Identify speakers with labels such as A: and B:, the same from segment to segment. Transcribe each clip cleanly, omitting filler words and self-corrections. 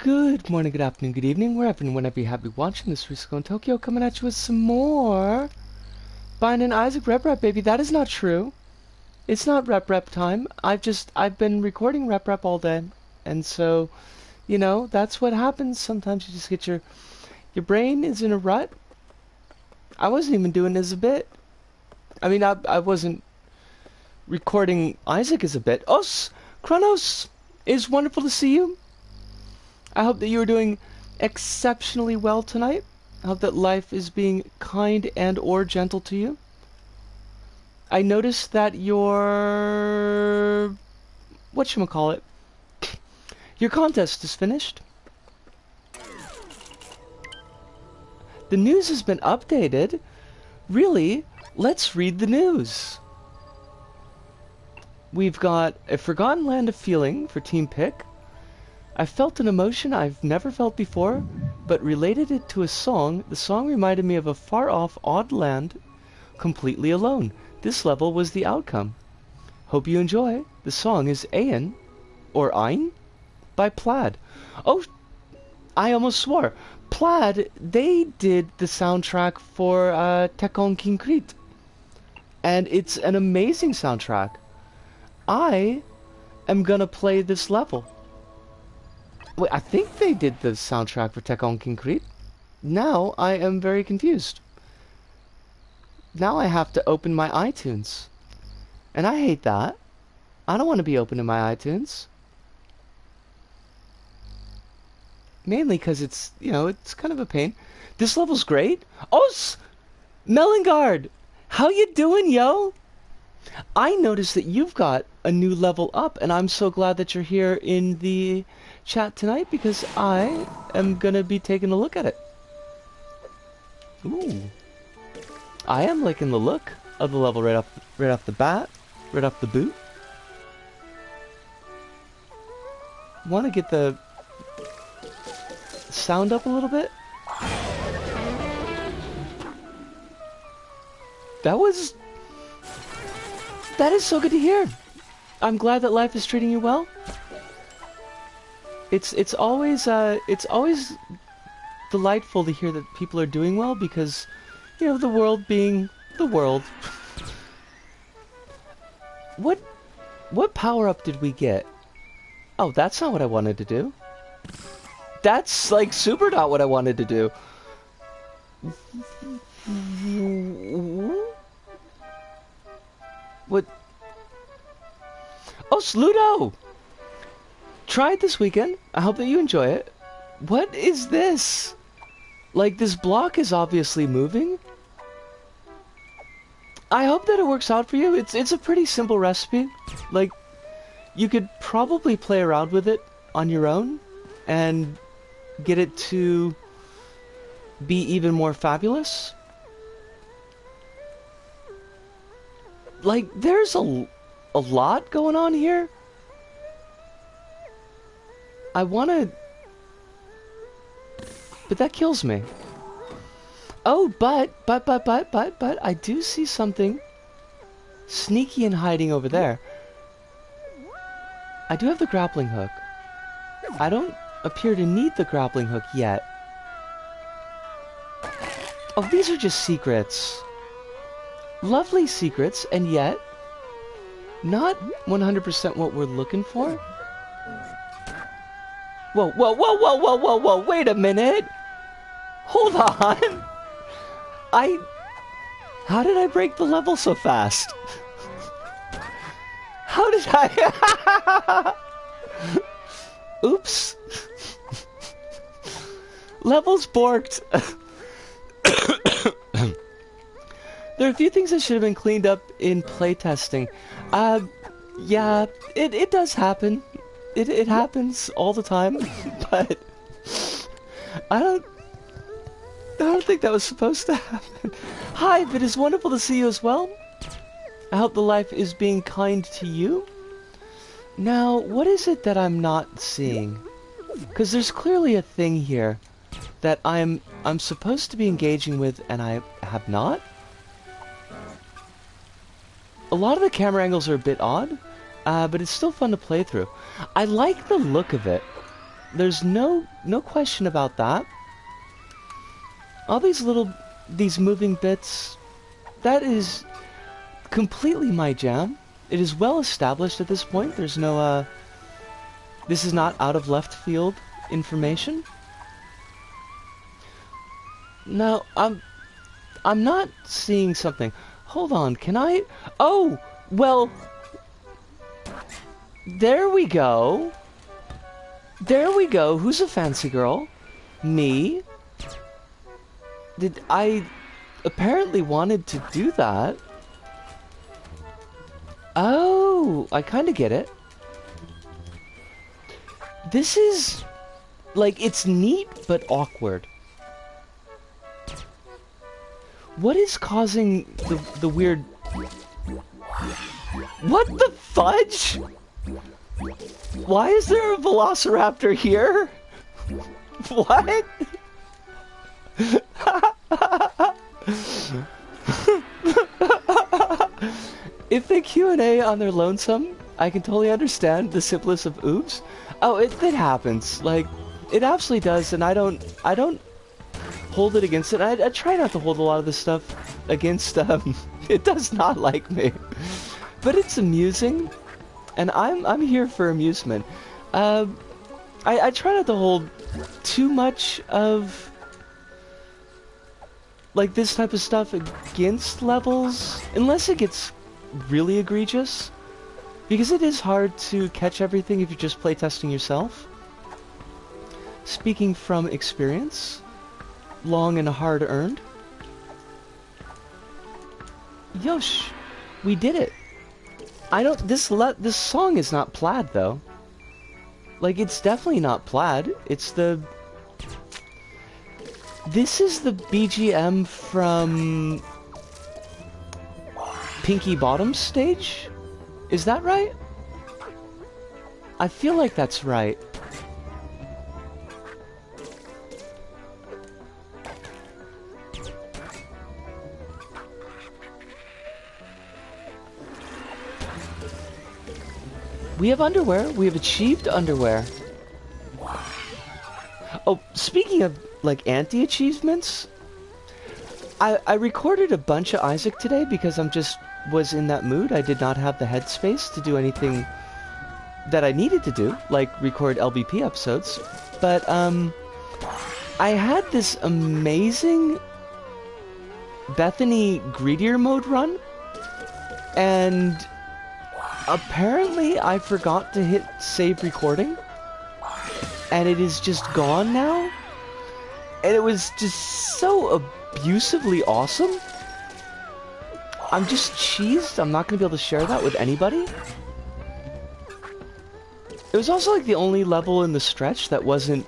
A: Good morning, good afternoon, good evening, wherever and whenever you happy watching this Risco in Tokyo, coming at you with some more Bind and Isaac Rep, baby. That is not true. It's not rep time. I've been recording rep all day. And so, you know, that's what happens. Sometimes you just get your brain is in a rut. I wasn't even doing this a bit. I mean, I wasn't recording Isaac as a bit. Os! Kronos! It's wonderful to see you. I hope that you are doing exceptionally well tonight. I hope that life is being kind and or gentle to you. I noticed that your whatchamacallit, your contest is finished. The news has been updated. Really, let's read the news. We've got A Forgotten Land of Feeling for Team Pick. I felt an emotion I've never felt before, but related it to a song. The song reminded me of a far-off, odd land, completely alone. This level was the outcome. Hope you enjoy. The song is Ain, or Ein, by Plaid. Oh, I almost swore. Plaid, they did the soundtrack for Tekken Kinkrit. And it's an amazing soundtrack. I am gonna play this level. Wait, I think they did the soundtrack for Tekken Kinkrit. Now I am very confused. Now I have to open my iTunes. And I hate that. I don't want to be opening my iTunes. Mainly because it's, you know, it's kind of a pain. This level's great. Oh, Melengard! How you doing, yo? I noticed that you've got a new level up, and I'm so glad that you're here in the chat tonight because I am gonna be taking a look at it. Ooh, I am liking the look of the level right off the bat, right off the boot. Want to get the sound up a little bit. That is so good to hear. I'm glad that life is treating you well. It's always delightful to hear that people are doing well because, you know, the world being the world. What power up did we get? Oh, that's not what I wanted to do. That's like super not what I wanted to do. What? Oh, Sludo! Try it this weekend. I hope that you enjoy it. What is this? Like, this block is obviously moving. I hope that it works out for you. It's a pretty simple recipe. Like, you could probably play around with it on your own and get it to be even more fabulous. Like, there's a lot going on here. I wanna... But that kills me. Oh, but, I do see something sneaky and hiding over there. I do have the grappling hook. I don't appear to need the grappling hook yet. Oh, these are just secrets. Lovely secrets, and yet not 100% what we're looking for. Whoa, wait a minute! Hold on! How did I break the level so fast? How did I... Oops! Level's borked! There are a few things that should have been cleaned up in playtesting. Yeah, it does happen. It happens all the time, but I don't think that was supposed to happen. Hi, it is wonderful to see you as well. I hope the life is being kind to you. Now, what is it that I'm not seeing? Because there's clearly a thing here that I'm supposed to be engaging with, and I have not. A lot of the camera angles are a bit odd, but it's still fun to play through. I like the look of it. There's no question about that. All these moving bits, that is completely my jam. It is well established at this point. There's no, this is not out of left field information. No, I'm not seeing something. Hold on, can I? Oh, well, there we go. There we go. Who's a fancy girl? Me? I apparently wanted to do that. Oh, I kind of get it. This is, like, it's neat but awkward. What is causing the weird... What the fudge? Why is there a velociraptor here? What? If they Q&A on their lonesome, I can totally understand the simplest of oops. Oh, it happens. Like, it absolutely does, and I don't hold it against it. I try not to hold a lot of this stuff against, it does not like me. But it's amusing, and I'm here for amusement. I try not to hold too much of, like, this type of stuff against levels, unless it gets really egregious, because it is hard to catch everything if you're just playtesting yourself. Speaking from experience, long and hard earned. Yosh, we did it. I don't. This song is not plaid though. Like, it's definitely not plaid. It's the. This is the BGM from Pinky Bottom's stage? Is that right? I feel like that's right. We have underwear. We have achieved underwear. Oh, speaking of, like, anti-achievements, I recorded a bunch of Isaac today because was in that mood. I did not have the headspace to do anything that I needed to do, like record LBP episodes. But, I had this amazing Bethany Greedier mode run, and apparently I forgot to hit save recording, and it is just gone now, and it was just so abusively awesome. I'm just cheesed. I'm not gonna be able to share that with anybody. It was also like the only level in the stretch that wasn't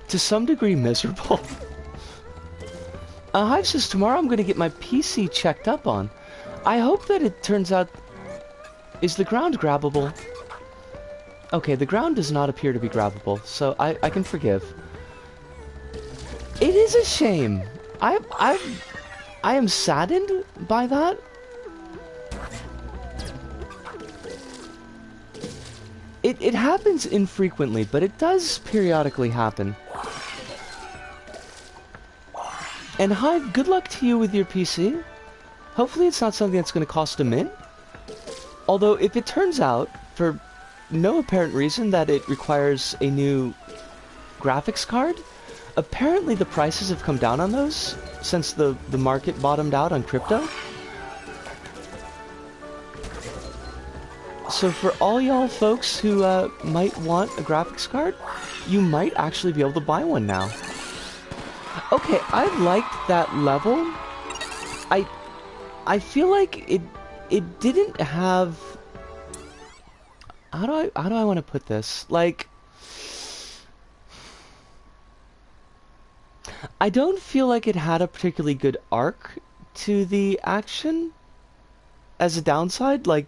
A: to some degree miserable. Hive says tomorrow I'm gonna get my PC checked up on. I hope that it turns out. Is the ground grabbable? Okay, the ground does not appear to be grabbable, so I can forgive. It is a shame. I am saddened by that. It happens infrequently, but it does periodically happen. And Hive, good luck to you with your PC. Hopefully it's not something that's going to cost a mint. Although, if it turns out, for no apparent reason, that it requires a new graphics card, apparently the prices have come down on those since the market bottomed out on crypto. So for all y'all folks who might want a graphics card, you might actually be able to buy one now. Okay, I liked that level. I feel like it didn't have... How do I want to put this? Like, I don't feel like it had a particularly good arc to the action as a downside, like,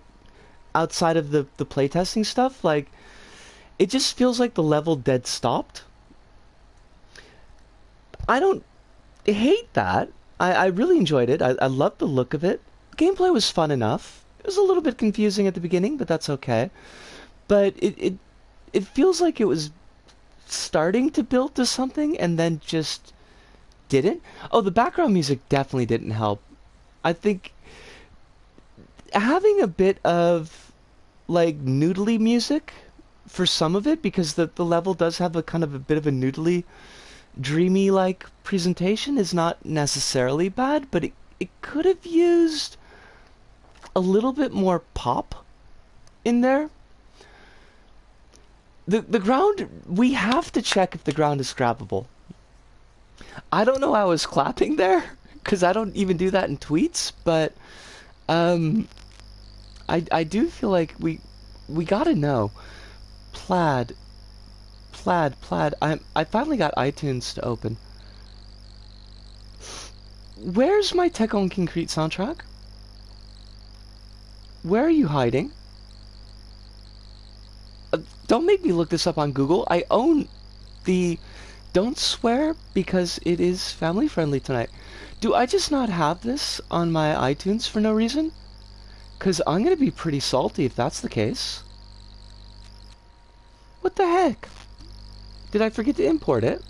A: outside of the playtesting stuff. Like, it just feels like the level dead stopped. I don't hate that. I really enjoyed it. I loved the look of it. Gameplay was fun enough. It was a little bit confusing at the beginning, but that's okay. But it feels like it was starting to build to something and then just didn't. Oh, the background music definitely didn't help. I think having a bit of like noodly music for some of it, because the level does have a kind of a bit of a noodly, dreamy like presentation, is not necessarily bad, but it could have used a little bit more pop in there. The ground, we have to check if the ground is grabbable. I don't know how I was clapping there, because I don't even do that in tweets, but I do feel like we gotta know. Plaid. I finally got iTunes to open. Where's my Tech on Concrete soundtrack? Where are you hiding? Don't make me look this up on Google. I own the... Don't swear, because it is family friendly tonight. Do I just not have this on my iTunes for no reason? Because I'm going to be pretty salty if that's the case. What the heck? Did I forget to import it?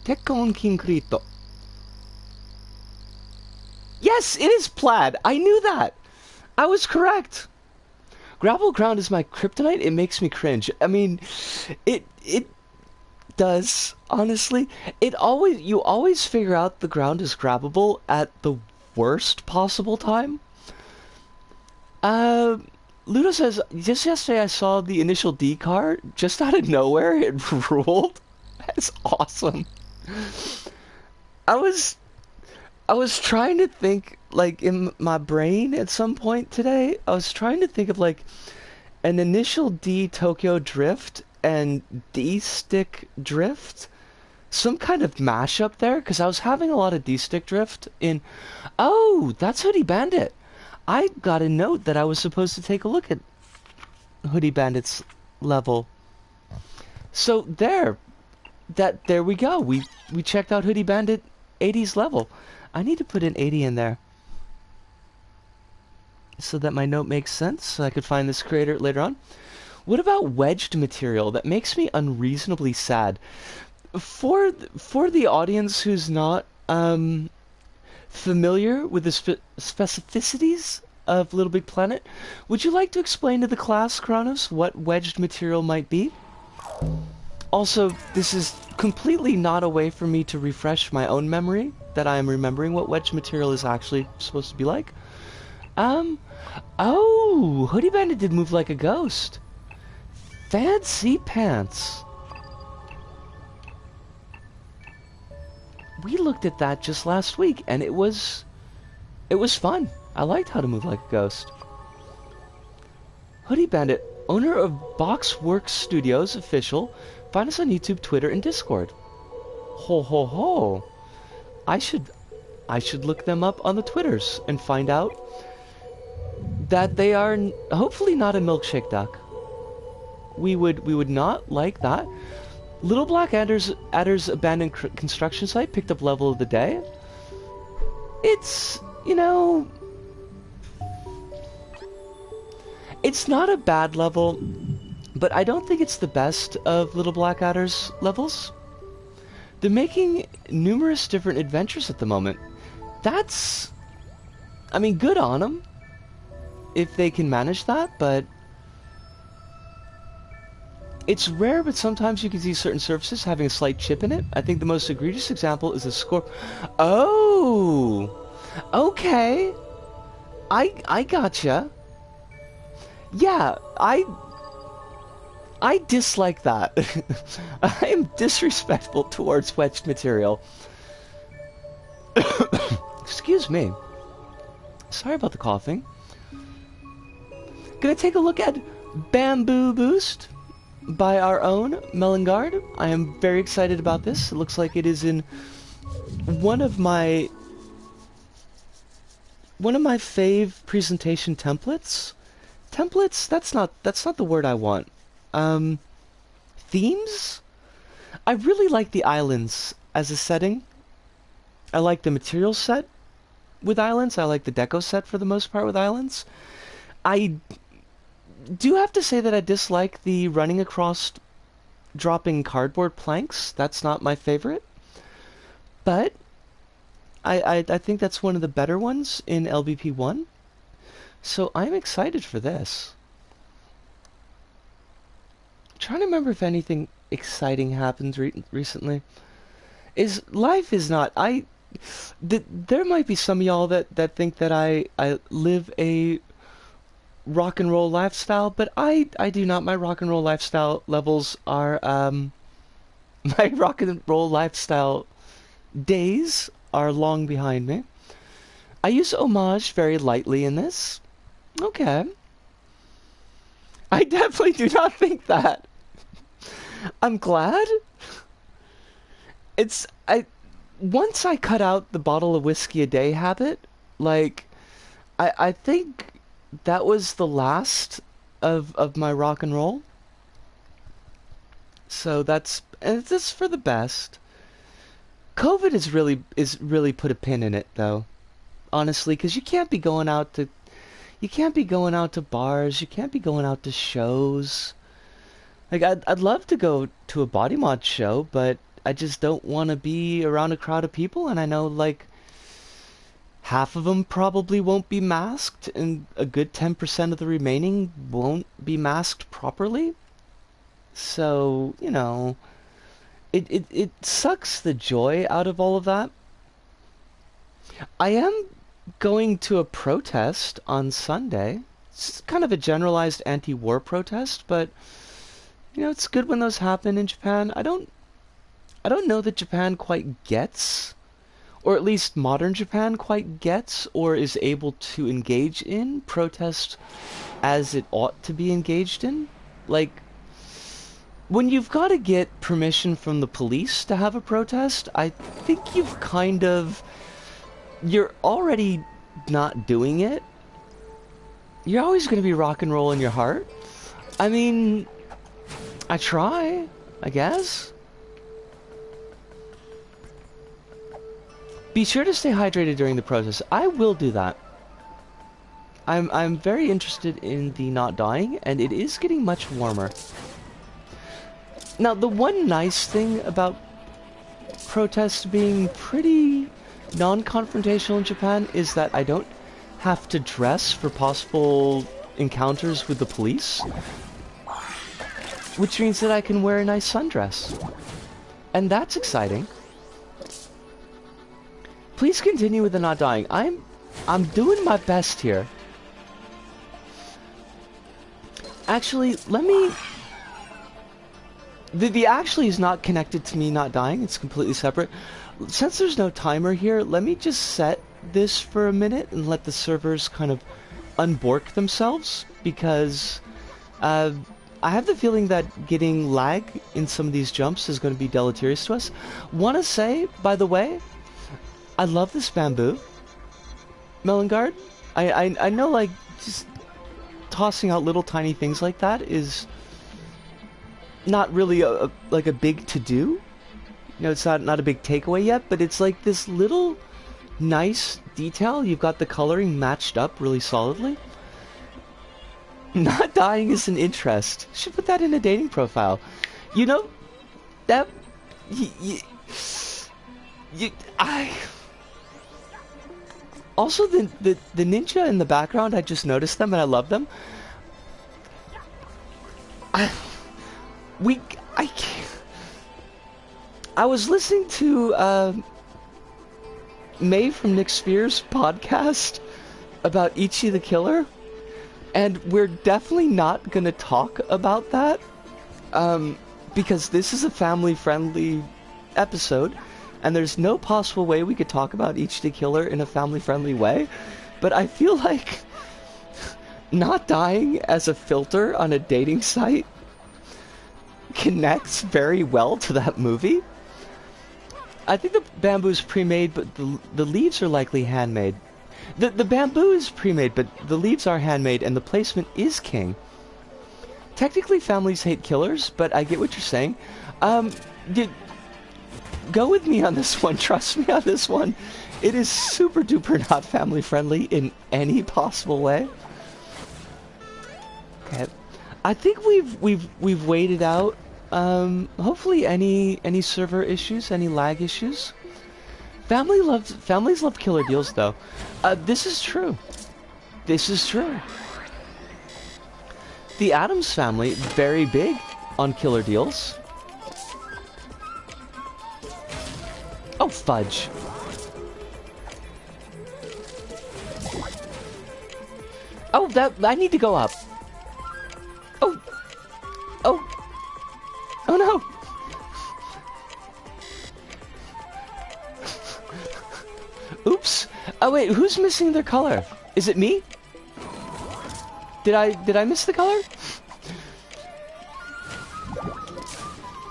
A: Tech on Concreto. Yes, it is plaid. I knew that. I was correct. Gravel ground is my kryptonite. It makes me cringe. I mean, it does, honestly. You always figure out the ground is grabbable at the worst possible time. Ludo says, just yesterday I saw the initial D car just out of nowhere. It ruled. That's awesome. I was trying to think, like, in my brain at some point today, I was trying to think of, like, an initial D Tokyo Drift and D-Stick Drift. Some kind of mashup there, because I was having a lot of D-Stick Drift in... Oh, that's Hoodie Bandit. I got a note that I was supposed to take a look at Hoodie Bandit's level. So there we go. We checked out Hoodie Bandit 80's level. I need to put an 80 in there so that my note makes sense, so I could find this creator later on. What about wedged material? That makes me unreasonably sad. For the audience who's not familiar with the specificities of LittleBigPlanet, would you like to explain to the class, Kronos, what wedged material might be? Also, this is completely not a way for me to refresh my own memory, that I am remembering what wedged material is actually supposed to be like. Oh, Hoodie Bandit did move like a ghost. Fancy pants. We looked at that just last week, and it was fun. I liked how to move like a ghost. Hoodie Bandit, owner of Boxworks Studios official. Find us on YouTube, Twitter, and Discord. Ho ho ho. I should look them up on the Twitters and find out that they are hopefully not a milkshake duck. We would not like that. Little Black Adder's abandoned construction site picked up level of the day. It's, you know, it's not a bad level, but I don't think it's the best of Little Black Adder's levels. They're making numerous different adventures at the moment. That's, I mean, good on them if they can manage that, but it's rare, but sometimes you can see certain surfaces having a slight chip in it. I think the most egregious example is a score. Oh, okay. I gotcha. Yeah, I dislike that. I am disrespectful towards wedged material. Excuse me. Sorry about the coughing. Gonna take a look at Bamboo Boost by our own Melangard. I am very excited about this. It looks like it is in one of my fave presentation templates. Templates? That's not the word I want. Themes? I really like the islands as a setting. I like the material set with islands. I like the deco set for the most part with islands. I do have to say that I dislike the running across dropping cardboard planks. That's not my favorite. But I think that's one of the better ones in LBP1. So I'm excited for this. I'm trying to remember if anything exciting happened recently. Life is not... there might be some of y'all that think that I live a rock and roll lifestyle, but I do not. My rock and roll lifestyle levels are my rock and roll lifestyle days are long behind me. I use homage very lightly in this. Okay. I definitely do not think that. I'm glad. Once I cut out the bottle of whiskey a day habit, like I think that was the last of my rock and roll. So that's for the best. COVID is really put a pin in it though. Honestly, because you can't be going out to bars, you can't be going out to shows. Like I'd love to go to a body mod show, but I just don't want to be around a crowd of people, and I know like half of them probably won't be masked, and a good 10% of the remaining won't be masked properly. So, you know, it sucks the joy out of all of that. I am going to a protest on Sunday. It's kind of a generalized anti-war protest, but you know, it's good when those happen in Japan. I don't know that Japan quite gets, or at least modern Japan quite gets, or is able to engage in protest as it ought to be engaged in. Like, when you've got to get permission from the police to have a protest, I think you're already not doing it. You're always going to be rock and roll in your heart. I mean, I try, I guess. Be sure to stay hydrated during the protest. I will do that. I'm very interested in the not dying, and it is getting much warmer. Now, the one nice thing about protests being pretty non-confrontational in Japan is that I don't have to dress for possible encounters with the police, which means that I can wear a nice sundress. And that's exciting. Please continue with the not dying. I'm doing my best here. Actually, let me... The actually is not connected to me not dying. It's completely separate. Since there's no timer here, let me just set this for a minute and let the servers kind of unbork themselves, because I have the feeling that getting lag in some of these jumps is going to be deleterious to us. Want to say, by the way, I love this bamboo. Melongard, I know, like, just tossing out little tiny things like that is not really a big to-do. You know, it's not a big takeaway yet, but it's like this little nice detail. You've got the coloring matched up really solidly. Not dying is an interest. Should put that in a dating profile. You know, that... Also, the ninja in the background, I just noticed them and I love them. I was listening to May from Nick Sphere's podcast about Ichi the Killer, and we're definitely not going to talk about that because this is a family-friendly episode, and there's no possible way we could talk about Ichi the Killer in a family-friendly way. But I feel like not dying as a filter on a dating site connects very well to that movie. I think the bamboo's pre-made, but the leaves are likely handmade. The bamboo is pre-made, but the leaves are handmade, and the placement is king. Technically, families hate killers, but I get what you're saying. Go with me on this one. Trust me on this one. It is super duper not family friendly in any possible way. Okay. I think we've waited out. Hopefully any server issues, any lag issues. Families love killer deals though. This is true. This is true. The Addams family, very big on killer deals. Oh, fudge. Oh, I need to go up. Oh. Oh. Oh no. Oops. Oh wait, who's missing their color? Is it me? Did I miss the color?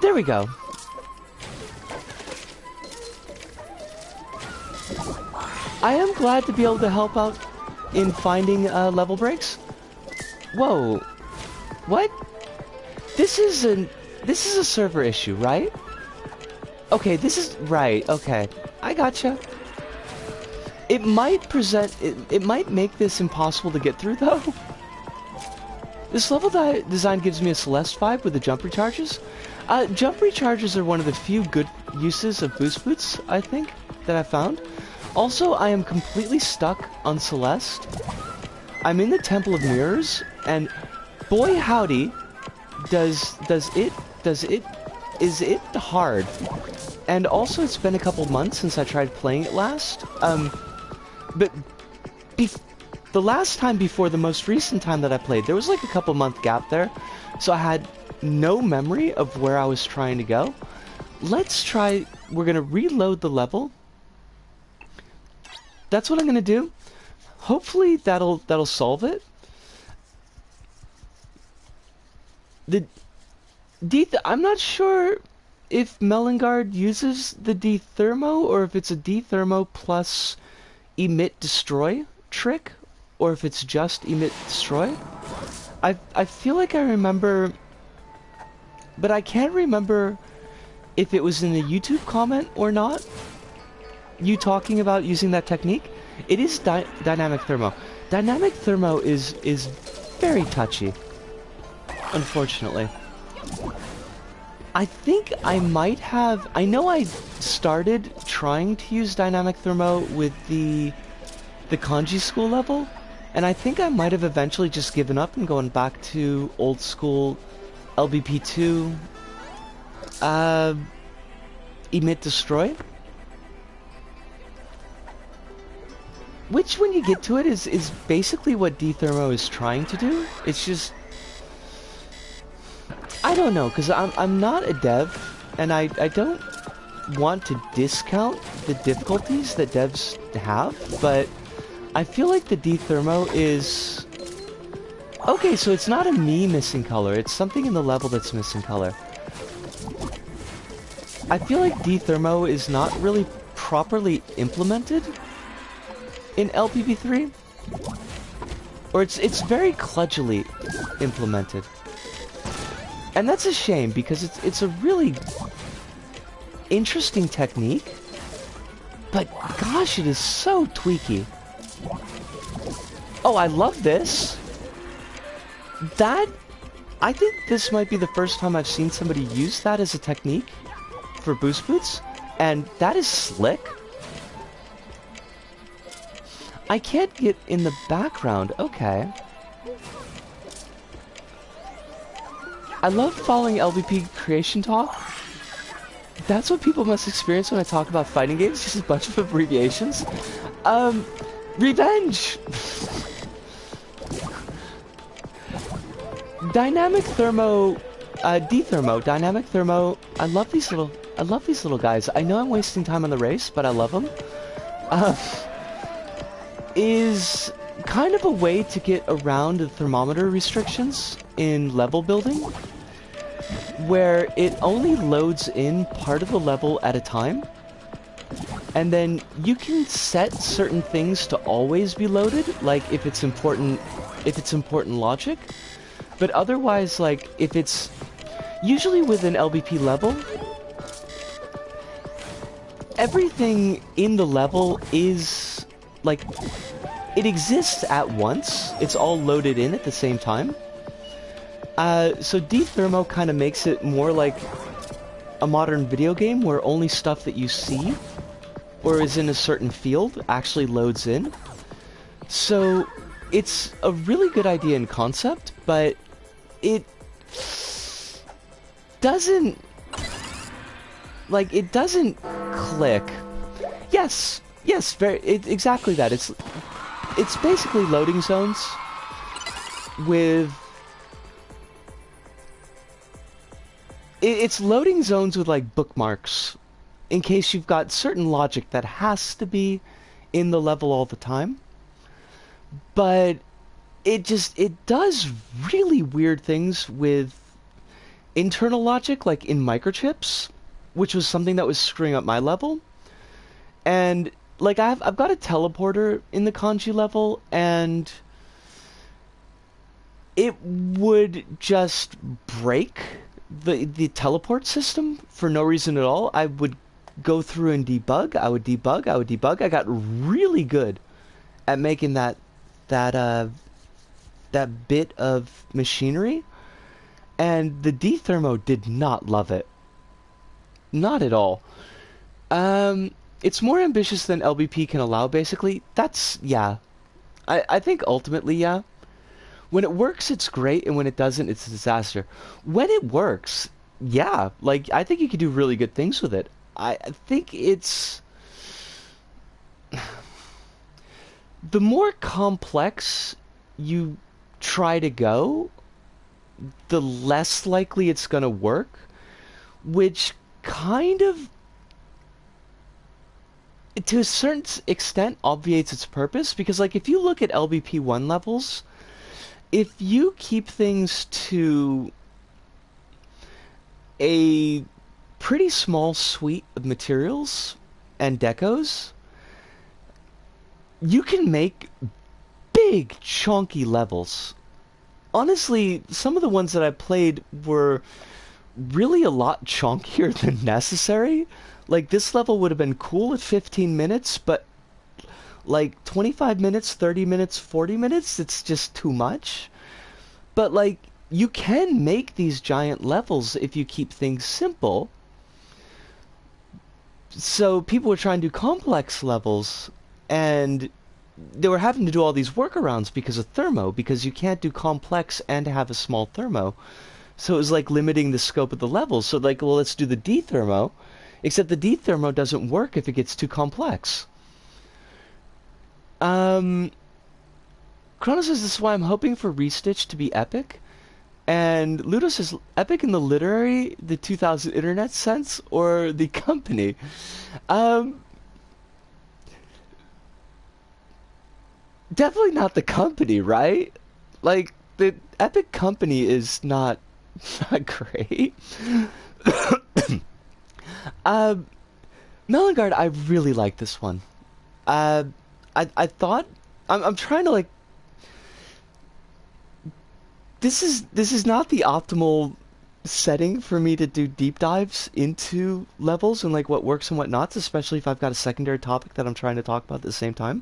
A: There we go. I am glad to be able to help out in finding level breaks. Whoa. What? This is a server issue, right? Okay, this is right. Okay. I gotcha. It might it might make this impossible to get through though. This level design gives me a Celeste vibe with the jump recharges. Jump recharges are one of the few good uses of boost boots, I think, that I found. Also, I am completely stuck on Celeste. I'm in the Temple of Mirrors, and boy howdy, is it hard. And also, it's been a couple months since I tried playing it last. But the last time before the most recent time that I played, there was like a couple month gap there, so I had no memory of where I was trying to go. Let's try. We're gonna reload the level. That's what I'm gonna do. Hopefully that'll solve it. I'm not sure if Melengard uses the D-Thermo or if it's a D-Thermo plus emit destroy trick, or if it's just emit destroy. I feel like I remember, but I can't remember if it was in a YouTube comment or not. You talking about using that technique? It is dynamic thermo. Dynamic thermo is very touchy, unfortunately. I think I might have. I know I started trying to use dynamic thermo with the kanji school level, and I think I might have eventually just given up and going back to old school LBP2 emit destroy. Which, when you get to it, is basically what D-Thermo is trying to do. It's just, I don't know, because I'm not a dev, and I don't want to discount the difficulties that devs have, but I feel like the D-Thermo is... Okay, so it's not a me missing color, it's something in the level that's missing color. I feel like D-Thermo is not really properly implemented in LPP3, or it's very kludgily implemented, and that's a shame because it's a really interesting technique, but gosh, it is so tweaky. Oh, I love this. I think this might be the first time I've seen somebody use that as a technique for boost boots, and that is slick. I can't get in the background. Okay. I love following LVP creation talk. That's what people must experience when I talk about fighting games. Just a bunch of abbreviations. Revenge! Dynamic thermo, D-Thermo, dynamic thermo. I love these little guys. I know I'm wasting time on the race, but I love them. Is kind of a way to get around the thermometer restrictions in level building, where it only loads in part of the level at a time, and then you can set certain things to always be loaded, like if it's important logic, but otherwise, like if it's usually with an LBP level, everything in the level is like, it exists at once. It's all loaded in at the same time. So dethermo kind of makes it more like a modern video game where only stuff that you see or is in a certain field actually loads in. So it's a really good idea in concept, but it doesn't, like, it doesn't click. Yes, exactly that. It's basically loading zones with... It's loading zones with, like, bookmarks, in case you've got certain logic that has to be in the level all the time. But it does really weird things with internal logic, like in microchips, which was something that was screwing up my level. And, like, I've got a teleporter in the kanji level, and it would just break the teleport system for no reason at all. I would go through and debug. I would debug. I got really good at making that bit of machinery, and the dethermo did not love it. Not at all. It's more ambitious than LBP can allow, basically. That's, yeah. I think ultimately, yeah. When it works, it's great, and when it doesn't, it's a disaster. When it works, yeah, like, I think you can do really good things with it. I think it's... The more complex you try to go, the less likely it's gonna work, which kind of, to a certain extent, obviates its purpose, because, like, if you look at LBP1 levels, if you keep things to a pretty small suite of materials and decos, you can make big, chunky levels. Honestly, some of the ones that I played were really a lot chunkier than necessary. Like, this level would have been cool at 15 minutes, but like 25 minutes, 30 minutes, 40 minutes, it's just too much. But, like, you can make these giant levels if you keep things simple. So people were trying to do complex levels, and they were having to do all these workarounds because of thermo, because you can't do complex and have a small thermo. So it was like limiting the scope of the levels. So, like, well, let's do the dethermo, except the dethermo doesn't work if it gets too complex. Chrono says this is why I'm hoping for Restitch to be epic. And Ludo says, epic in the literary, the 2000 internet sense, or the company? Definitely not the company, right? Like, the epic company is not great. Melangard, I really like this one. I thought I'm trying to, like, this is not the optimal setting for me to do deep dives into levels and, like, what works and what not, especially if I've got a secondary topic that I'm trying to talk about at the same time.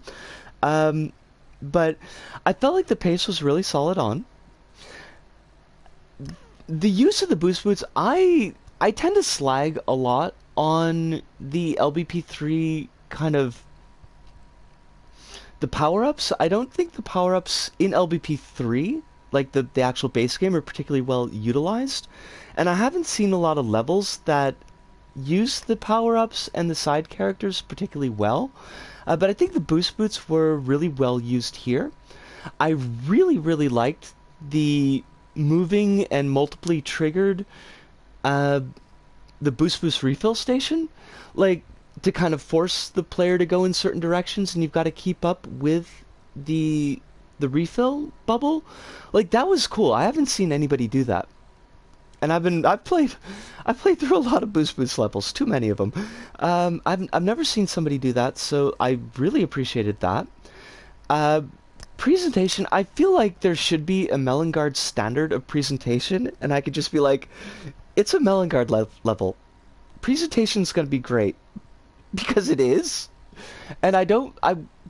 A: But I felt like the pace was really solid on. The use of the boost boots, I tend to slag a lot on the LBP3 kind of the power-ups. I don't think the power-ups in LBP3, like the actual base game, are particularly well utilized. And I haven't seen a lot of levels that use the power-ups and the side characters particularly well. But I think the boost boots were really well used here. I really liked the moving and multiply triggered the boost refill station. Like, to kind of force the player to go in certain directions, and you've got to keep up with the refill bubble. Like, that was cool. I haven't seen anybody do that. And I've played through a lot of boost levels, too many of them. I've never seen somebody do that, so I really appreciated that. Presentation, I feel like there should be a Melangard standard of presentation, and I could just be like, it's a Melangard level. Presentation's gonna be great. Because it is. And I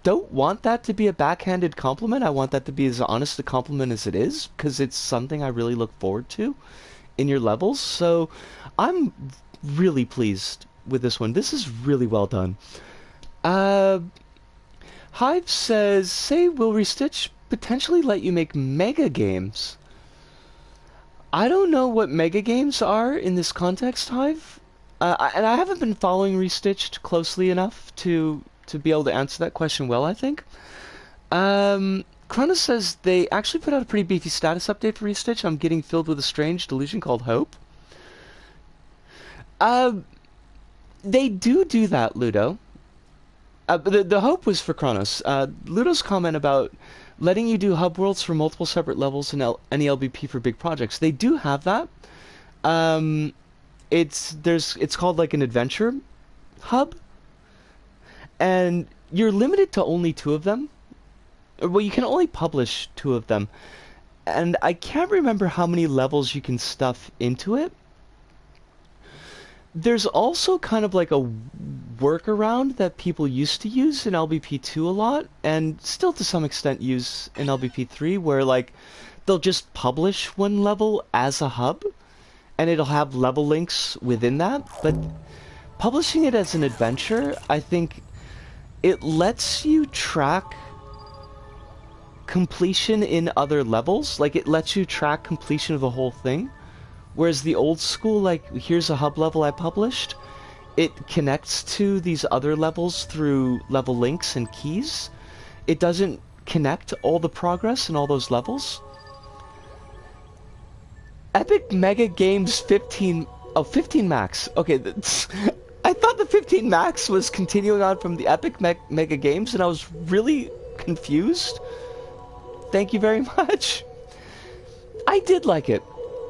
A: don't want that to be a backhanded compliment. I want that to be as honest a compliment as it is, because it's something I really look forward to in your levels. So I'm really pleased with this one. This is really well done. Hive says, say will Restitch potentially let you make mega games? I don't know what mega games are in this context, Hive. And I haven't been following Restitched closely enough to be able to answer that question well, I think. Kronos says they actually put out a pretty beefy status update for Restitch. I'm getting filled with a strange delusion called hope. They do that, Ludo. The hope was for Kronos. Ludo's comment about letting you do hub worlds for multiple separate levels in any LBP for big projects. They do have that. It's called like an adventure hub, and you're limited to only 2 of them. Well, you can only publish 2 of them, and I can't remember how many levels you can stuff into it. There's also kind of like a workaround that people used to use in LBP2 a lot, and still to some extent use in LBP3, where like they'll just publish one level as a hub, and it'll have level links within that. But publishing it as an adventure, I think it lets you track completion in other levels. Like, it lets you track completion of the whole thing. Whereas the old school, like, here's a hub level I published, it connects to these other levels through level links and keys. It doesn't connect all the progress in all those levels. Epic Mega Games 15... Oh, 15 Max. Okay, I thought the 15 Max was continuing on from the Epic Mega Games, and I was really confused. Thank you very much. I did like it,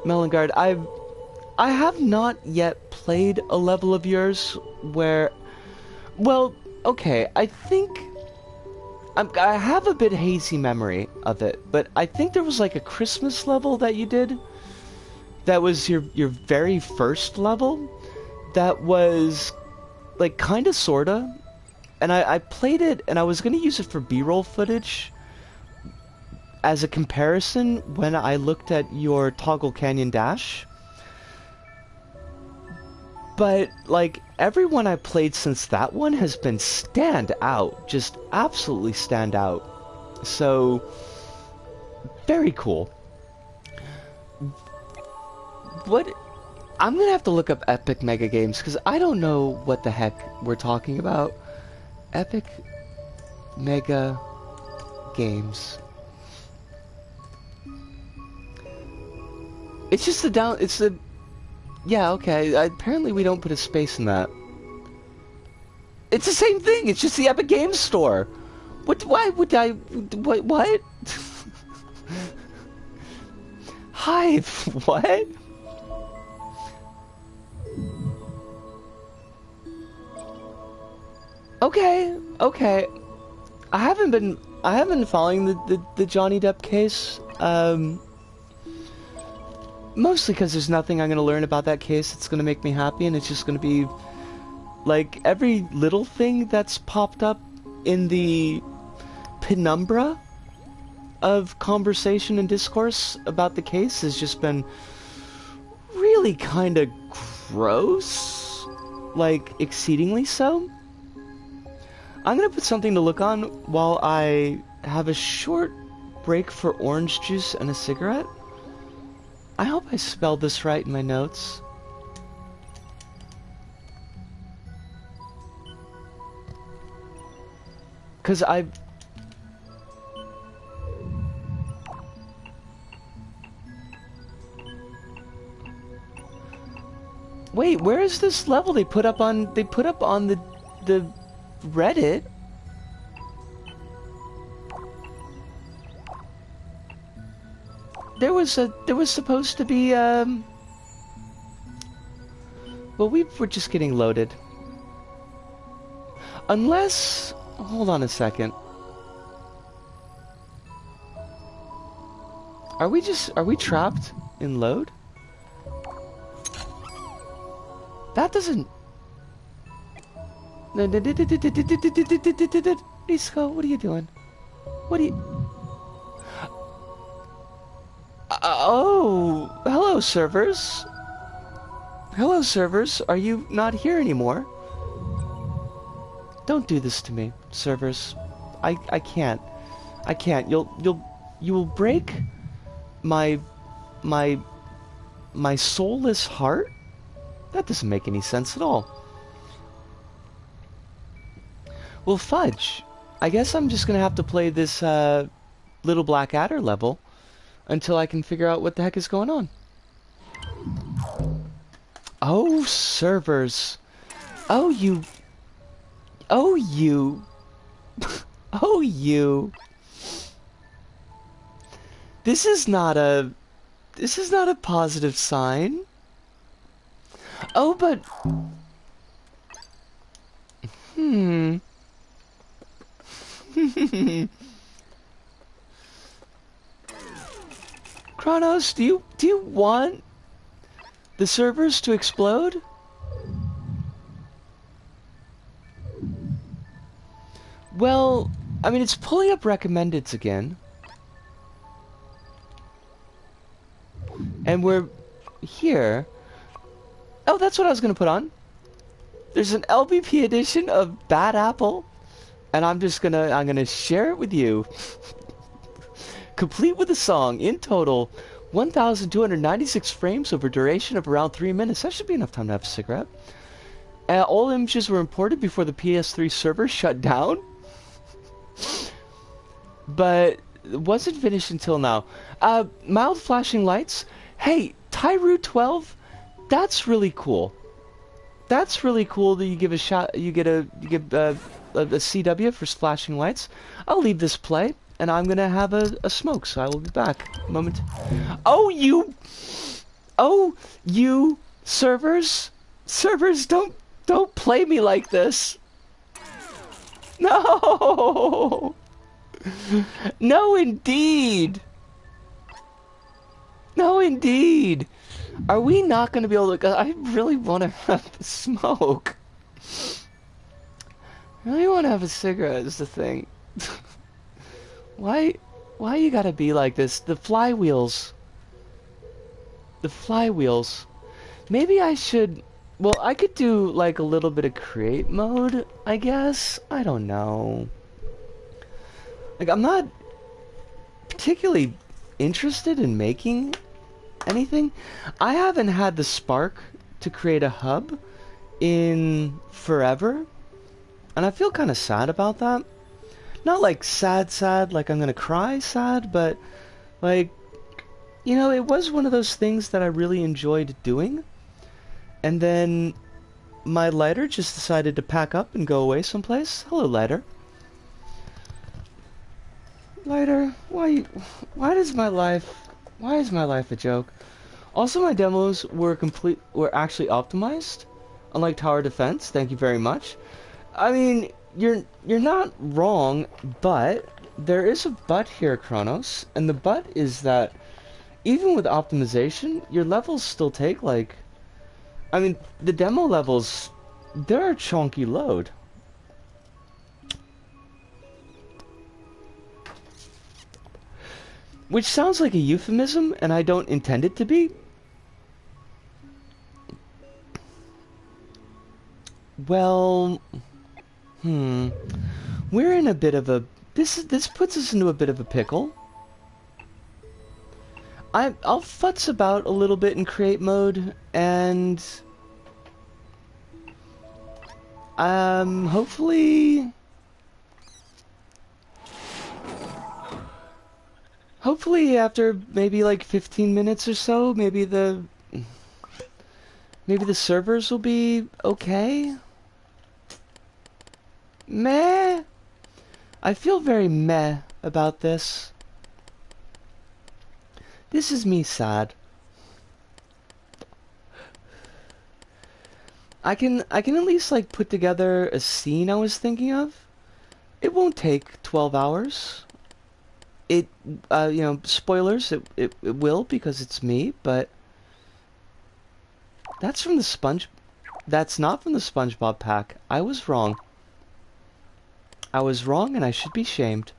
A: Melangard. I have not yet played a level of yours where... Well, okay, I think... I have a bit hazy memory of it, but I think there was like a Christmas level that you did that was your very first level that was like kinda sorta, and I played it and I was gonna use it for B-roll footage as a comparison when I looked at your Toggle Canyon Dash. But, like, everyone I played since that one has been stand out. Just absolutely stand out. So, very cool. What... I'm gonna have to look up Epic Mega Games, because I don't know what the heck we're talking about. Epic Mega Games. It's just the down... It's the... Yeah, okay. Apparently we don't put a space in that. It's the same thing. It's just the Epic Games Store. What? Why would I... What? Hive. What? Okay. Okay. I haven't been following the Johnny Depp case. Mostly because there's nothing I'm going to learn about that case that's going to make me happy, and it's just going to be, like, every little thing that's popped up in the penumbra of conversation and discourse about the case has just been really kind of gross, like, exceedingly so. I'm going to put something to look on while I have a short break for orange juice and a cigarette. I hope I spelled this right in my notes. Cause Wait, where is this level they put up on the Reddit? There was supposed to be, well, we were just getting loaded. Unless, hold on a second. Are we trapped in load? That doesn't... Risco, what are you doing? What are you... Oh, hello, servers. Hello, servers. Are you not here anymore? Don't do this to me, servers. I can't. I can't. You will break my soulless heart? That doesn't make any sense at all. Well, fudge. I guess I'm just gonna have to play this Little Black Adder level until I can figure out what the heck is going on. Oh, servers. Oh, you. Oh, you. Oh, you. This is not a positive sign. Oh, but... Kronos, do you want the servers to explode? Well, I mean, it's pulling up recommendeds again. And we're here. Oh, that's what I was gonna put on. There's an LBP edition of Bad Apple, and I'm gonna share it with you. Complete with a song. In total, 1,296 frames over a duration of around 3 minutes. That should be enough time to have a cigarette. All images were imported before the PS3 server shut down, but it wasn't finished until now. Mild flashing lights. Hey, Tyru 12. That's really cool. That's really cool that you give a shot. You give a CW for flashing lights. I'll leave this play, and I'm gonna have a smoke. So I will be back. Moment. Oh you servers, don't play me like this. No. No, indeed. No, indeed. Are we not going to be able to... I really want to have a smoke. I really want to have a cigarette is the thing. Why you gotta be like this? The flywheels. The flywheels. Maybe I should... Well, I could do like a little bit of create mode, I guess. I don't know. Like, I'm not particularly interested in making anything. I haven't had the spark to create a hub in forever, and I feel kind of sad about that. Not like sad, like I'm gonna cry sad, but like, you know, it was one of those things that I really enjoyed doing, and then my lighter just decided to pack up and go away someplace. Hello, lighter. Lighter, why is my life a joke? Also, my demos were actually optimized, unlike tower defense. Thank you very much. I mean, you're not wrong, but there is a but here, Kronos, and the but is that even with optimization, your levels still take like, I mean, the demo levels, they're a chunky load. Which sounds like a euphemism, and I don't intend it to be. Well, we're in a bit of a... This puts us into a bit of a pickle. I'll futz about a little bit in create mode, and... hopefully after maybe like 15 minutes or so, maybe the servers will be okay. Meh. I feel very meh about this. This is me sad. I can at least like put together a scene I was thinking of. It won't take 12 hours. It, you know, spoilers, it will because it's me, but that's from the that's not from the SpongeBob pack. I was wrong. I was wrong and I should be shamed.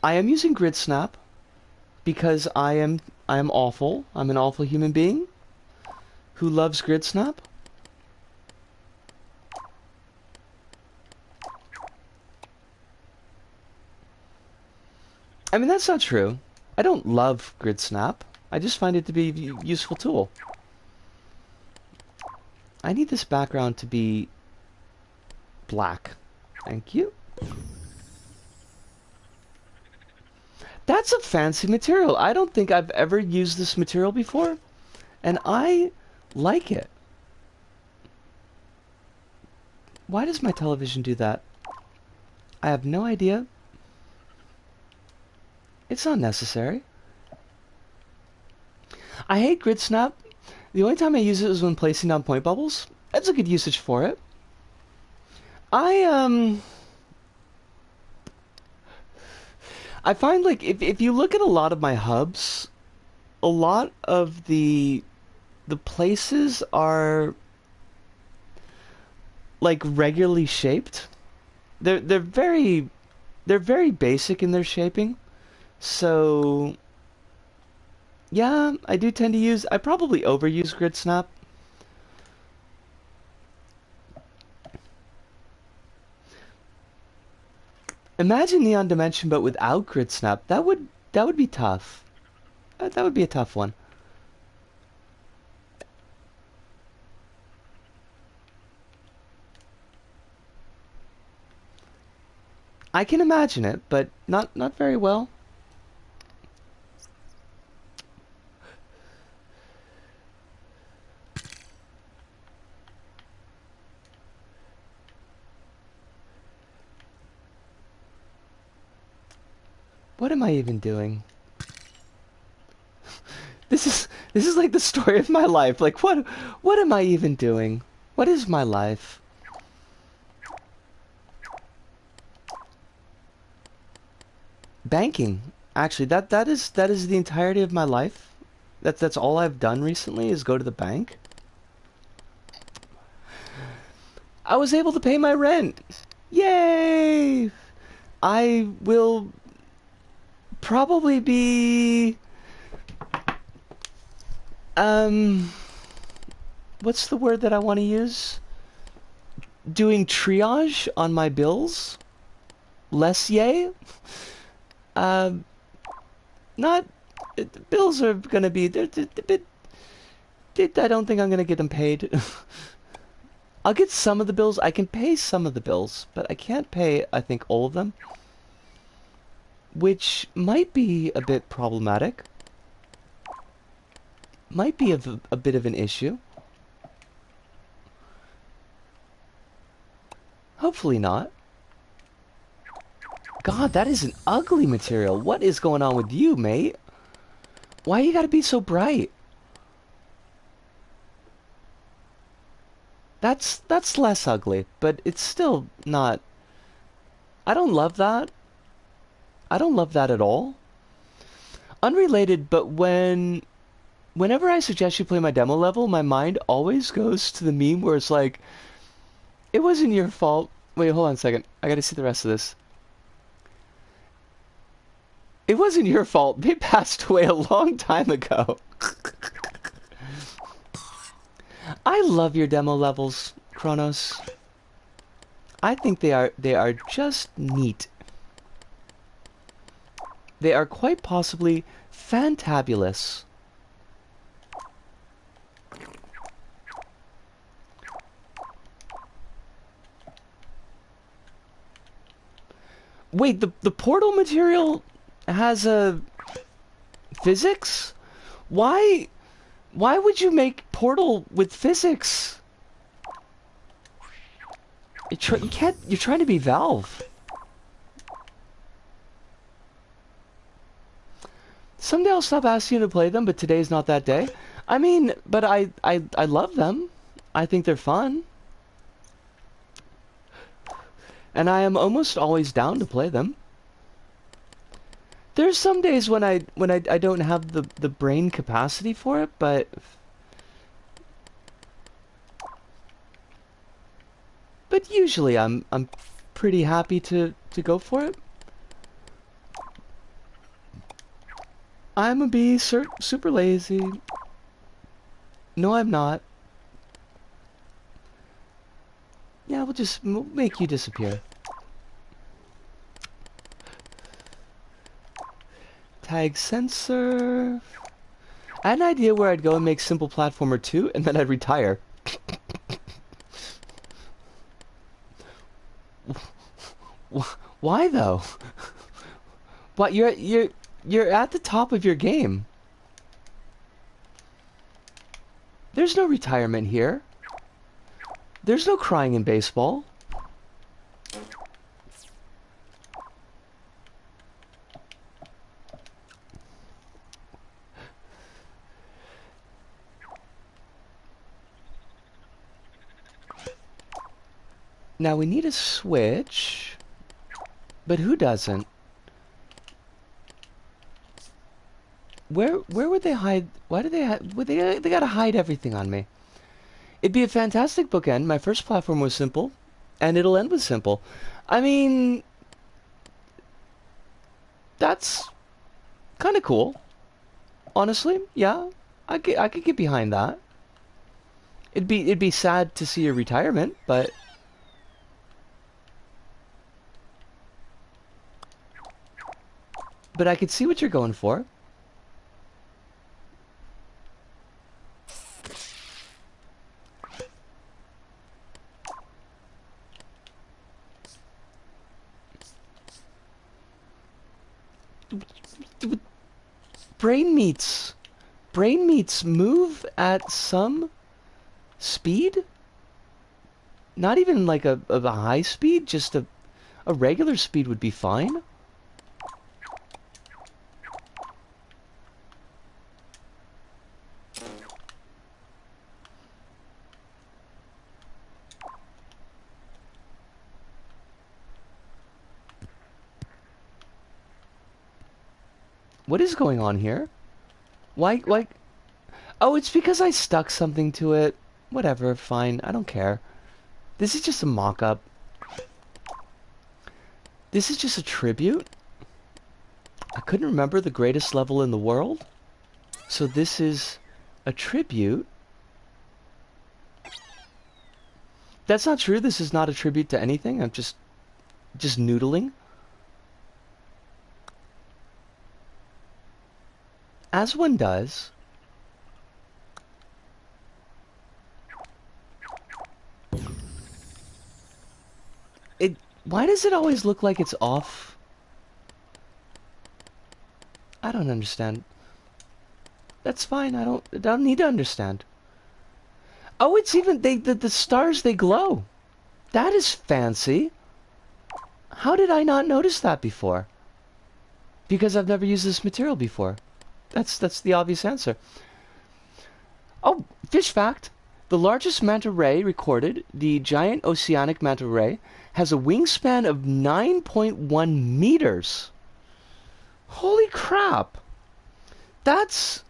A: I am using grid snap because I am awful. I'm an awful human being who loves grid snap. I mean, that's not true. I don't love grid snap. I just find it to be a useful tool. I need this background to be black. Thank you. That's a fancy material. I don't think I've ever used this material before, and I like it. Why does my television do that? I have no idea. It's not necessary. I hate grid snap. The only time I use it is when placing down point bubbles. That's a good usage for it. I find, like, if you look at a lot of my hubs, a lot of the places are like regularly shaped. They're very basic in their shaping. So yeah, I do tend to use, I probably overuse grid snap. Imagine Neon Dimension but without grid snap. That would be tough. That would be a tough one. I can imagine it, but not very well. What am I even doing? This is like the story of my life. Like, what am I even doing? What is my life? Banking. Actually, that is the entirety of my life. That's all I've done recently is go to the bank. I was able to pay my rent. Yay! I will probably be what's the word that I want to use? Doing triage on my bills. Less yay. Not bills are gonna be they're a bit. I don't think I'm gonna get them paid. I'll get some of the bills. I can pay some of the bills, but I can't pay, I think, all of them, which might be a bit problematic. Might be a bit of an issue. Hopefully not. God, that is an ugly material. What is going on with you, mate? Why you gotta be so bright? That's less ugly, but it's still not... I don't love that. I don't love that at all. Unrelated, but whenever I suggest you play my demo level, my mind always goes to the meme where it's like, it wasn't your fault. Wait, hold on a second. I gotta see the rest of this. It wasn't your fault. They passed away a long time ago. I love your demo levels, Kronos. I think they are just neat. They are quite possibly fantabulous. Wait, the portal material has a physics? Why would you make portal with physics? You can't. You're trying to be Valve. Someday I'll stop asking you to play them, but today's not that day. I mean, but I love them. I think they're fun. And I am almost always down to play them. There's some days when I don't have the brain capacity for it, but but usually I'm pretty happy to go for it. I'm a bee, super lazy. No, I'm not. Yeah, we'll make you disappear. Tag sensor. I had an idea where I'd go and make Simple Platformer 2, and then I'd retire. Why though? What you're at the top of your game. There's no retirement here. There's no crying in baseball. Now we need a switch, but who doesn't? Where would they hide? Why do they they gotta hide everything on me? It'd be a fantastic bookend. My first platform was simple, and it'll end with simple. I mean, that's kind of cool. Honestly, yeah, I could get behind that. It'd be sad to see your retirement, but I could see what you're going for. Brain meats move at some speed? Not even like a high speed, just a regular speed would be fine. What is going on here? Why? Oh, it's because I stuck something to it. Whatever, fine. I don't care. This is just a mock-up. This is just a tribute. I couldn't remember the greatest level in the world. So this is a tribute. That's not true. This is not a tribute to anything. I'm just noodling. As one does. Why does it always look like it's off? I don't understand. That's fine. I don't need to understand. Oh, it's even the stars, they glow. That is fancy. How did I not notice that before? Because I've never used this material before. That's the obvious answer. Oh, fish fact. The largest manta ray recorded, the giant oceanic manta ray, has a wingspan of 9.1 meters. Holy crap. That's...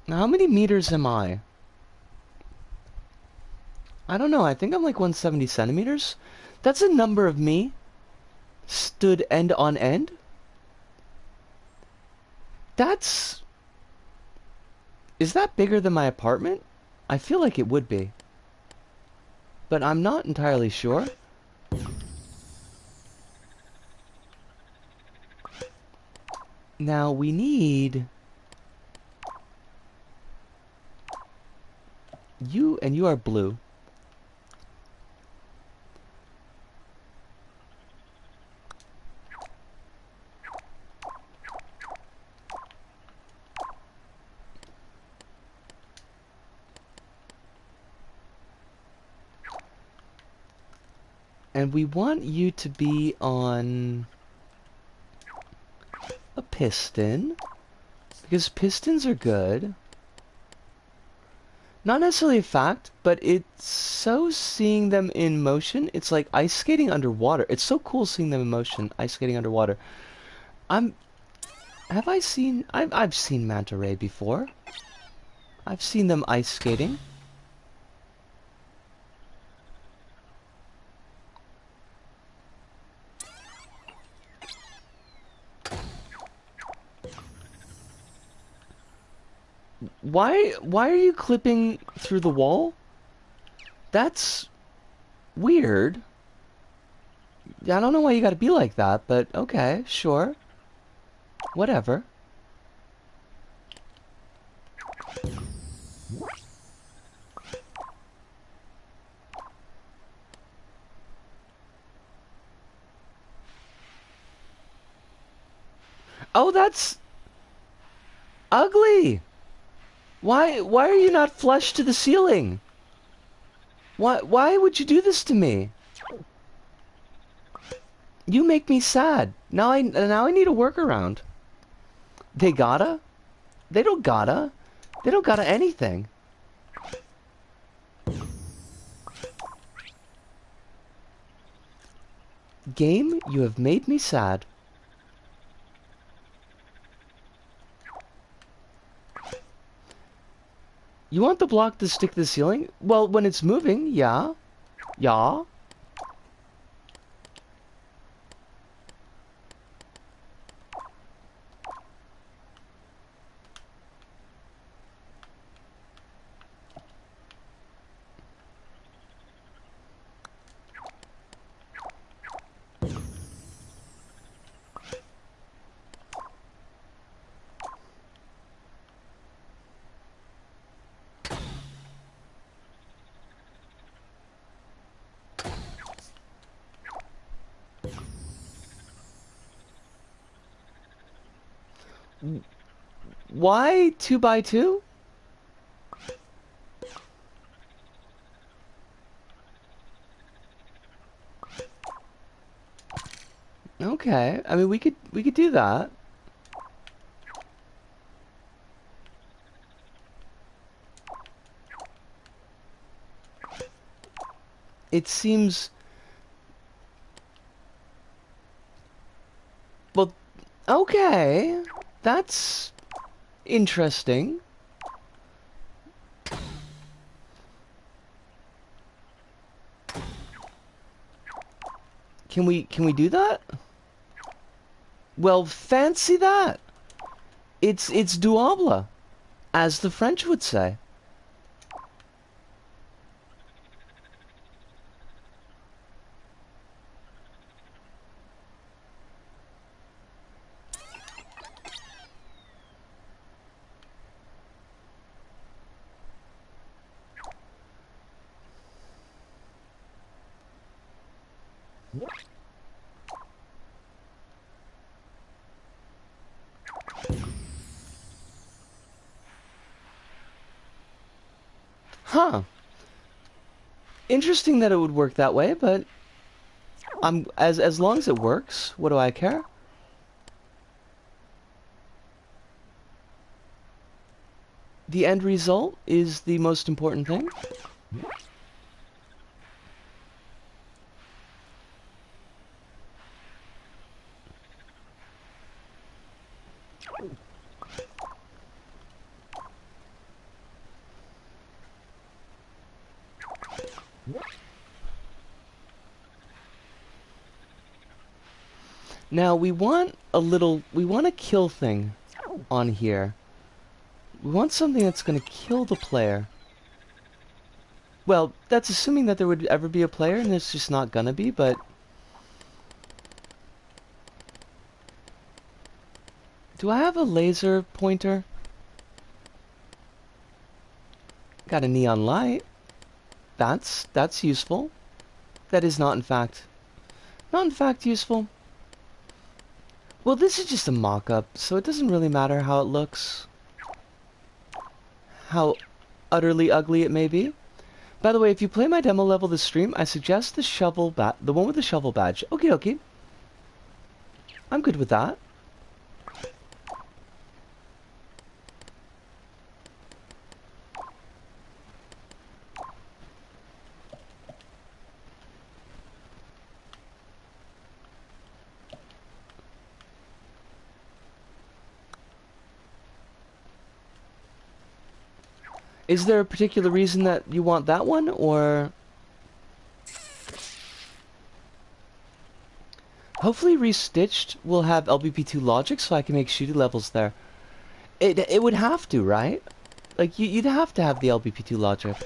A: Now, how many meters am I? I don't know. I think I'm like 170 centimeters. That's a number of me stood end on end. That's... Is that bigger than my apartment? I feel like it would be. But I'm not entirely sure. Now we need... You, and you are blue. And we want you to be on a piston, because pistons are good. Not necessarily a fact, but it's so seeing them in motion. It's like ice skating underwater. It's so cool seeing them in motion, ice skating underwater. I've seen manta ray before. I've seen them ice skating. Why are you clipping through the wall? That's weird. I don't know why you gotta be like that, but okay, sure. Whatever. Oh, that's ugly. Why are you not flush to the ceiling? Why would you do this to me? You make me sad. Now I need a workaround. They gotta? They don't gotta. They don't gotta anything. Game, you have made me sad. You want the block to stick to the ceiling? Well, when it's moving, yeah. Yeah. Why 2x2? Okay, I mean we could do that. It seems well, okay. That's interesting. Can we do that? Well, fancy that. It's douable, as the French would say. Huh. Interesting that it would work that way, but as long as it works, what do I care? The end result is the most important thing. Now we want a kill thing on here. We want something that's gonna kill the player. Well, that's assuming that there would ever be a player, and there's just not gonna be, but... Do I have a laser pointer? Got a neon light. That's useful. That is not in fact useful. Well, this is just a mock-up, so it doesn't really matter how it looks. How utterly ugly it may be. By the way, if you play my demo level this stream, I suggest the one with the shovel badge. Okay, okay. I'm good with that. Is there a particular reason that you want that one, or... Hopefully Restitched will have LBP2 logic so I can make shooty levels there. It would have to, right? Like, you'd have to have the LBP2 logic.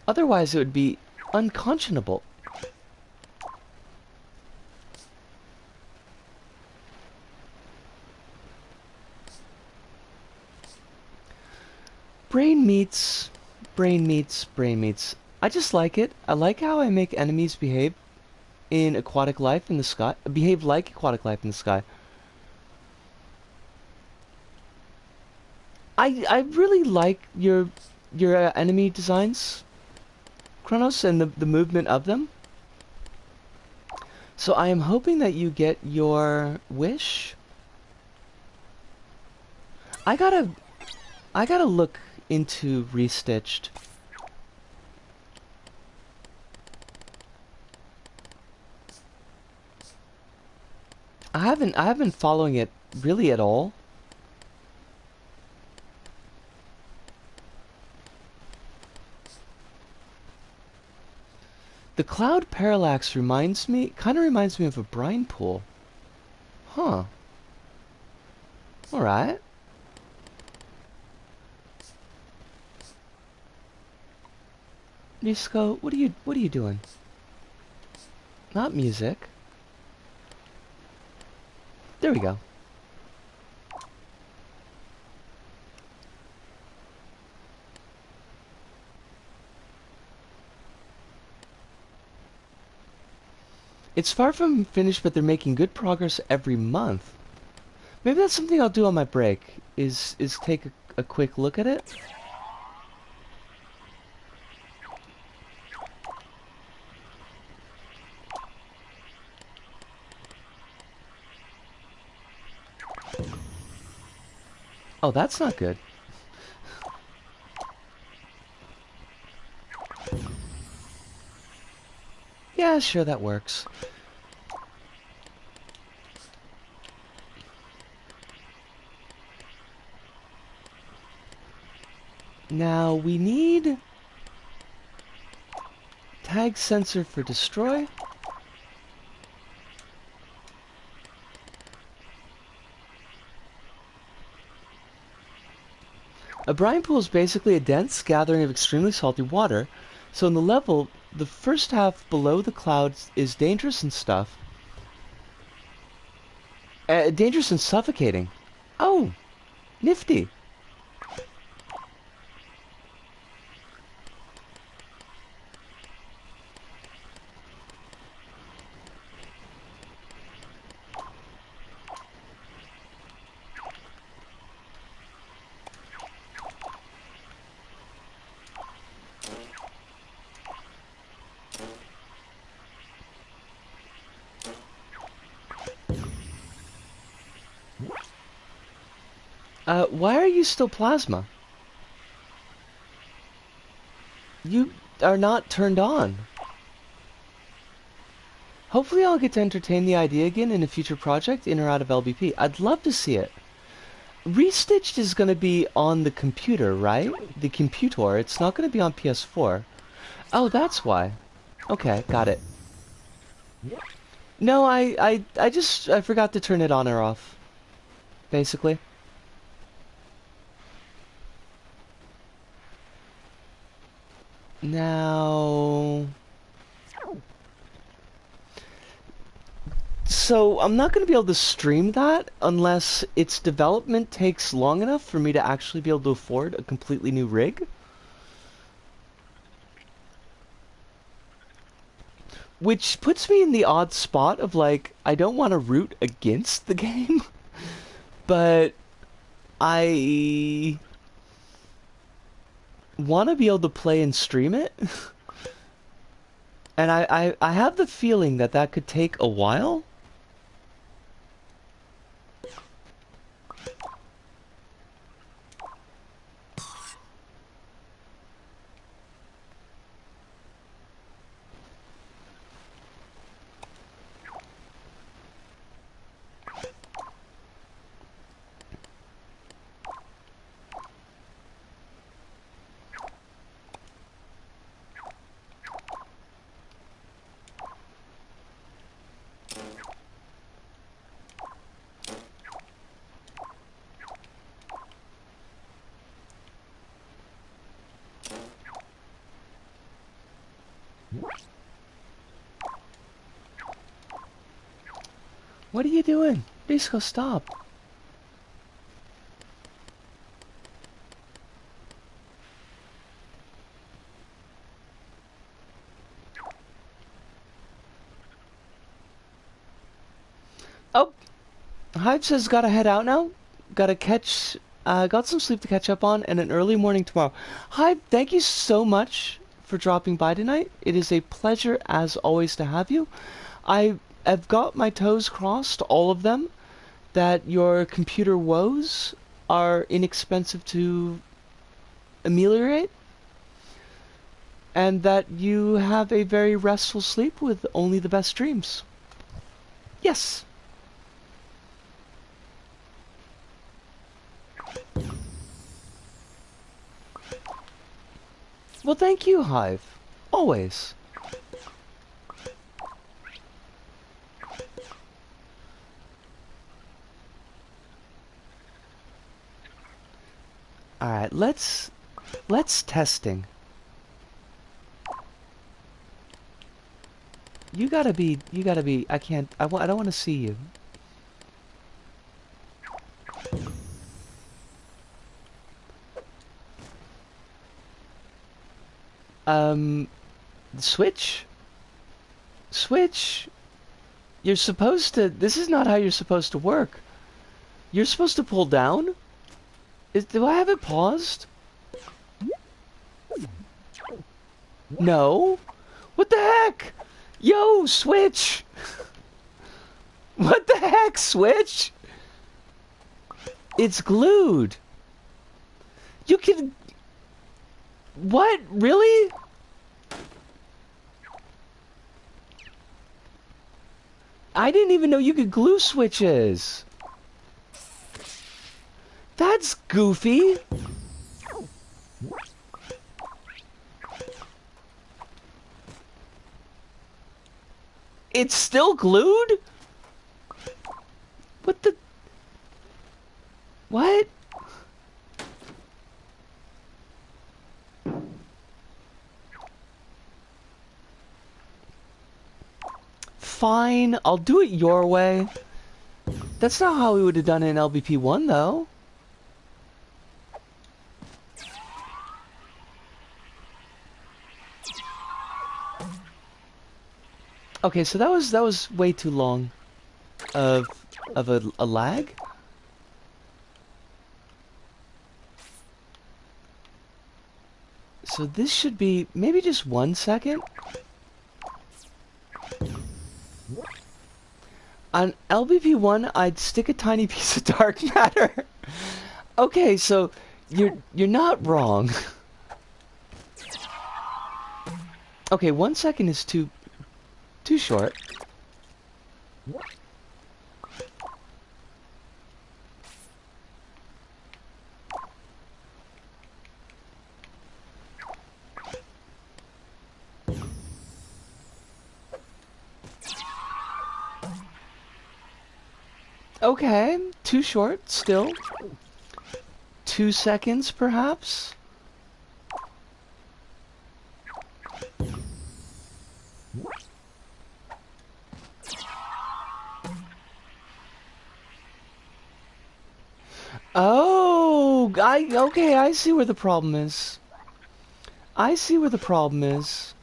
A: Otherwise, it would be unconscionable. Brain meats, brain meats, brain meats. I just like it. I like how I make enemies behave in aquatic life in the sky. Behave like aquatic life in the sky. I really like your enemy designs, Kronos, and the movement of them. So I am hoping that you get your wish. I gotta look into Restitched. I haven't been following it really at all. The cloud parallax kind of reminds me of a brine pool. Huh. Alright. Disco, what are you doing? Not music. There we go. It's far from finished, but they're making good progress every month. Maybe that's something I'll do on my break, is take a quick look at it. Oh, that's not good. Yeah, sure, that works. Now, we need tag sensor for destroy. A brine pool is basically a dense gathering of extremely salty water. So in the level, the first half below the clouds is dangerous and stuff. Dangerous and suffocating. Oh, nifty. Why are you still plasma? You are not turned on. Hopefully I'll get to entertain the idea again in a future project, in or out of LBP. I'd love to see it. Restitched is going to be on the computer, right? The computer. It's not going to be on PS4. Oh, that's why. Okay, got it. No, I forgot to turn it on or off. Basically. Now... So, I'm not going to be able to stream that unless its development takes long enough for me to actually be able to afford a completely new rig. Which puts me in the odd spot of, like, I don't want to root against the game, but I want to be able to play and stream it. And I have the feeling that that could take a while. What are you doing? Bisco, stop. Oh, Hive says gotta head out now. Gotta catch, got some sleep to catch up on and an early morning tomorrow. Hive, thank you so much for dropping by tonight. It is a pleasure as always to have you. I have got my toes crossed, all of them, that your computer woes are inexpensive to ameliorate, and that you have a very restful sleep with only the best dreams. Yes. Well, thank you, Hive. Always. Alright, let's testing. You gotta be, I don't want to see you. Switch? Switch? You're supposed to, this is not how you're supposed to work. You're supposed to pull down? Do I have it paused? No? What the heck? Yo, Switch! What the heck, Switch? It's glued. You can... What? Really? I didn't even know you could glue switches. That's goofy. It's still glued? What the... What? Fine, I'll do it your way. That's not how we would have done it in LBP1, though. Okay, so that was way too long of a lag. So this should be maybe just 1 second. On LBP1, I'd stick a tiny piece of dark matter. Okay, so you're not wrong. Okay, 1 second is too short. Okay, too short still. 2 seconds, perhaps? Oh, okay, I see where the problem is. I see where the problem is.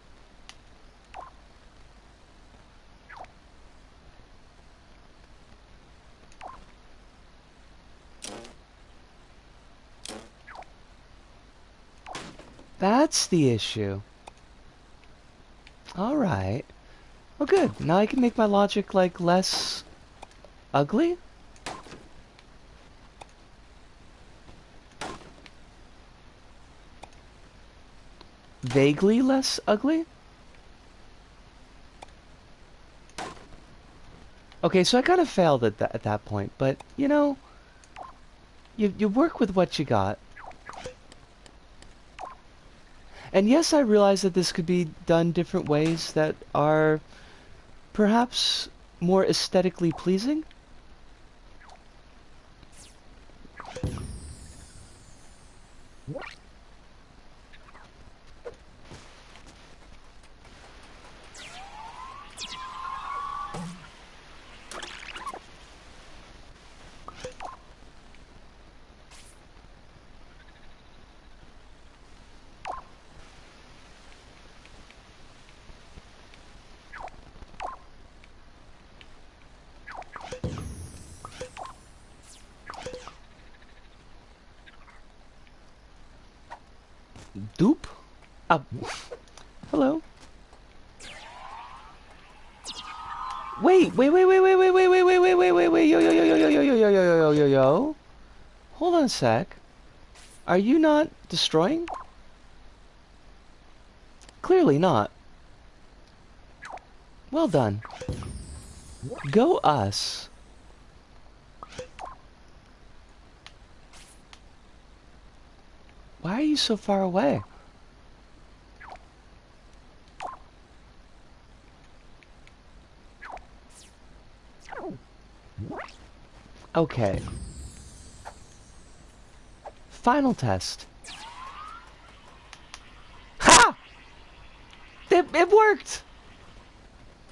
A: That's the issue. Alright. Well, good. Now I can make my logic, like, less ugly? Vaguely less ugly? Okay, so I kind of failed at that point, but, you know, you work with what you got. And yes, I realize that this could be done different ways that are perhaps more aesthetically pleasing. Doop? Hello. Wait, wait, wait, wait, wait, wait, wait, wait, wait, wait, wait, wait, wait, yo, yo, yo, yo, yo, yo, yo, yo, yo, yo, yo, yo. Hold on a sec. Are you not destroying? Clearly not. Well done. Go us. Why are you so far away? Okay. Final test. Ha! It worked!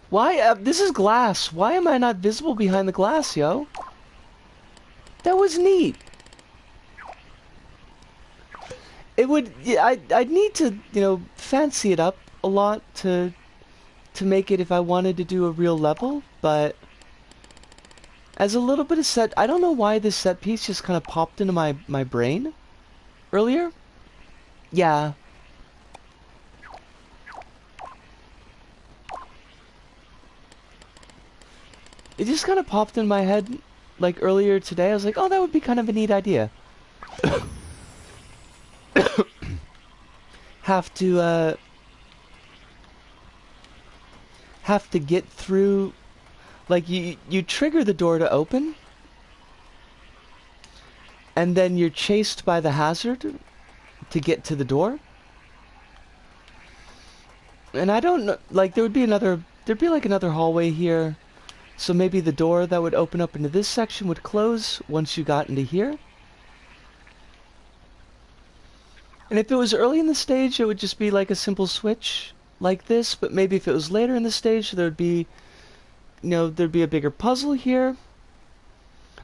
A: Why? This is glass. Why am I not visible behind the glass, yo? That was neat. It would... Yeah, I'd need to, you know, fancy it up a lot to make it if I wanted to do a real level, but... As a little bit of set... I don't know why this set piece just kind of popped into my brain earlier. Yeah. It just kind of popped in my head, like, earlier today. I was like, oh, that would be kind of a neat idea. Have to get through... Like, you trigger the door to open, and then you're chased by the hazard to get to the door. And I don't know, like, there'd be like another hallway here, so maybe the door that would open up into this section would close once you got into here. And if it was early in the stage, it would just be like a simple switch like this, but maybe if it was later in the stage, there'd be... You know, there'd be a bigger puzzle here.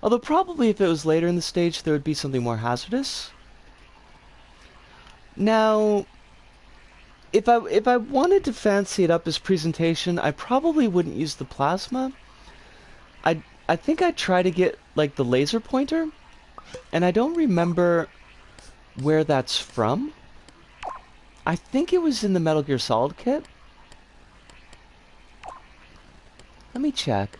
A: Although probably if it was later in the stage, there would be something more hazardous. Now, if I wanted to fancy it up as presentation, I probably wouldn't use the plasma. I think I'd try to get, like, the laser pointer. And I don't remember where that's from. I think it was in the Metal Gear Solid kit. Let me check.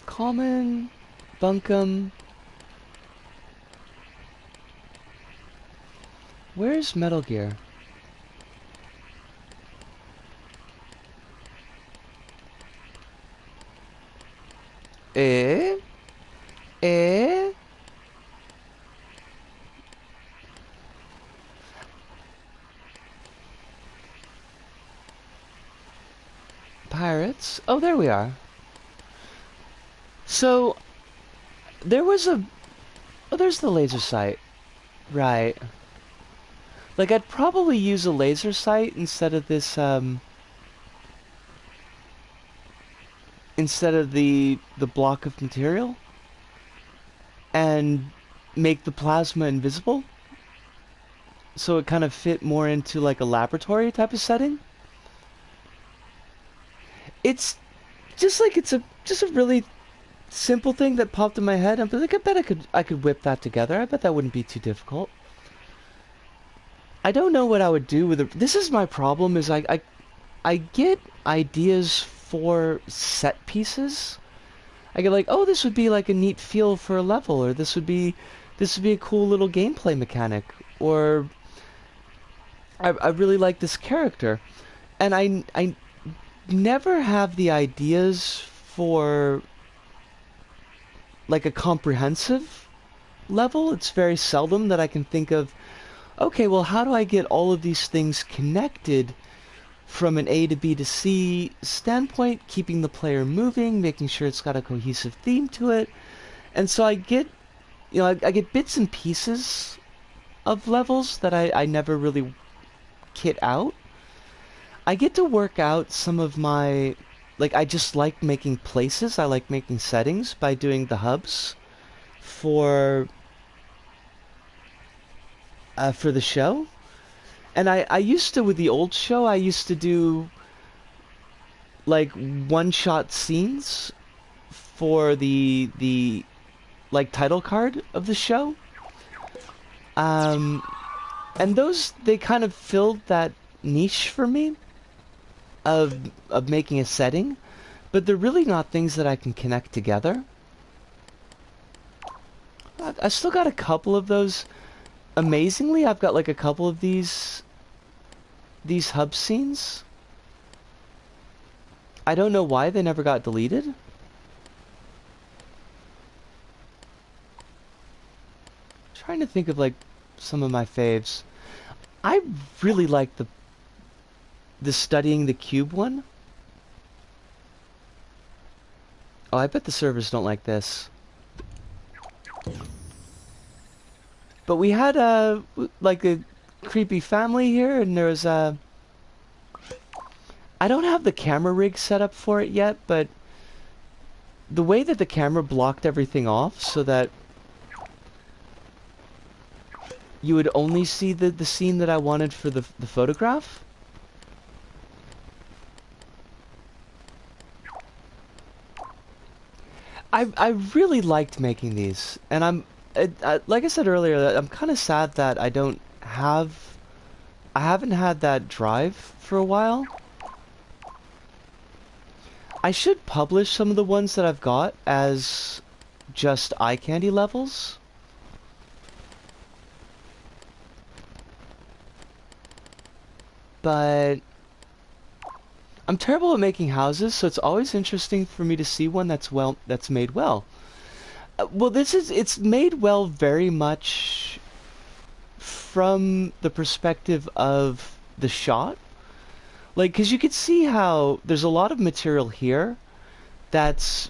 A: Common, bunkum. Where's Metal Gear? Eh? Pirates? Oh, there we are. So, there was a... Oh, there's the laser sight. Right. Like, I'd probably use a laser sight instead of this, instead of the block of material. And make the plasma invisible. So it kind of fit more into, like, a laboratory type of setting. It's just like, it's just a really simple thing that popped in my head. I'm like, I bet I could whip that together. I bet that wouldn't be too difficult. I don't know what I would do with it. This is my problem, is I get ideas for set pieces. I get like, oh, this would be like a neat feel for a level, or this would be a cool little gameplay mechanic, or I really like this character. And I never have the ideas for like a comprehensive level. It's very seldom that I can think of, okay, well, how do I get all of these things connected from an A to B to C standpoint, keeping the player moving, making sure it's got a cohesive theme to it. And so I get, you know, I get bits and pieces of levels that I never really kit out. I get to work out some of my, like, I just like making places, I like making settings by doing the hubs for the show. And I used to, with the old show, I used to do like one-shot scenes for the like title card of the show. Um, and those, they kind of filled that niche for me of making a setting, but they're really not things that I can connect together. I still got a couple of those. Amazingly, I've got like a couple of these hub scenes. I don't know why they never got deleted. Trying to think of like some of my faves. I really like the studying the cube one. Oh, I bet the servers don't like this. But we had like a creepy family here, and there was a... I don't have the camera rig set up for it yet, but the way that the camera blocked everything off so that you would only see the scene that I wanted for the photograph. I really liked making these, and like I said earlier, I'm kind of sad that I haven't had that drive for a while. I should publish some of the ones that I've got as just eye candy levels. But I'm terrible at making houses, so it's always interesting for me to see one that's made well. Well, it's made well very much from the perspective of the shot. Like, because you could see how there's a lot of material here that's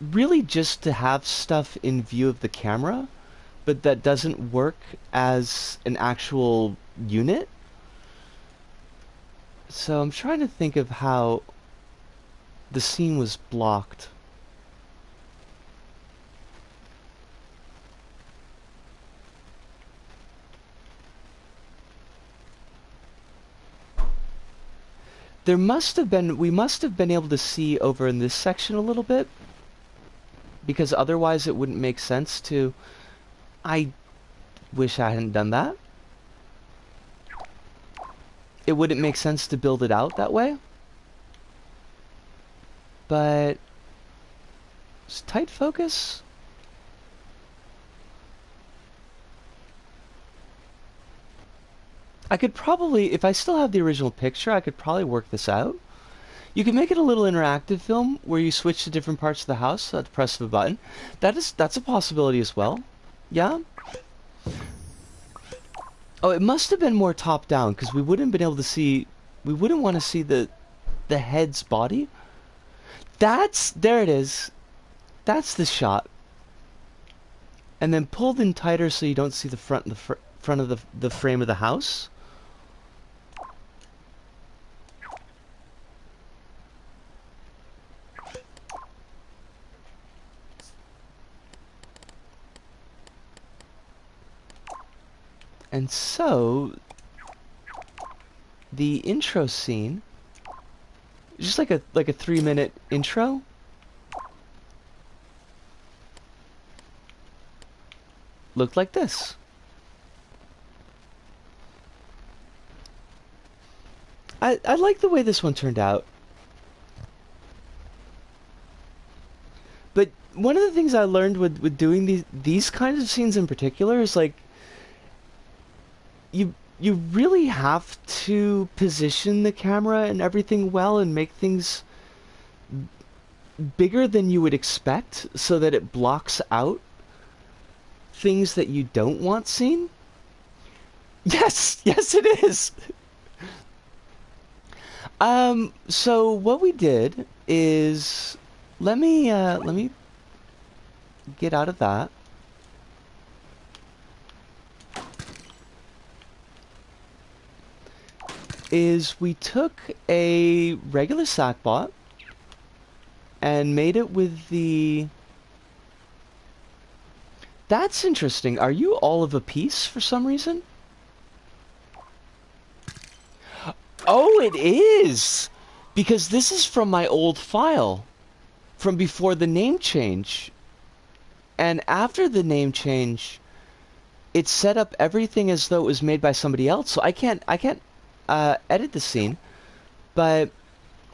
A: really just to have stuff in view of the camera, but that doesn't work as an actual unit. So I'm trying to think of how the scene was blocked. We must have been able to see over in this section a little bit, because otherwise it wouldn't make sense to... I wish I hadn't done that. It wouldn't make sense to build it out that way. But... tight focus? I could probably, if I still have the original picture, I could probably work this out. You can make it a little interactive film where you switch to different parts of the house at the press of a button. That's a possibility as well. Yeah? Oh, it must have been more top down, because we wouldn't have been able to see... We wouldn't want to see the head's body. There it is. That's the shot. And then pulled in tighter so you don't see the front of the frame of the house. And so, the intro scene, just like a 3-minute intro, looked like this. I like the way this one turned out. But one of the things I learned with doing these kinds of scenes in particular is like, you really have to position the camera and everything well and make things bigger than you would expect so that it blocks out things that you don't want seen. Yes, yes it is. So what we did is, let me get out of that. Is we took a regular sackbot and made it with the... That's interesting. Are you all of a piece for some reason? Oh, it is! Because this is from my old file. From before the name change. And after the name change, it set up everything as though it was made by somebody else. So I can't edit the scene. But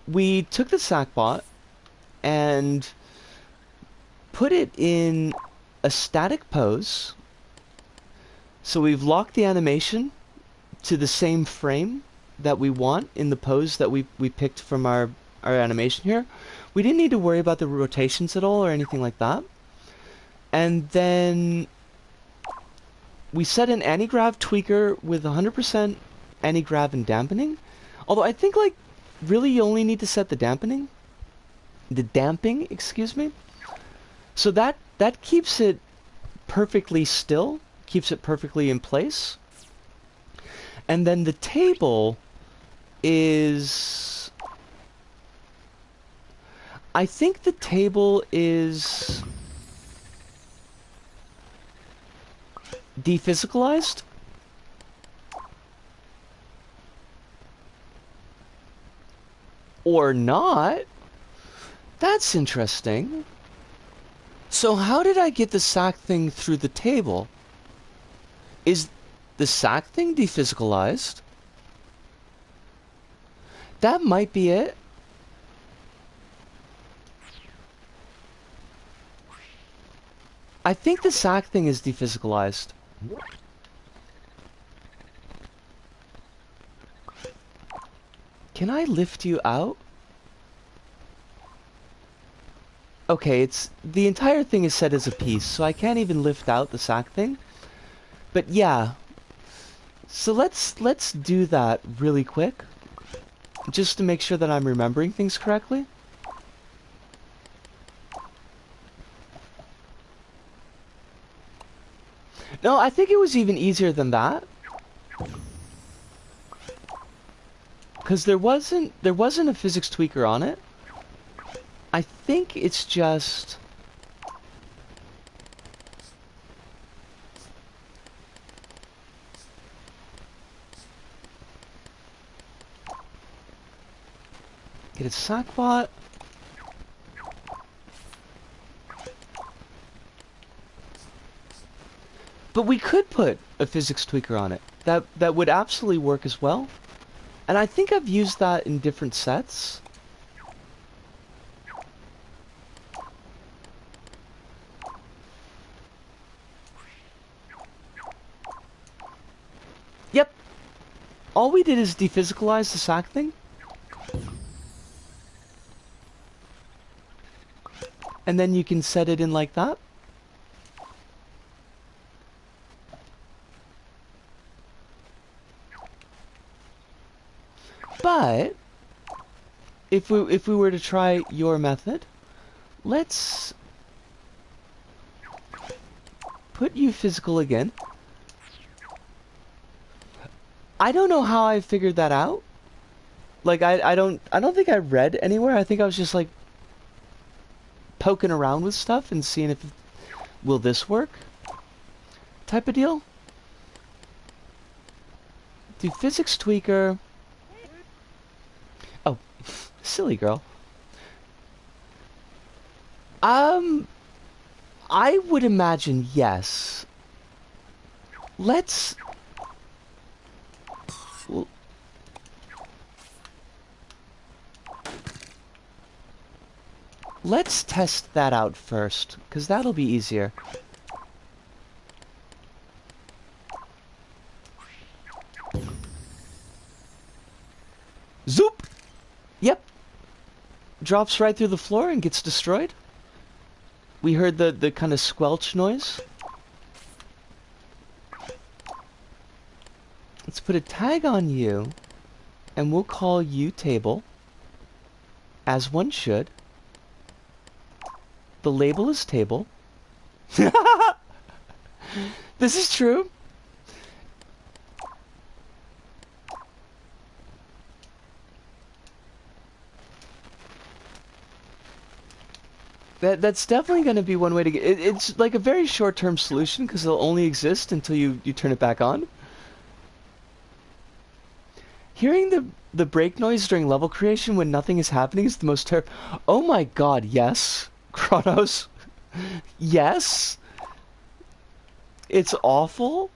A: we took the sackbot and put it in a static pose. So we've locked the animation to the same frame that we want in the pose that we picked from our animation here. We didn't need to worry about the rotations at all or anything like that. And then we set an anti-grav tweaker with 100% anti-grav and dampening. Although I think, like, really you only need to set the dampening. The damping, excuse me. So that keeps it perfectly still, keeps it perfectly in place. And then the table is... I think the table is dephysicalized. Or not. That's interesting. So how did I get the sack thing through the table? Is the sack thing dephysicalized? That might be it. I think the sack thing is dephysicalized. Can I lift you out? Okay, it's the entire thing is set as a piece, so I can't even lift out the sack thing. But yeah. So let's do that really quick. Just to make sure that I'm remembering things correctly. No, I think it was even easier than that. Because there wasn't a physics tweaker on it. I think it's just... Get a sackbot. But we could put a physics tweaker on it. That would absolutely work as well. And I think I've used that in different sets. Yep. All we did is dephysicalize the sack thing. And then you can set it in like that. But if we were to try your method, let's put you physical again. I don't know how I figured that out. Like I don't think I read anywhere. I think I was just like poking around with stuff and seeing if will this work type of deal. Do physics tweaker. Oh, silly girl. I would imagine yes. Let's test that out first, because that'll be easier. Zoop! Yep. Drops right through the floor and gets destroyed. We heard the kind of squelch noise. Let's put a tag on you, and we'll call you table, as one should. The label is table. This is true. That's definitely going to be one way to get it. It's like a very short-term solution because it'll only exist until you turn it back on. Hearing the break noise during level creation when nothing is happening is the most terrible. Oh my god, yes. Chronos. Yes. It's awful.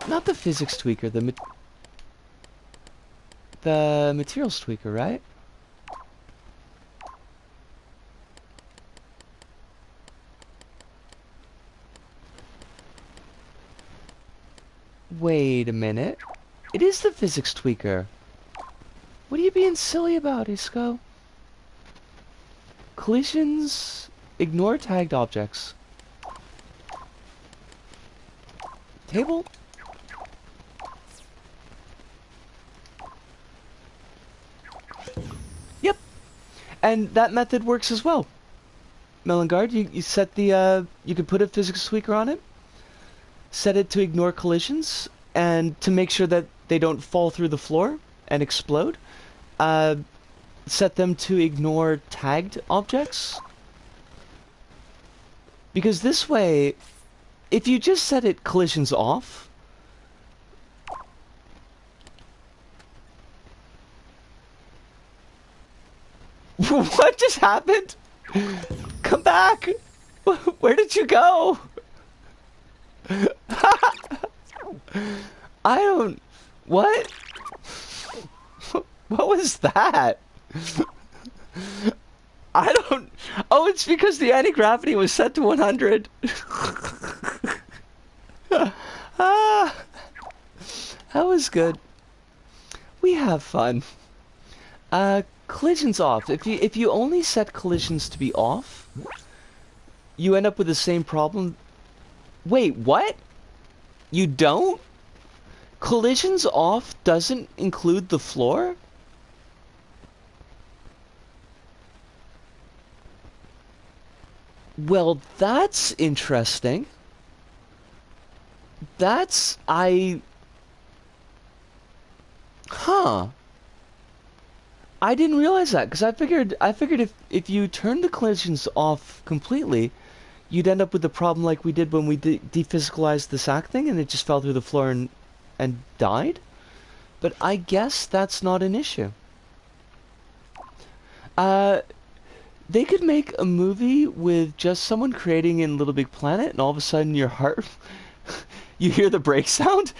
A: Not the physics tweaker, the materials tweaker, right? Wait a minute. It is the physics tweaker. What are you being silly about, Isco? Collisions. Ignore tagged objects. Table? Yep. And that method works as well. Melangard, you set the, you can put a physics tweaker on it. Set it to ignore collisions, and to make sure that they don't fall through the floor and explode, set them to ignore tagged objects. Because this way, if you just set it collisions off, what just happened? Come back! Where did you go? I don't... What? What was that? I don't... Oh, it's because the anti-gravity was set to 100. Ah, that was good. We have fun. Collisions off. If you only set collisions to be off, you end up with the same problem. Wait, what? You don't? Collisions off doesn't include the floor? Well, that's interesting. That's... Huh. I didn't realize that, because I figured if you turn the collisions off completely, you'd end up with the problem like we did when we dephysicalized the sack thing and it just fell through the floor and died. But I guess that's not an issue. They could make a movie with just someone creating in LittleBigPlanet and all of a sudden your heart... you hear the brake sound?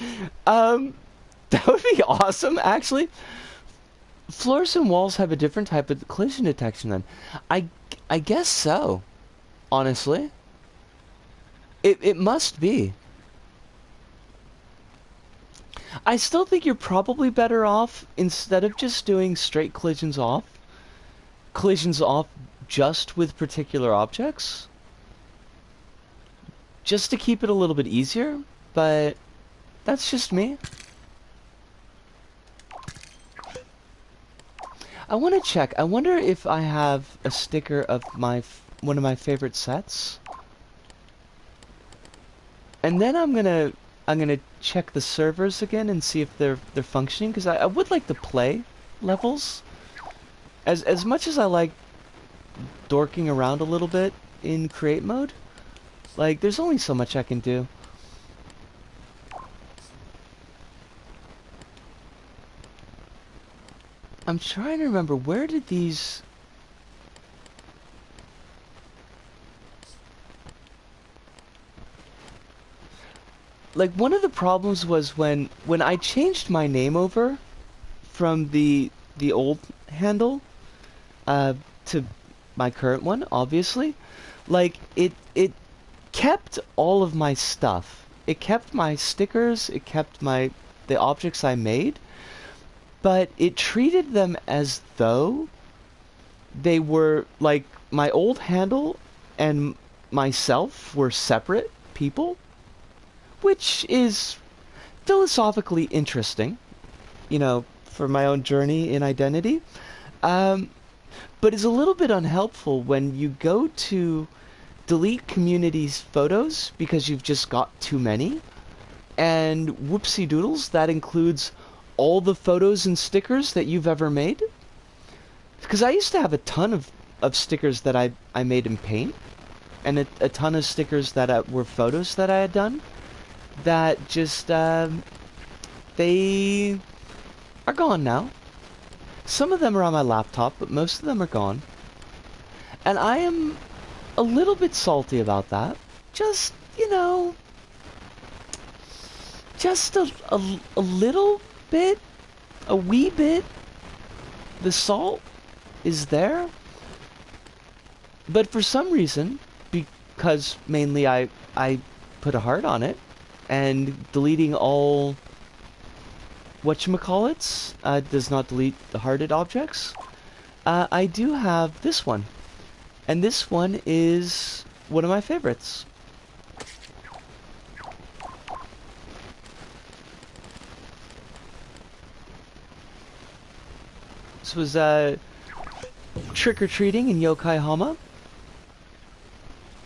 A: That would be awesome, actually. Floors and walls have a different type of collision detection then. I guess so. Honestly. It must be. I still think you're probably better off, instead of just doing straight collisions off just with particular objects. Just to keep it a little bit easier, but that's just me. I want to check. I wonder if I have a sticker of one of my favorite sets. And then I'm gonna check the servers again and see if they're functioning, because I would like to play levels. As much as I like dorking around a little bit in create mode, like there's only so much I can do. I'm trying to remember, where did these... Like, one of the problems was when I changed my name over from the old handle to my current one, obviously. Like, it kept all of my stuff. It kept my stickers, it kept the objects I made, but it treated them as though they were, like, my old handle and myself were separate people, which is philosophically interesting, you know, for my own journey in identity, but is a little bit unhelpful when you go to delete community's photos because you've just got too many, and whoopsie doodles, that includes all the photos and stickers that you've ever made. Because I used to have a ton of stickers that I made in Paint, and a ton of stickers that were photos that I had done, that just they are gone now. Some of them are on my laptop, but most of them are gone. And I am a little bit salty about that. Just, you know, just a little bit, a wee bit. The salt is there. But for some reason, because mainly I put a heart on it, and deleting all whatchamacallits does not delete the hearted objects, I do have this one. And this one is one of my favorites. This was trick-or-treating in Yokai Hama.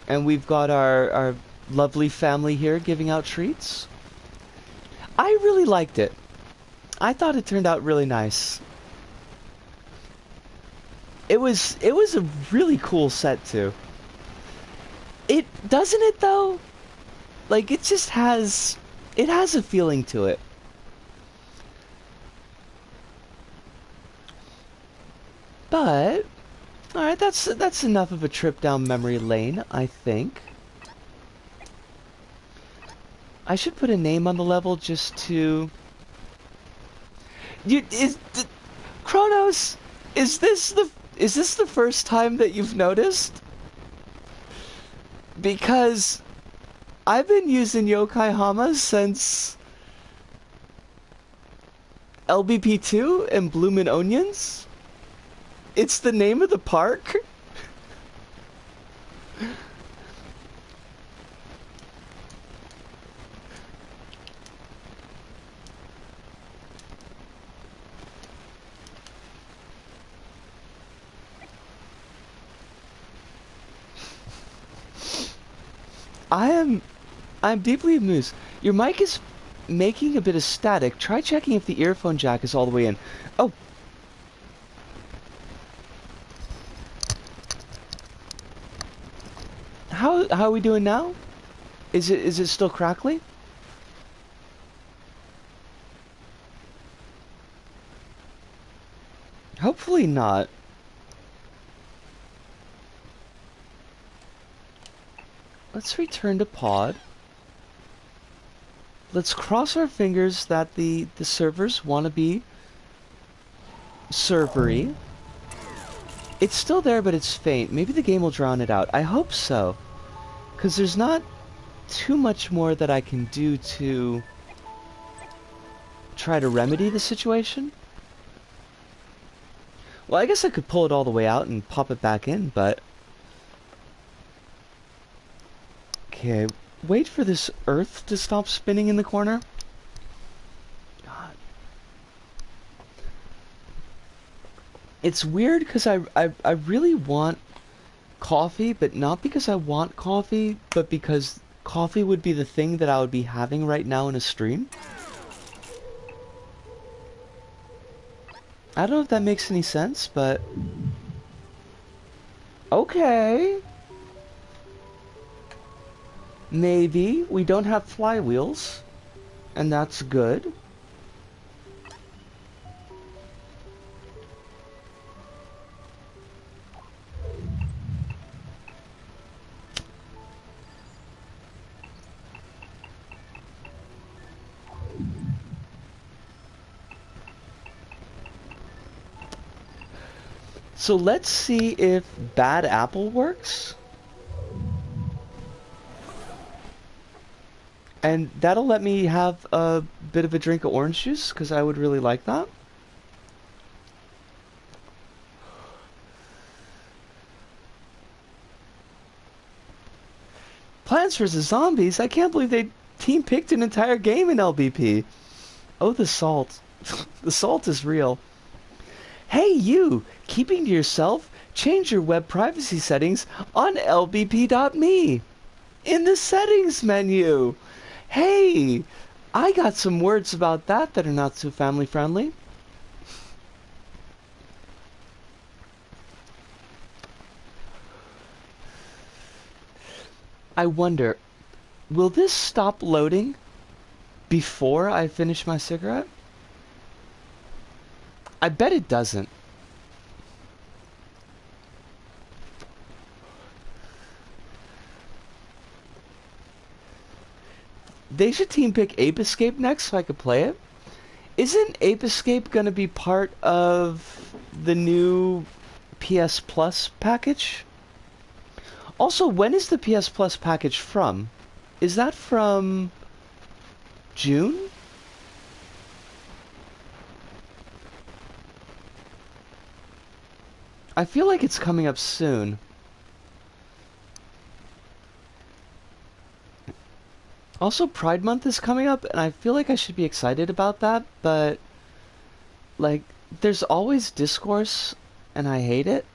A: And we've got our lovely family here giving out treats. I really liked it. I thought it turned out really nice. It was a really cool set too. It doesn't it though? Like it just has a feeling to it. But alright, that's enough of a trip down memory lane, I think. I should put a name on the level just to... Kronos, is this the first time that you've noticed? Because I've been using Yokai Hama since LBP2 and Bloomin' Onions. It's the name of the park. I'm deeply amused. Your mic is making a bit of static. Try checking if the earphone jack is all the way in. Oh. How are we doing now? Is it still crackly? Hopefully not. Let's return to pod. Let's cross our fingers that the servers want to be servery. It's still there, but it's faint. Maybe the game will drown it out. I hope so. Because there's not too much more that I can do to try to remedy the situation. Well, I guess I could pull it all the way out and pop it back in, but... Okay, wait for this earth to stop spinning in the corner. God. It's weird because I really want coffee, but not because I want coffee, but because coffee would be the thing that I would be having right now in a stream. I don't know if that makes any sense, but... Okay. Maybe. We don't have flywheels, and that's good. So let's see if Bad Apple works. And that'll let me have a bit of a drink of orange juice, because I would really like that. Plants vs. Zombies? I can't believe they team picked an entire game in LBP. Oh, the salt. The salt is real. Hey you! Keeping to yourself, change your web privacy settings on lbp.me. In the settings menu. Hey! I got some words about that are not so family friendly. I wonder, will this stop loading before I finish my cigarette? I bet it doesn't. They should team pick Ape Escape next so I could play it. Isn't Ape Escape gonna be part of the new PS Plus package? Also, when is the PS Plus package from? Is that from June? I feel like it's coming up soon. Also, Pride Month is coming up, and I feel like I should be excited about that, but, like, there's always discourse, and I hate it.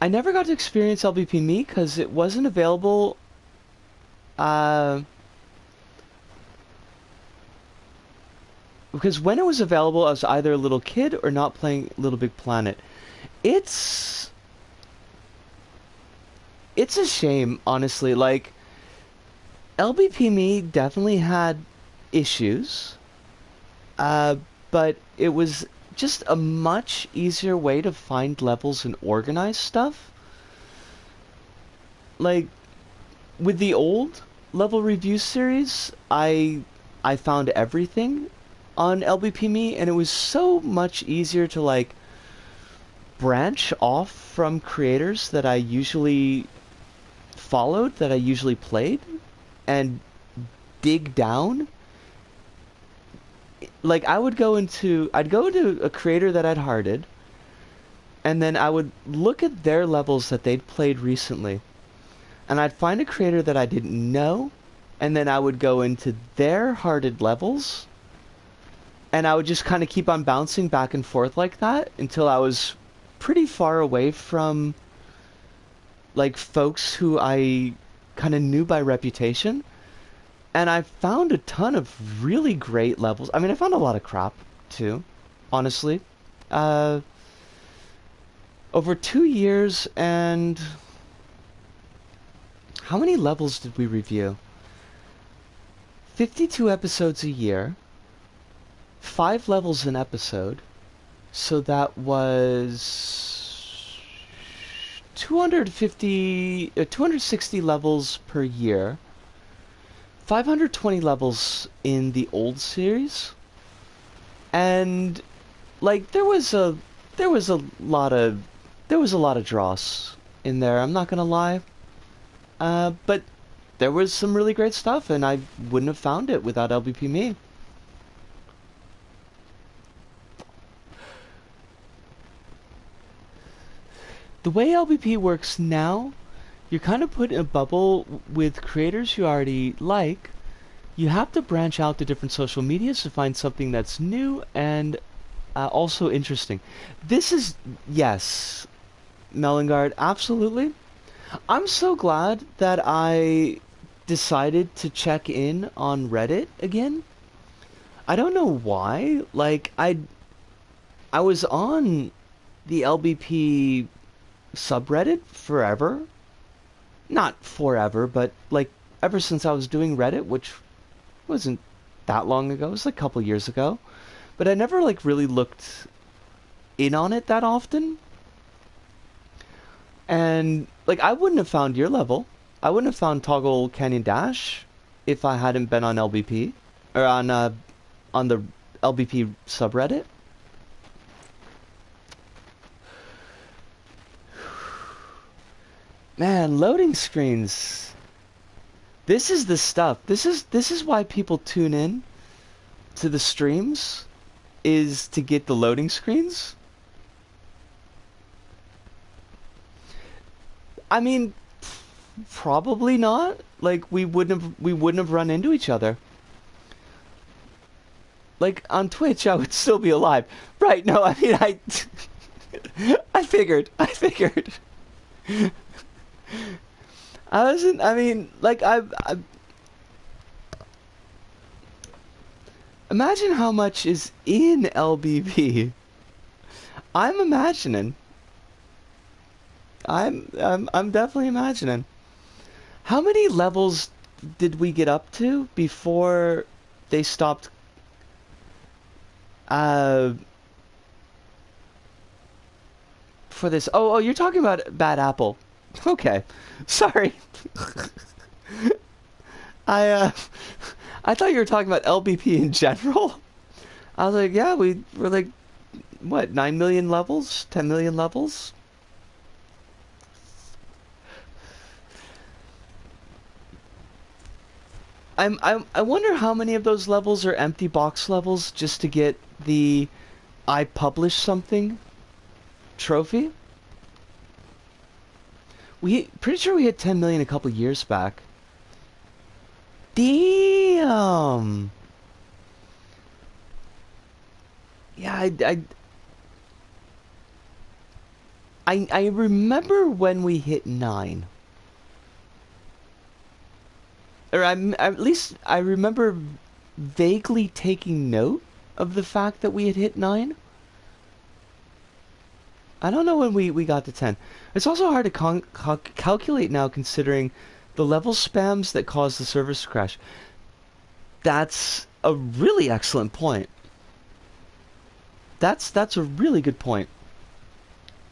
A: I never got to experience LBP Me because it wasn't available, because when it was available, I was either a little kid or not playing LittleBigPlanet. It's a shame, honestly. Like, LBP Me definitely had issues, but it was just a much easier way to find levels and organize stuff. Like, with the old level review series, I found everything on LBP Me, and it was so much easier to, like, branch off from creators that I usually followed, that I usually played, and dig down. Like, I'd go into a creator that I'd hearted, and then I would look at their levels that they'd played recently, and I'd find a creator that I didn't know, and then I would go into their hearted levels, and I would just kind of keep on bouncing back and forth like that until I was pretty far away from, like, folks who I kind of knew by reputation. And I found a ton of really great levels. I mean, I found a lot of crap, too, honestly. Over 2 years, and how many levels did we review? 52 episodes a year, 5 levels an episode, so that was 260 levels per year. 520 levels in the old series, and, like, there was a lot of dross in there, I'm not gonna lie, but there was some really great stuff, and I wouldn't have found it without LBP Me. The way LBP works now, you're kind of put in a bubble with creators you already like. You have to branch out to different social medias to find something that's new and also interesting. This is, yes, Melengard, absolutely. I'm so glad that I decided to check in on Reddit again. I don't know why. Like, I was on the LBP subreddit forever. Not forever, but, like, ever since I was doing Reddit, which wasn't that long ago. It was like a couple years ago. But I never, like, really looked in on it that often. And, like, I wouldn't have found your level. I wouldn't have found Toggle Canyon Dash if I hadn't been on LBP. Or on the LBP subreddit. Man, loading screens. This is the stuff. This is why people tune in to the streams, is to get the loading screens. I mean, probably not. Like, we wouldn't have run into each other. Like, on Twitch, I would still be alive. Right, no, I mean, I figured. I mean, like, I imagine how much is in LBP. I'm imagining. I'm definitely imagining. How many levels did we get up to before they stopped? Uh, for this. Oh, you're talking about Bad Apple. Okay, sorry. I I thought you were talking about LBP in general. I was like, yeah, we're like, what, 9 million levels, 10 million levels. I wonder how many of those levels are empty box levels just to get the I published something trophy. We pretty sure we hit 10 million a couple years back. Damn. Yeah, I remember when we hit 9. Or at least I remember vaguely taking note of the fact that we had hit 9. I don't know when we got to 10. It's also hard to calculate now considering the level spams that cause the servers to crash. That's a really excellent point. That's a really good point,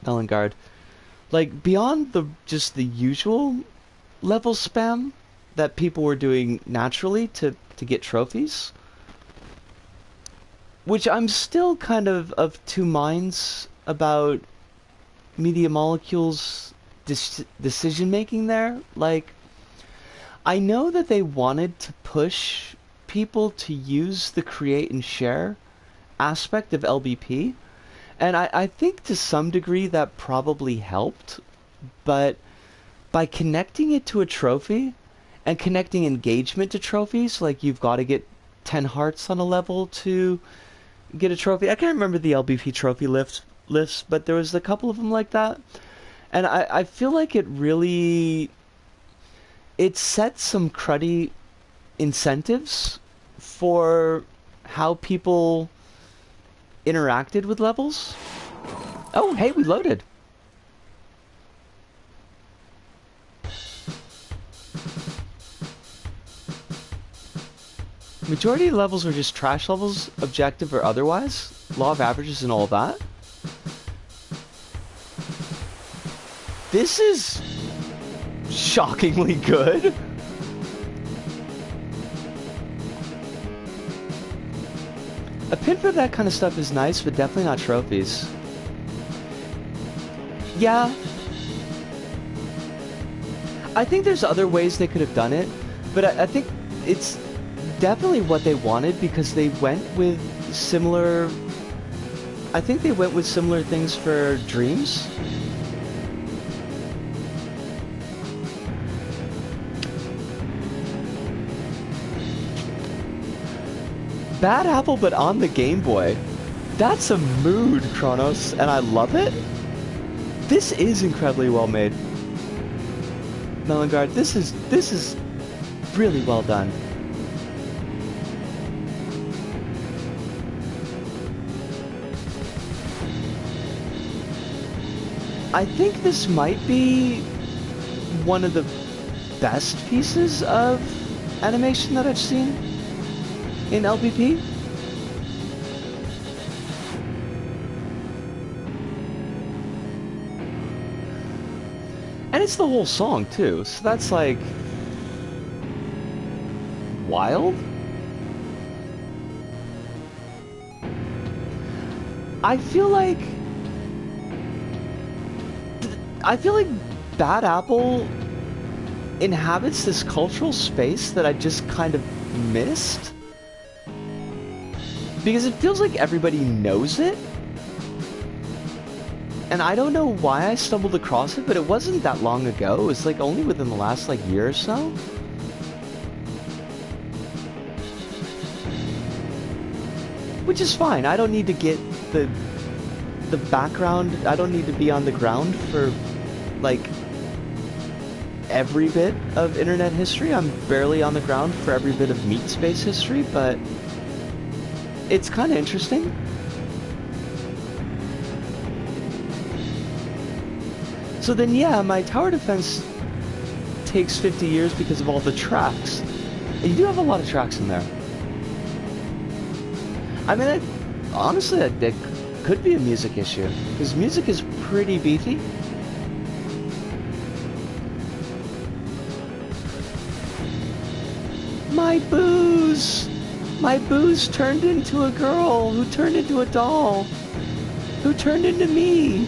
A: Melangard. Like, beyond just the usual level spam that people were doing naturally to get trophies, which I'm still kind of two minds about Media Molecule's decision making there. Like, I know that they wanted to push people to use the create and share aspect of LBP, and I think to some degree that probably helped, but by connecting it to a trophy and connecting engagement to trophies, like you've got to get 10 hearts on a level to get a trophy. I can't remember the LBP trophy lists, but there was a couple of them like that. And I feel like it set some cruddy incentives for how people interacted with levels. Oh, hey, we loaded. Majority of levels are just trash levels, objective or otherwise. Law of averages and all that. This is shockingly good. A pin for that kind of stuff is nice, but definitely not trophies. Yeah. I think there's other ways they could have done it, but I think it's definitely what they wanted because they went with similar... I think they went with similar things for Dreams. Bad Apple, but on the Game Boy. That's a mood, Kronos, and I love it. This is incredibly well made. Melangard, this is really well done. I think this might be one of the best pieces of animation that I've seen in LBP. And it's the whole song too, so that's like wild. I feel like Bad Apple inhabits this cultural space that I just kind of missed. Because it feels like everybody knows it. And I don't know why I stumbled across it, but it wasn't that long ago. It was like only within the last like year or so. Which is fine. I don't need to get the background. I don't need to be on the ground for like every bit of internet history. I'm barely on the ground for every bit of meat space history, but it's kind of interesting. So then, yeah, my tower defense takes 50 years because of all the tracks. And you do have a lot of tracks in there. I mean, honestly, that could be a music issue, because music is pretty beefy. My booze! My booze turned into a girl, who turned into a doll, who turned into me.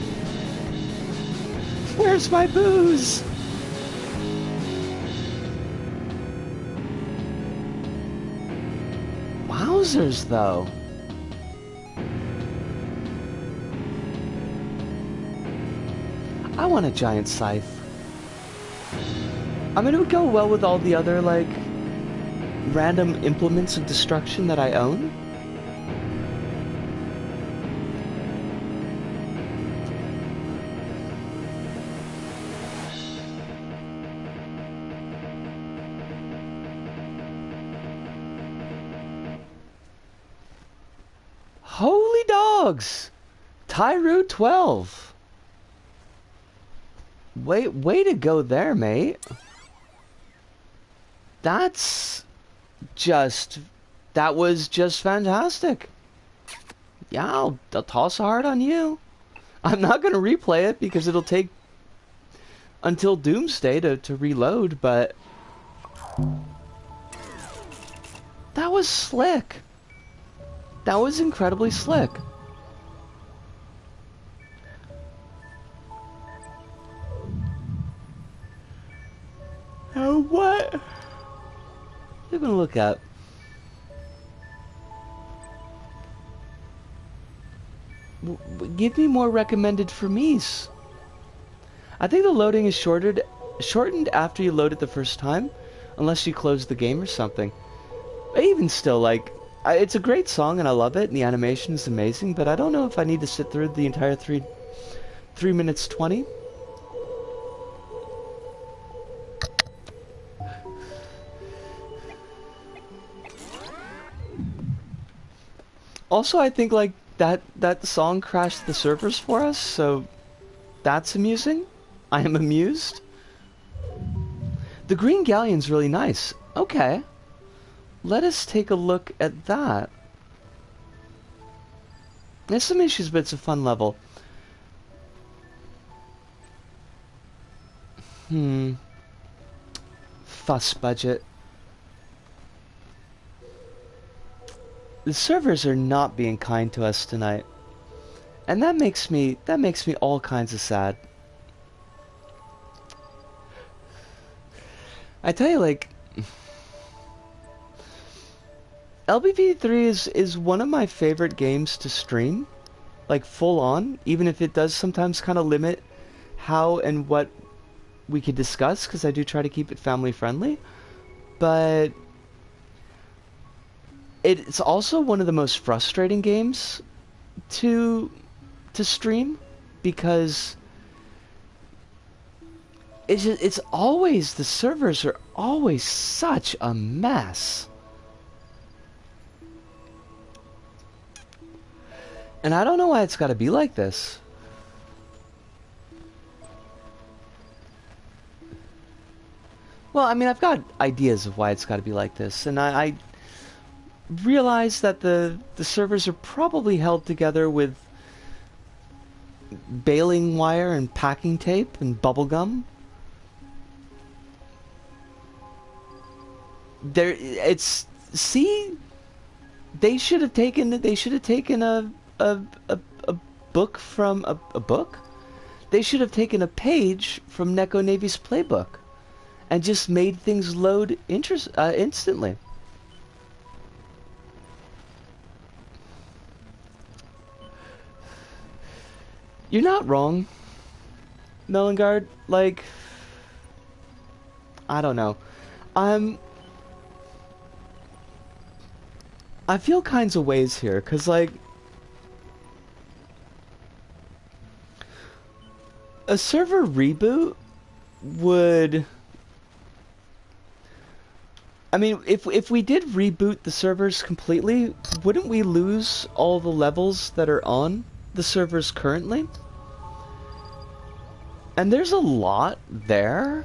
A: Where's my booze? Wowzers, though. I want a giant scythe. I mean, it would go well with all the other, like, random implements of destruction that I own. Holy dogs! Tyru 12. Way to go there, mate. That was just fantastic. Yeah, I'll toss a heart on you. I'm not going to replay it because it'll take until Doomsday to reload, but that was slick. That was incredibly slick. Oh, what? You're gonna look up. Give me more recommended for me's. I think the loading is shortened after you load it the first time, unless you close the game or something. Even still, like, it's a great song and I love it, and the animation is amazing, but I don't know if I need to sit through the entire 3 minutes 20. Also, I think, like, that song crashed the servers for us, so that's amusing. I am amused. The Green Galleon's really nice. Okay. Let us take a look at that. There's some issues, but it's a fun level. Fuss budget. The servers are not being kind to us tonight. And that makes me all kinds of sad. I tell you, like, LBP3 is one of my favorite games to stream, like full on, even if it does sometimes kind of limit how and what we could discuss, because I do try to keep it family friendly. But it's also one of the most frustrating games to stream, because it's always, the servers are always such a mess. And I don't know why it's got to be like this. Well, I mean, I've got ideas of why it's got to be like this, and I realize that the servers are probably held together with baling wire and packing tape and bubble gum. See, they should have taken a book from a book. They should have taken a page from Neko Navy's playbook and just made things load instantly. You're not wrong, Melangard. Like, I don't know. I feel kinds of ways here, cause like, a server reboot would, I mean, if we did reboot the servers completely, wouldn't we lose all the levels that are on the servers currently? And there's a lot there.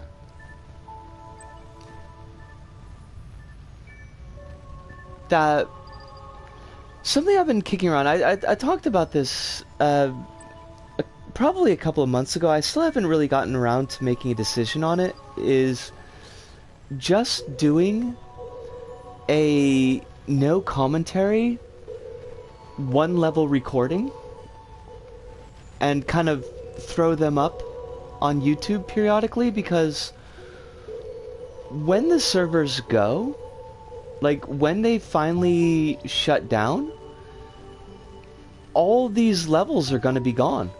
A: That something I've been kicking around. I talked about this probably a couple of months ago. I still haven't really gotten around to making a decision on it. Is just doing a no commentary, one level recording, and kind of throw them up on YouTube periodically, because when the servers go, like when they finally shut down, all these levels are going to be gone.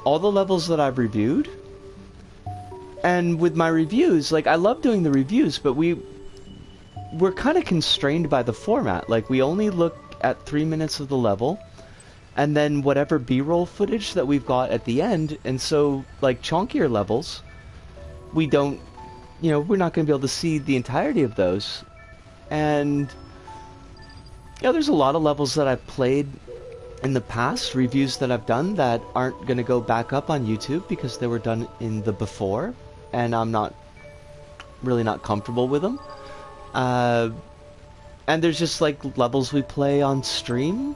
A: All the levels that I've reviewed. And with my reviews, like I love doing the reviews, but we're kind of constrained by the format. Like we only look at 3 minutes of the level, and then whatever B-roll footage that we've got at the end. And so, like chunkier levels, we don't, you know, we're not going to be able to see the entirety of those. And, you know, there's a lot of levels that I've played in the past, reviews that I've done, that aren't going to go back up on YouTube because they were done in the before, and I'm really not comfortable with them. And there's just like levels we play on stream,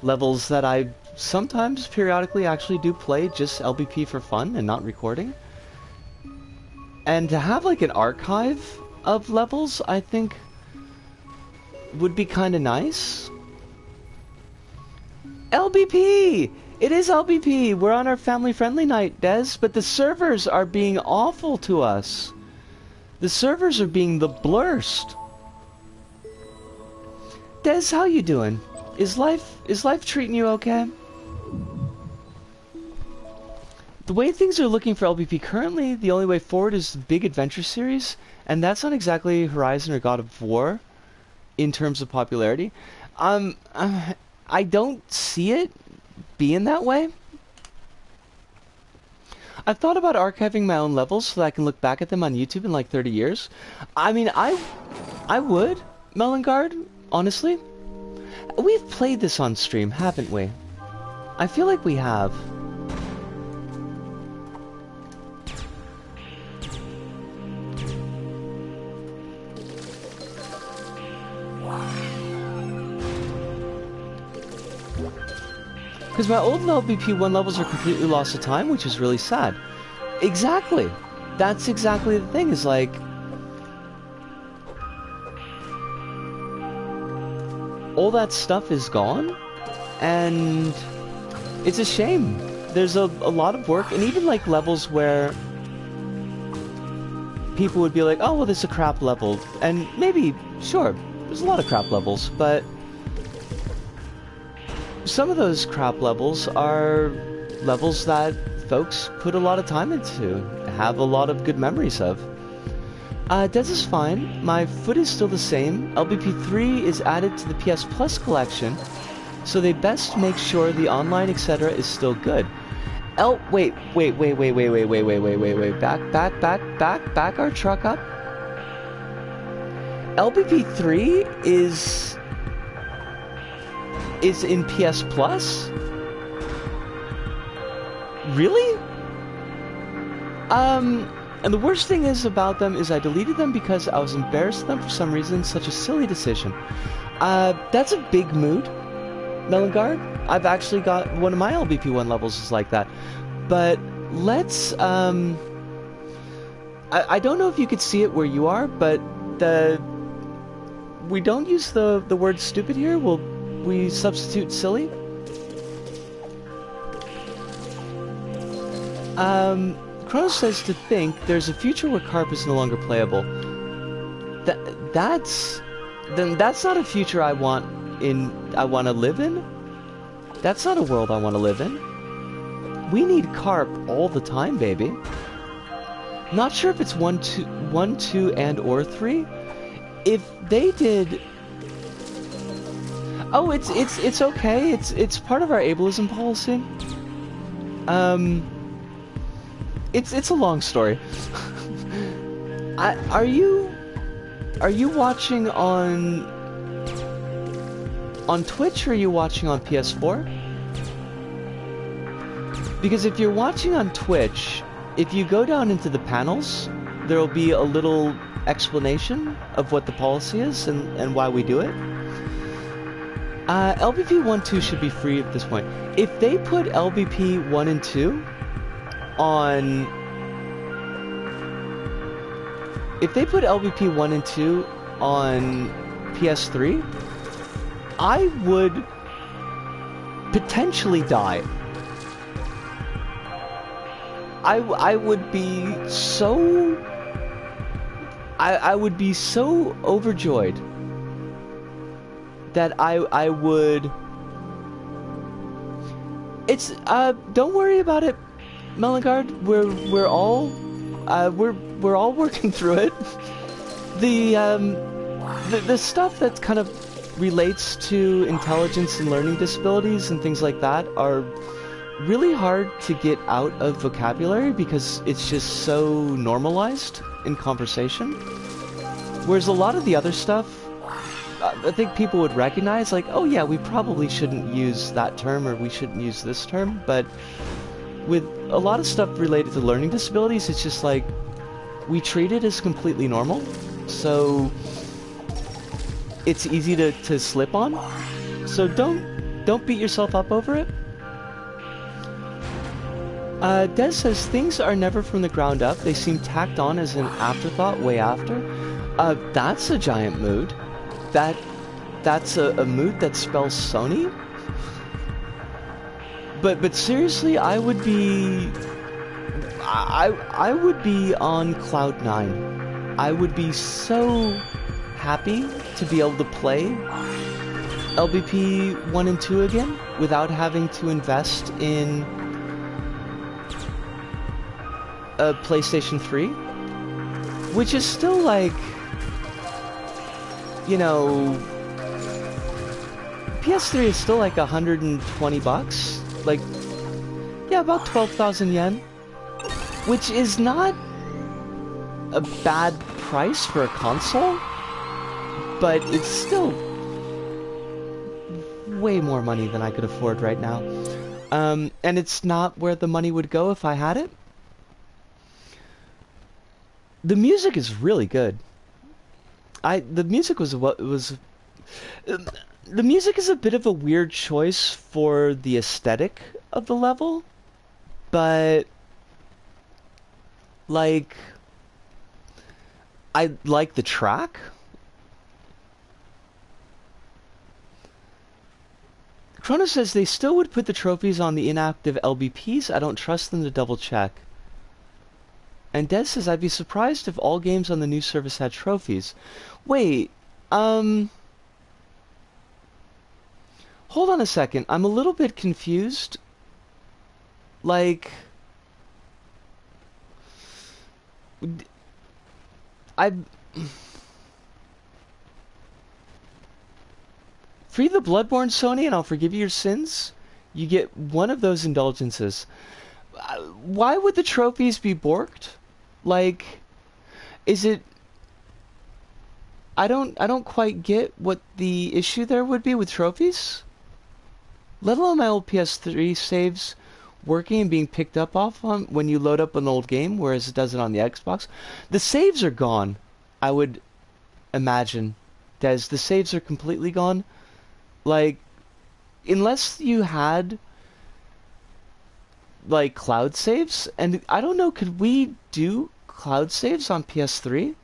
A: levels that I sometimes periodically actually do play just LBP for fun and not recording. And to have like an archive of levels, I think would be kind of nice. LBP! It is LBP! We're on our family-friendly night, Des, but the servers are being awful to us. The servers are being the blurst. Des, how you doing? Is life treating you okay? The way things are looking for LBP currently, the only way forward is the big adventure series, and that's not exactly Horizon or God of War in terms of popularity. I don't see it being that way. I've thought about archiving my own levels so that I can look back at them on YouTube in like 30 years. I mean, I would, Melangard, honestly. We've played this on stream, haven't we? I feel like we have. Because my old LBP 1 levels are completely lost to time, which is really sad. Exactly. That's exactly the thing, is like... all that stuff is gone, and it's a shame. There's a lot of work, and even like levels where people would be like, oh, well, this is a crap level. And maybe, sure, there's a lot of crap levels, but... some of those crap levels are levels that folks put a lot of time into, have a lot of good memories of. Des is fine. My foot is still the same. LBP3 is added to the PS Plus collection, so they best make sure the online etc. is still good. Wait, back our truck up. LBP3 is in PS Plus? Really? And the worst thing is about them is I deleted them because I was embarrassed of them for some reason, such a silly decision. That's a big mood, Melangard. I've actually got one of my LBP1 levels is like that. But let's, I don't know if you could see it where you are, but we don't use the word stupid here. We substitute silly. Kronos says to think there's a future where Carp is no longer playable. That's not a future I want to live in. That's not a world I want to live in. We need Carp all the time, baby. Not sure if it's 1, 2, and or 3. If they did. Oh, it's okay. It's part of our ableism policy. It's a long story. Are you watching on Twitch, or are you watching on PS4? Because if you're watching on Twitch, if you go down into the panels, there'll be a little explanation of what the policy is and why we do it. LBP 1.2 should be free at this point. If they put LBP 1 and 2 on... If they put LBP 1 and 2 on PS3, I would potentially die. I would be so... I would be so overjoyed that I would... It's, don't worry about it, Melangard. We're all working through it. The stuff that kind of relates to intelligence and learning disabilities and things like that are really hard to get out of vocabulary because it's just so normalized in conversation. Whereas a lot of the other stuff, I think people would recognize, like, oh yeah, we probably shouldn't use that term or we shouldn't use this term, but with a lot of stuff related to learning disabilities, it's just like, we treat it as completely normal, so it's easy to slip on. So don't beat yourself up over it. Des says, things are never from the ground up. They seem tacked on as an afterthought way after. That's a giant mood. That's a mood that spells Sony. But seriously, I would be on cloud 9. I would be so happy to be able to play LBP 1 and 2 again without having to invest in a PlayStation 3, which is still like, you know, PS3 is still like $120, like, yeah, about 12,000 yen, which is not a bad price for a console, but it's still way more money than I could afford right now. And it's not where the money would go if I had it. The music is really good. The music the music is a bit of a weird choice for the aesthetic of the level, but like, I like the track. Chrono says they still would put the trophies on the inactive LBPs. I don't trust them to double check. And Des says, I'd be surprised if all games on the new service had trophies. Wait, hold on a second. I'm a little bit confused. Like, free the Bloodborne, Sony, and I'll forgive you your sins. You get one of those indulgences. Why would the trophies be borked? Like, is it... I don't quite get what the issue there would be with trophies. Let alone my old PS3 saves working and being picked up off on when you load up an old game, whereas it does it on the Xbox. The saves are gone, I would imagine. Des, the saves are completely gone. Like, unless you had like cloud saves, and I don't know, could we do cloud saves on PS3?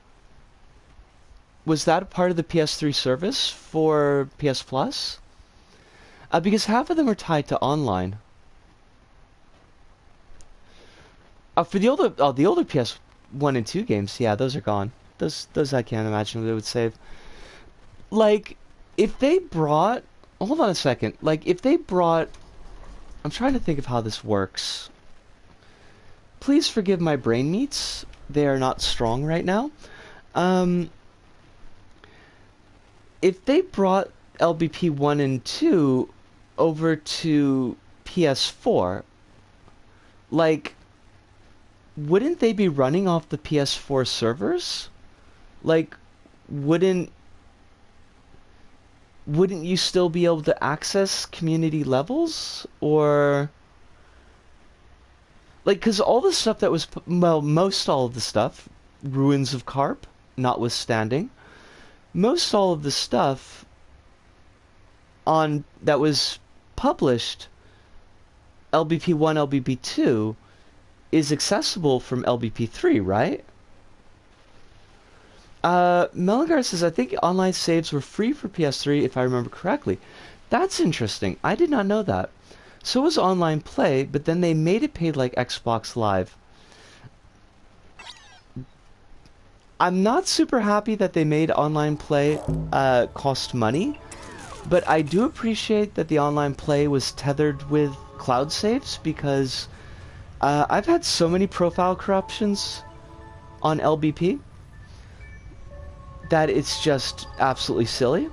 A: Was that a part of the PS3 service for PS Plus? Because half of them are tied to online. For the older PS 1 and 2 games, yeah, those are gone. Those I can't imagine they would save. Like, if they brought... Hold on a second. Like, if they brought... I'm trying to think of how this works. Please forgive my brain meats. They are not strong right now. If they brought LBP 1 and 2 over to PS4, like, wouldn't they be running off the PS4 servers? Like, wouldn't you still be able to access community levels? Or Like, because all the stuff that was, well, most all of the stuff, Ruins of Carp, notwithstanding, most all of the stuff on that was published, LBP1, LBP2, is accessible from LBP3, right? Melangar says, I think online saves were free for PS3, if I remember correctly. That's interesting. I did not know that. So was online play, but then they made it paid like Xbox Live. I'm not super happy that they made online play cost money, but I do appreciate that the online play was tethered with cloud saves, because I've had so many profile corruptions on LBP that it's just absolutely silly.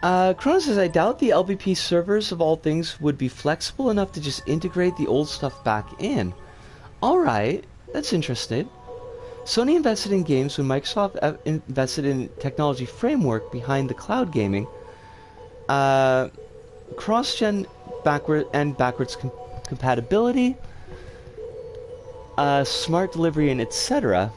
A: Chrono says, I doubt the LBP servers of all things would be flexible enough to just integrate the old stuff back in. Alright, that's interesting. Sony invested in games when Microsoft invested in technology framework behind the cloud gaming. Cross-gen backwards compatibility, smart delivery, and etc.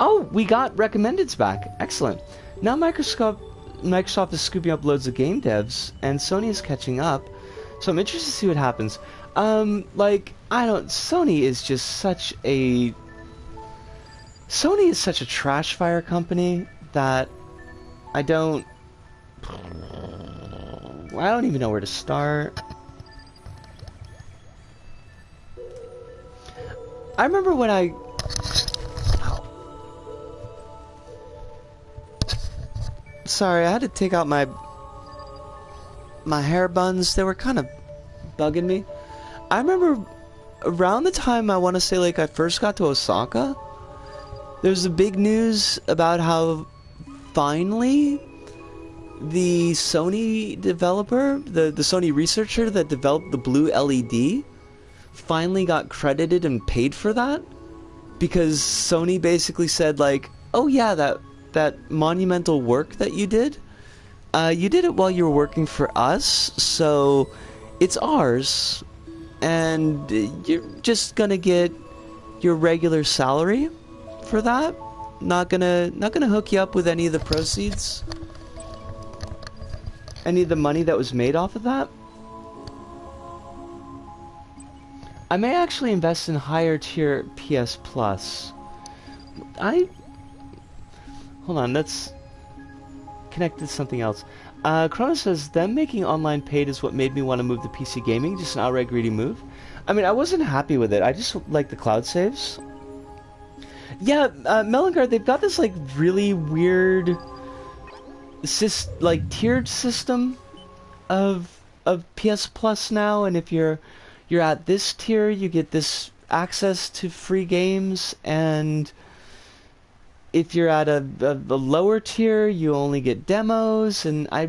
A: Oh, we got recommendeds back. Excellent. Now Microsoft is scooping up loads of game devs, and Sony is catching up. So I'm interested to see what happens. Sony is just such a... Sony is such a trash fire company that I don't even know where to start. I remember when I... Sorry, I had to take out my hair buns. They were kind of bugging me. I remember around the time, I want to say, like, I first got to Osaka, there was a big news about how finally the Sony developer, the Sony researcher that developed the blue LED, finally got credited and paid for that, because Sony basically said, like, oh yeah, that monumental work that you did it while you were working for us, so it's ours, and you're just gonna get your regular salary for that. Not gonna hook you up with any of the proceeds, any of the money that was made off of that. I may actually invest in higher tier PS Plus. Hold on, that's connected to something else. Chrono says, them making online paid is what made me want to move to PC gaming, just an outright greedy move. I mean, I wasn't happy with it, I just like the cloud saves. Yeah, Melangar, they've got this, like, really weird, tiered system of PS Plus now, and if you're at this tier, you get this access to free games, and if you're at a lower tier, you only get demos, and I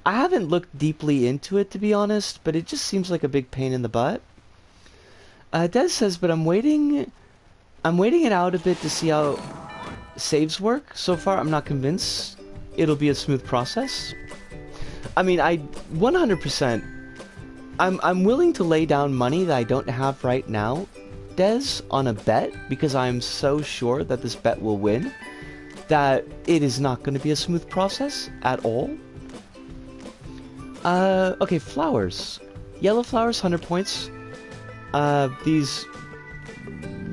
A: haven't looked deeply into it, to be honest, but it just seems like a big pain in the butt. Des says, but I'm waiting it out a bit to see how saves work. So far, I'm not convinced it'll be a smooth process. I mean, 100%, I'm willing to lay down money that I don't have right now, Des, on a bet, because I'm so sure that this bet will win, that it is not going to be a smooth process at all. Okay, flowers. Yellow flowers, 100 points. These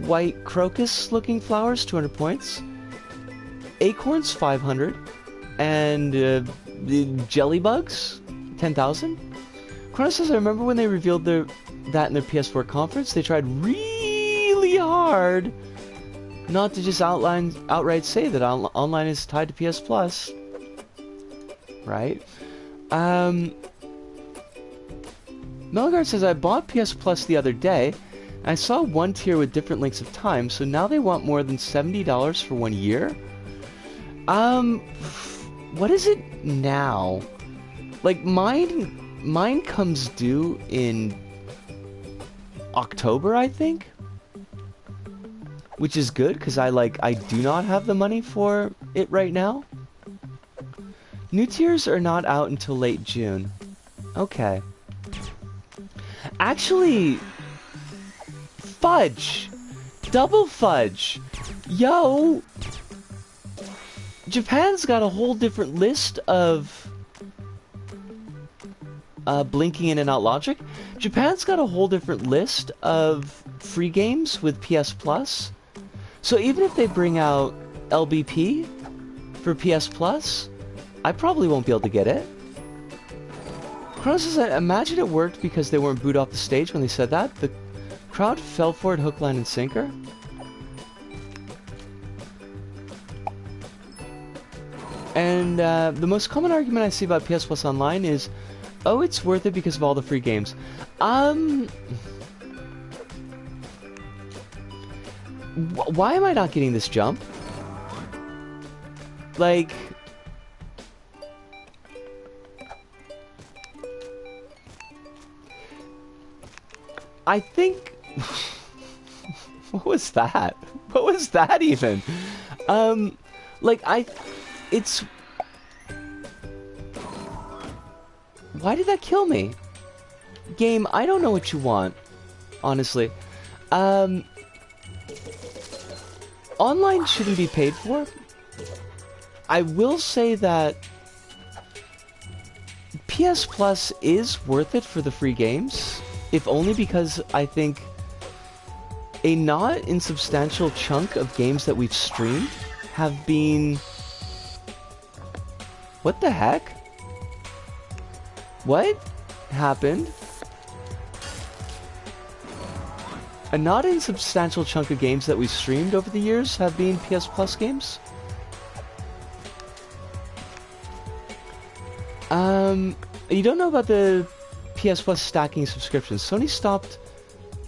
A: white crocus looking flowers, 200 points. Acorns, 500. And the jelly bugs, 10,000. Chrono says, I remember when they revealed that in their PS4 conference, they tried really hard not to just outright say that online is tied to PS Plus. Right? Melgard says, I bought PS Plus the other day, and I saw one tier with different lengths of time, so now they want more than $70 for 1 year? What is it now? Like, mine comes due in October, I think? which is good because I do not have the money for it right now. New tiers are not out until late June. Okay. Actually, fudge! Double fudge! Yo! Japan's got a whole different list of blinking in and out logic. Japan's got a whole different list of free games with PS Plus. So even if they bring out LBP for PS Plus, I probably won't be able to get it. Chronos says, I imagine it worked because they weren't booed off the stage when they said that. The crowd fell for it hook, line, and sinker. And the most common argument I see about PS Plus Online is, oh, it's worth it because of all the free games. Why am I not getting this jump? Like... I think... What was that? What was that even? It's... Why did that kill me? Game, I don't know what you want. Honestly. Online shouldn't be paid for. I will say that PS Plus is worth it for the free games, if only because I think a not insubstantial chunk of games that we've streamed have been... What the heck? What happened? A not insubstantial chunk of games that we've streamed over the years have been PS Plus games. You don't know about the PS Plus stacking subscriptions. Sony stopped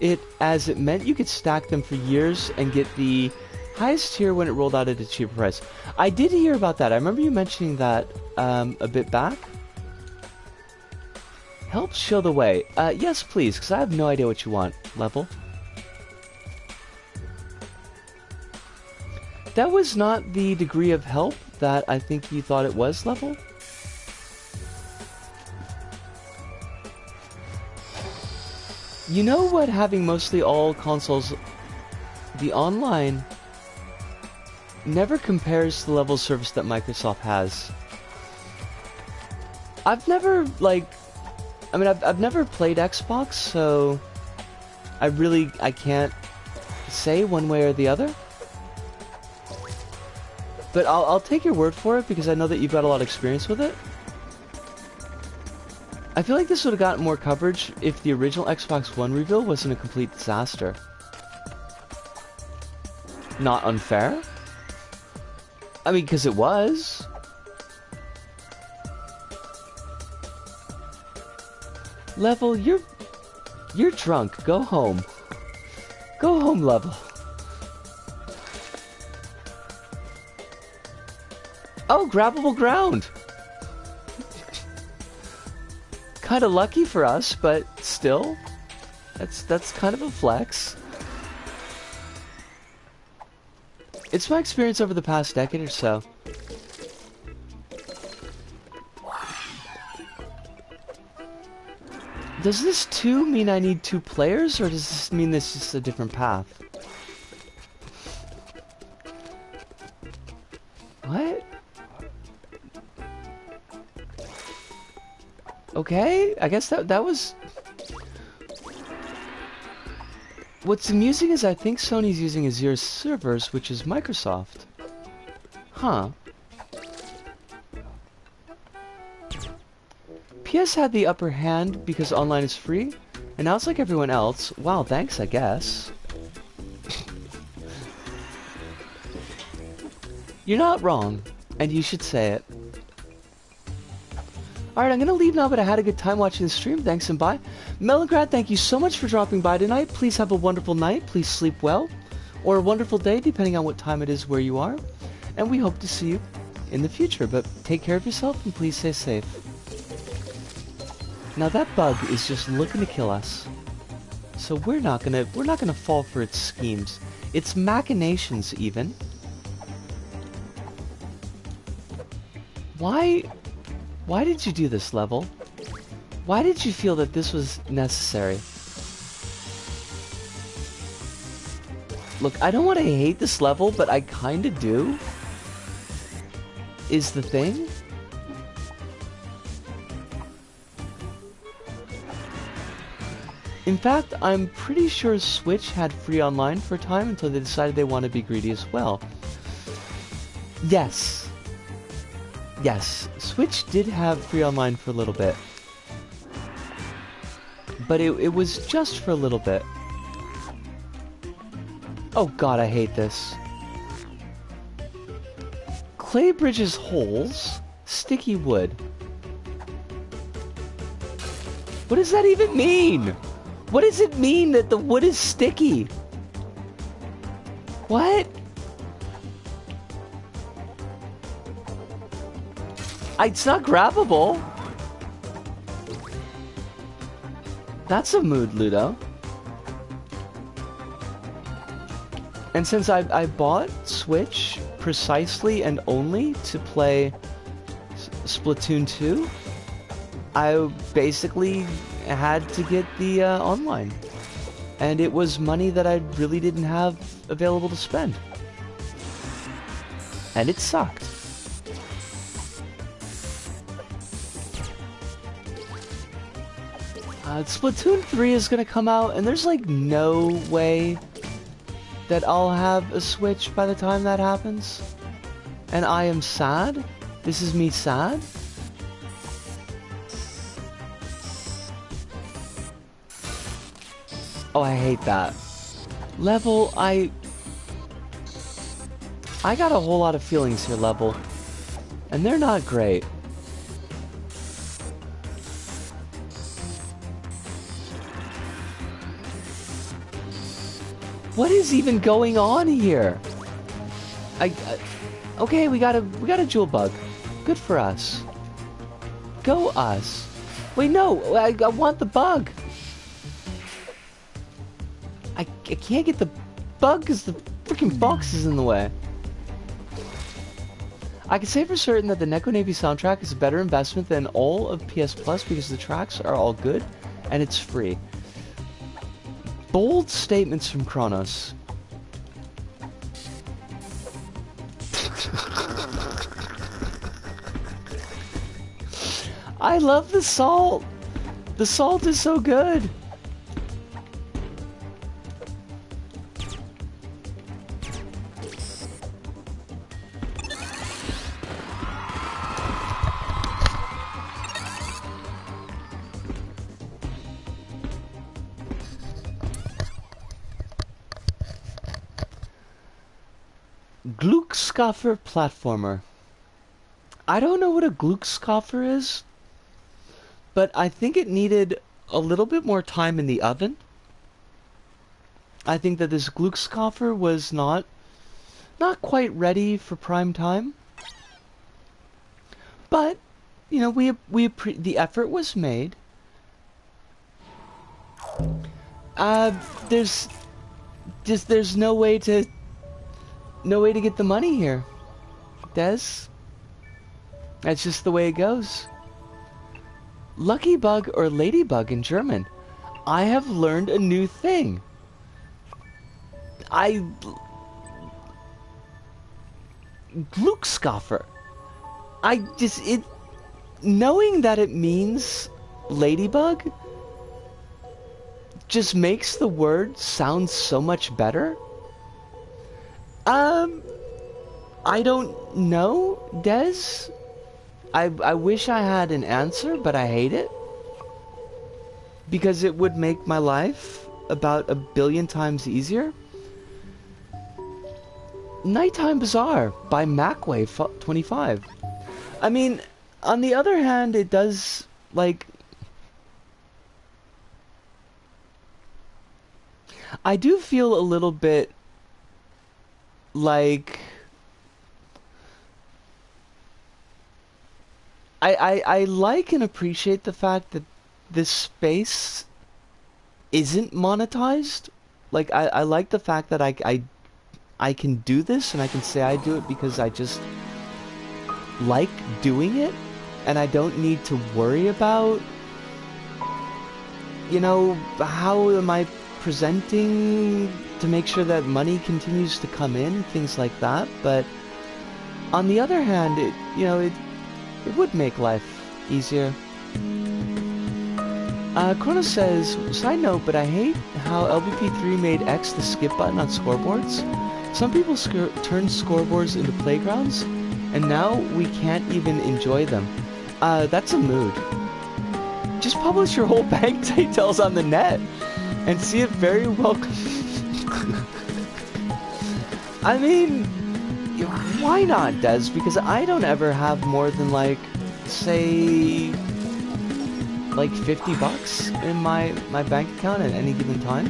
A: it as it meant you could stack them for years and get the highest tier when it rolled out at a cheaper price. I did hear about that. I remember you mentioning that a bit back. Help show the way. Yes, please, because I have no idea what you want. Level. That was not the degree of help that I think you thought it was, Level. You know what, having mostly all consoles, the online never compares to the level of service that Microsoft has. I've never, I've never played Xbox, so I can't say one way or the other. But I'll take your word for it because I know that you've got a lot of experience with it. I feel like this would have gotten more coverage if the original Xbox One reveal wasn't a complete disaster. Not unfair. I mean, because it was. Level, you're drunk. Go home. Go home, Level. Oh, grabbable ground. Kind of lucky for us, but still, that's kind of a flex. It's my experience over the past decade or so. Does this 2 mean I need 2 players, or does this mean this is a different path? What? Okay, I guess that was... What's amusing is I think Sony's using Azure servers, which is Microsoft. Huh. PS had the upper hand because online is free, and now it's like everyone else. Wow, thanks, I guess. You're not wrong, and you should say it. Alright, I'm gonna leave now, but I had a good time watching the stream. Thanks and bye. Melangrad, thank you so much for dropping by tonight. Please have a wonderful night. Please sleep well. Or a wonderful day, depending on what time it is where you are. And we hope to see you in the future. But take care of yourself and please stay safe. Now that bug is just looking to kill us. So we're not gonna fall for its schemes. its machinations even. Why did you do this, level? Why did you feel that this was necessary? Look, I don't want to hate this level, but I kinda do. Is the thing. In fact, I'm pretty sure Switch had free online for a time until they decided they want to be greedy as well. Yes. Yes, Switch did have free online for a little bit. But it was just for a little bit. Oh god, I hate this. Clay bridges holes, sticky wood. What does that even mean? What does it mean that the wood is sticky? What? It's not grabbable. That's a mood, Ludo. And since I bought Switch precisely and only to play Splatoon 2, I basically had to get the online. And it was money that I really didn't have available to spend. And it sucked. Splatoon 3 is gonna come out, and there's like no way that I'll have a Switch by the time that happens. And I am sad. This is me sad. Oh, I hate that. Level, I got a whole lot of feelings here, Level. And they're not great. What is even going on here? Okay, we got a jewel bug. Good for us. Go us. Wait, no, I want the bug. I can't get the bug because the freaking box is in the way. I can say for certain that the Neko Navy soundtrack is a better investment than all of PS Plus because the tracks are all good and it's free. Bold statements from Kronos. I love the salt. The salt is so good. Glückskoffer platformer. I don't know what a Glückskoffer is, but I think it needed a little bit more time in the oven. I think that this Glückskoffer was not quite ready for prime time. But, you know, the effort was made. There's no way to get the money here, Des. That's just the way it goes. Lucky bug or ladybug in German. I have learned a new thing. Glückskoffer. Knowing that it means ladybug just makes the word sound so much better. I don't know, Des. I wish I had an answer, but I hate it. Because it would make my life about 1 billion times easier. Nighttime Bazaar by Macwave25. I mean, on the other hand, it does, like... I do feel a little bit like... I like and appreciate the fact that this space isn't monetized. Like, I like the fact that I I can do this, and I can say I do it because I just like doing it, and I don't need to worry about, you know, how am I presenting to make sure that money continues to come in, things like that. But on the other hand, it would make life easier. Chrono says, side note, but I hate how LBP3 made X the skip button on scoreboards. Some people turn scoreboards into playgrounds, and now we can't even enjoy them. That's a mood. Just publish your whole bank details on the net, and see it very well. I mean, why not, Des? Because I don't ever have more than, like, say, like $50 in my bank account at any given time.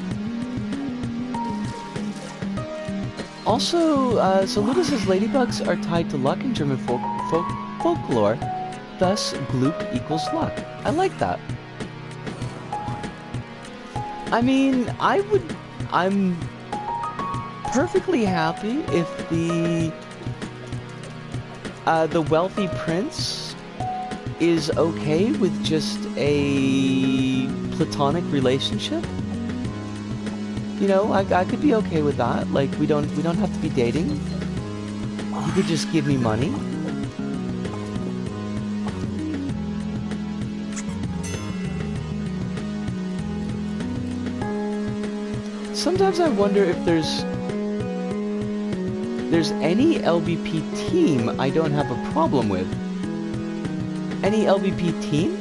A: Also, so Luda says ladybugs are tied to luck in German folklore, thus Glück equals luck. I like that. I mean, I'm perfectly happy if the wealthy prince is okay with just a platonic relationship. You know, I could be okay with that. Like, we don't have to be dating. He could just give me money. Sometimes I wonder if there's any LBP team I don't have a problem with. Any LBP team?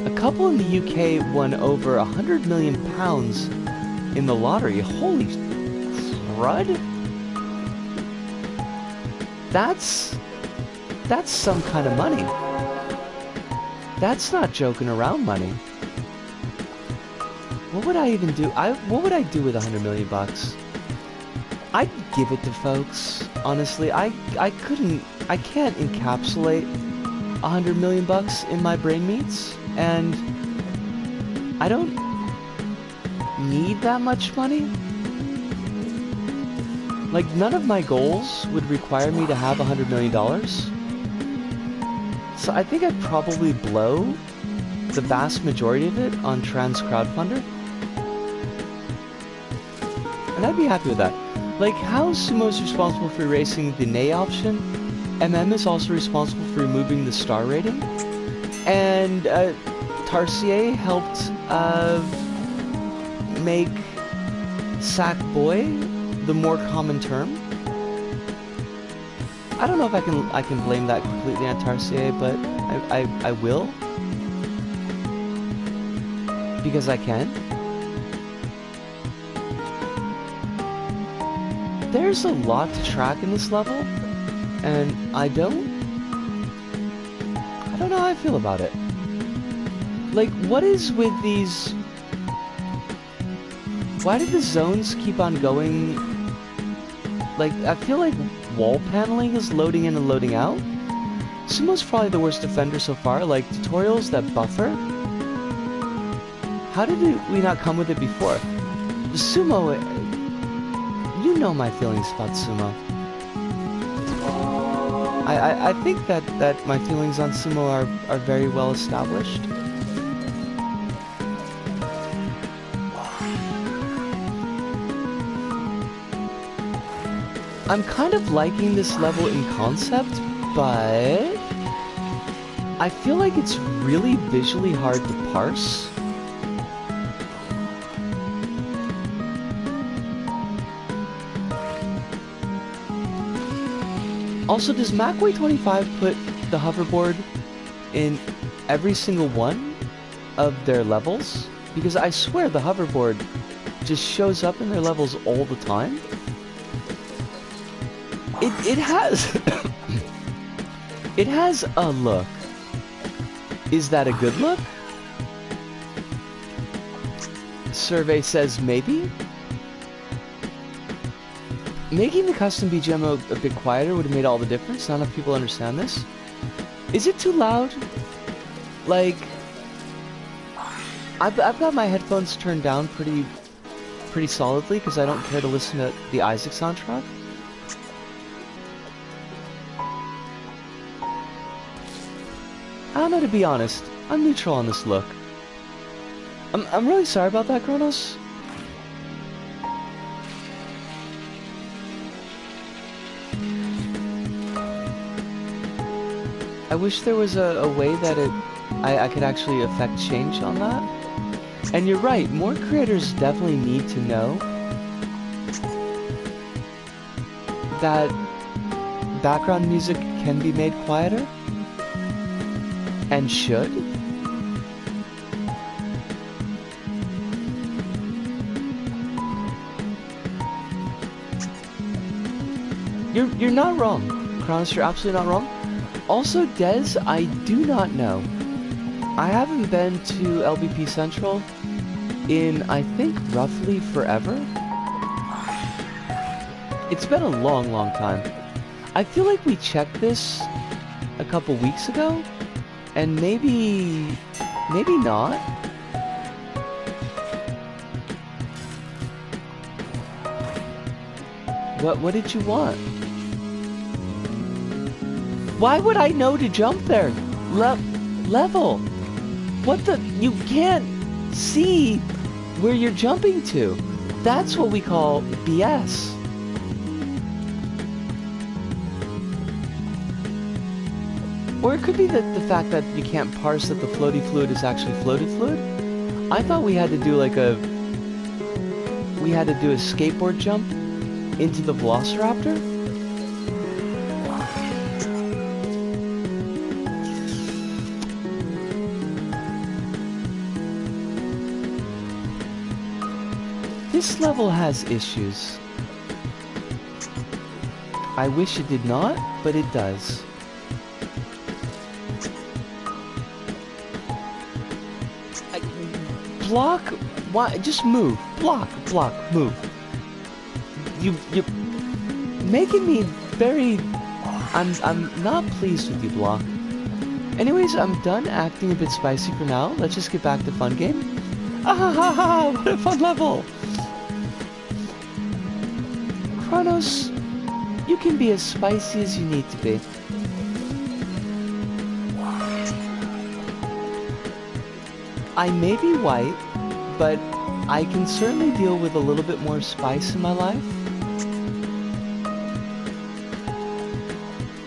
A: A couple in the UK won over £100 million in the lottery. Holy crud! That's some kind of money. That's not joking around money. What would I even do? What would I do with $100 million? I'd give it to folks. Honestly, I can't encapsulate $100 million in my brain meats, and I don't need that much money. Like, none of my goals would require me to have $100 million. So I think I'd probably blow the vast majority of it on Trans Crowdfunder. And I'd be happy with that. Like, how Sumo is responsible for erasing the nay option, MM is also responsible for removing the star rating, and Tarsier helped make Sackboy the more common term. I don't know if I can blame that completely on Tarsier, but I will, because I can. There's a lot to track in this level, and I don't know how I feel about it. Like, what is with these... Why do the zones keep on going? Like, I feel like wall paneling is loading in and loading out. Sumo's probably the worst offender so far, like tutorials that buffer. How did we not come with it before? Sumo... You know my feelings about Sumo. I think that my feelings on Sumo are very well established. I'm kind of liking this level in concept, but I feel like it's really visually hard to parse. Also, does MacWay25 put the hoverboard in every single one of their levels? Because I swear the hoverboard just shows up in their levels all the time. It has... it has a look. Is that a good look? Survey says maybe. Making the custom BGM a bit quieter would have made all the difference. Not enough people understand this. Is it too loud? Like, I've got my headphones turned down pretty pretty solidly because I don't care to listen to the Isaac soundtrack. I don't know, to be honest. I'm neutral on this look. I'm really sorry about that, Kronos. I wish there was a way that I could actually affect change on that. And you're right, more creators definitely need to know that background music can be made quieter. And should. You're not wrong, Kronos, you're absolutely not wrong. Also, Des, I do not know. I haven't been to LBP Central in, I think, roughly forever. It's been a long, long time. I feel like we checked this a couple weeks ago, and maybe not. What did you want? Why would I know to jump there? Level. What the? You can't see where you're jumping to. That's what we call BS. Or it could be the fact that you can't parse that the floaty fluid is actually floated fluid. I thought we had to do like a skateboard jump into the Velociraptor. This level has issues. I wish it did not, but it does. Block? Why? Just move. Block, move. You're making me very... I'm not pleased with you, Block. Anyways, I'm done acting a bit spicy for now. Let's just get back to fun game. Ah ha ha ha! What a fun level! Kronos, you can be as spicy as you need to be. I may be white, but I can certainly deal with a little bit more spice in my life.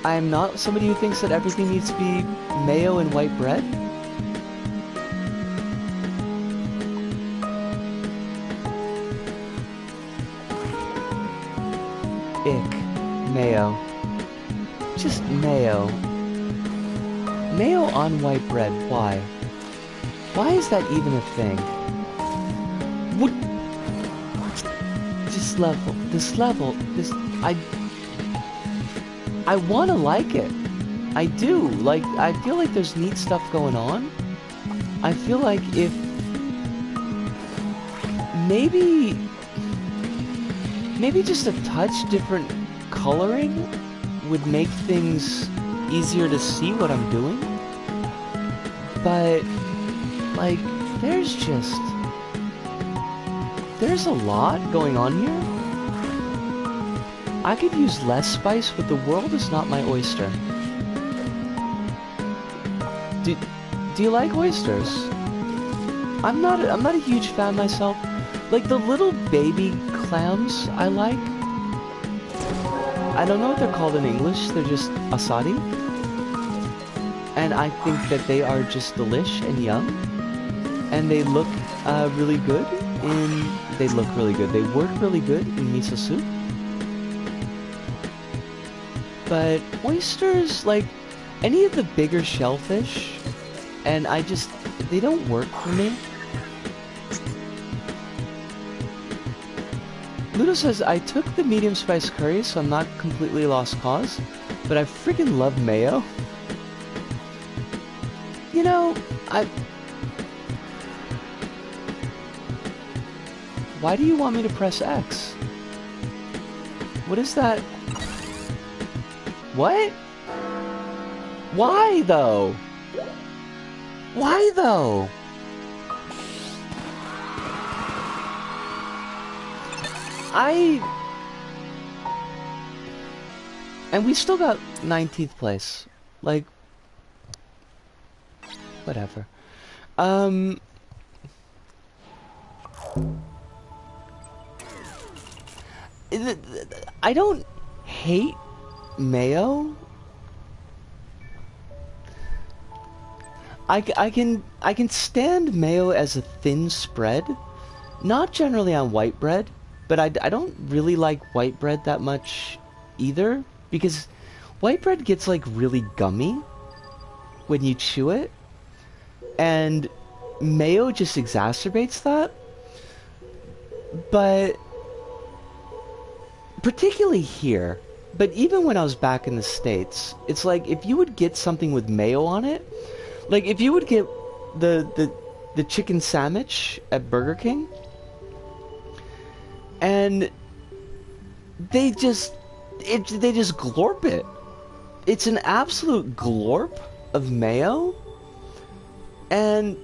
A: I am not somebody who thinks that everything needs to be mayo and white bread. Ick. Mayo. Just mayo. Mayo on white bread, why? Why is that even a thing? What? This level, I wanna like it. I do. Like, I feel like there's neat stuff going on. I feel like if... Maybe just a touch different coloring would make things easier to see what I'm doing. But... like, there's a lot going on here. I could use less spice, but the world is not my oyster. Do you like oysters? I'm not a huge fan myself. Like the little baby clams I like. I don't know what they're called in English, they're just asadi. And I think that they are just delish and yum. And they look really good they work really good in miso soup. But oysters, like any of the bigger shellfish, and they don't work for me. Ludo says, I took the medium spice curry, so I'm not completely lost cause, but I freaking love mayo. You know, why do you want me to press X? What is that? What? Why though? Why though? And we still got 19th place. Like, whatever. I don't hate mayo. I can stand mayo as a thin spread. Not generally on white bread, but I don't really like white bread that much either, because white bread gets like really gummy when you chew it, and mayo just exacerbates that. But particularly here, but even when I was back in the States, it's like if you would get something with mayo on it, like if you would get the chicken sandwich at Burger King, and they just glorp it. It's an absolute glorp of mayo, and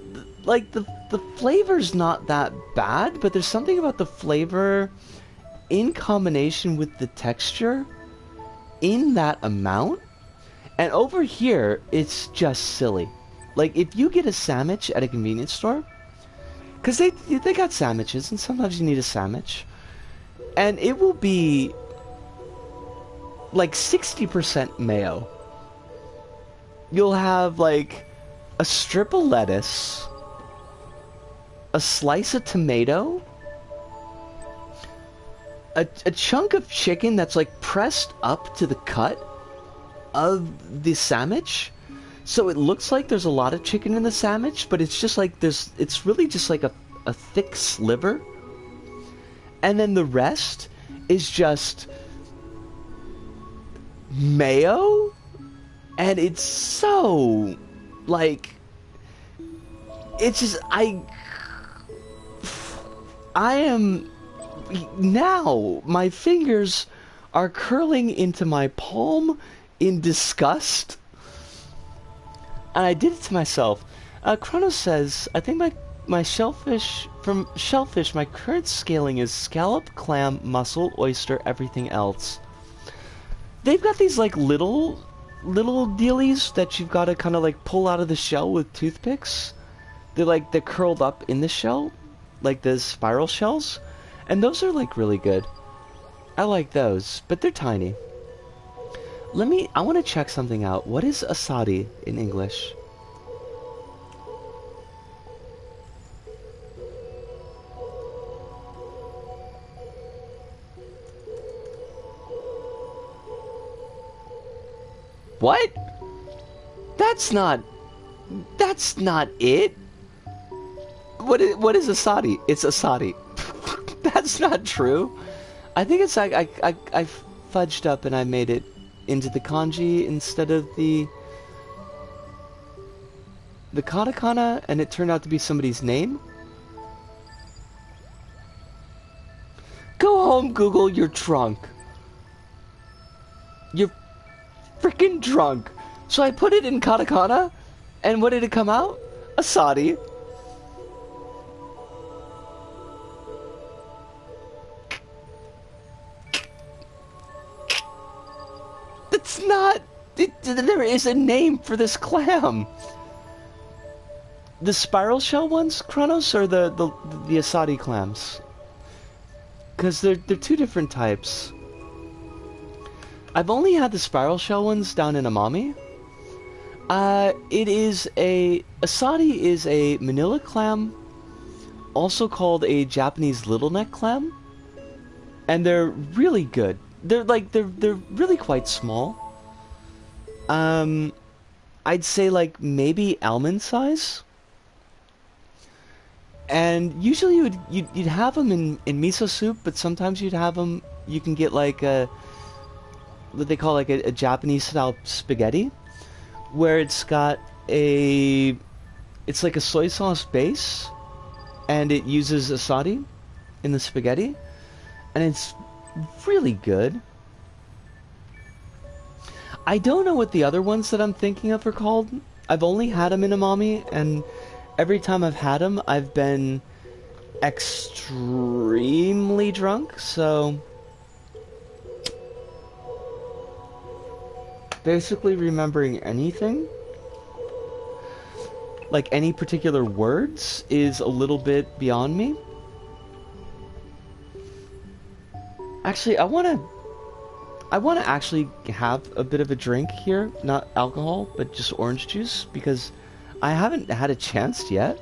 A: like the flavor's not that bad, but there's something about the flavor in combination with the texture in that amount. And over here, it's just silly. Like if you get a sandwich at a convenience store, because they got sandwiches, and sometimes you need a sandwich, and it will be like 60% mayo. You'll have like a strip of lettuce, a slice of tomato, a chunk of chicken that's like pressed up to the cut of the sandwich, so it looks like there's a lot of chicken in the sandwich, but it's just like it's really just like a thick sliver. And then the rest is just mayo, and it's so like, it's just I am now, my fingers are curling into my palm in disgust, and I did it to myself. Chronos says, I think my shellfish, my current scaling is scallop, clam, mussel, oyster, everything else. They've got these like little dealies that you've got to kind of like pull out of the shell with toothpicks. They're curled up in the shell, like the spiral shells, and those are like really good. I like those, but they're tiny. I want to check something out. What is asadi in English? What? That's not it. What is asadi? It's asadi. That's not true. I think it's like I fudged up and I made it into the kanji instead of the katakana, and it turned out to be somebody's name. Go home, Google. You're drunk. You're freaking drunk. So I put it in katakana, and what did it come out? Asadi. That's not... there is a name for this clam. The spiral shell ones, Kronos, or the asadi clams? Because they're two different types. I've only had the spiral shell ones down in Amami. Asadi is a manila clam, also called a Japanese little neck clam, and they're really good. They're really quite small. I'd say like maybe almond size. And usually you'd have them in miso soup, but sometimes you'd have them. You can get like what they call like a Japanese style spaghetti, where it's got it's like a soy sauce base, and it uses asadi in the spaghetti, and it's really good. I don't know what the other ones that I'm thinking of are called. I've only had them in Amami, and every time I've had them, I've been extremely drunk, so basically remembering anything, like any particular words, is a little bit beyond me. Actually, I want to actually have a bit of a drink here, not alcohol, but just orange juice, because I haven't had a chance yet.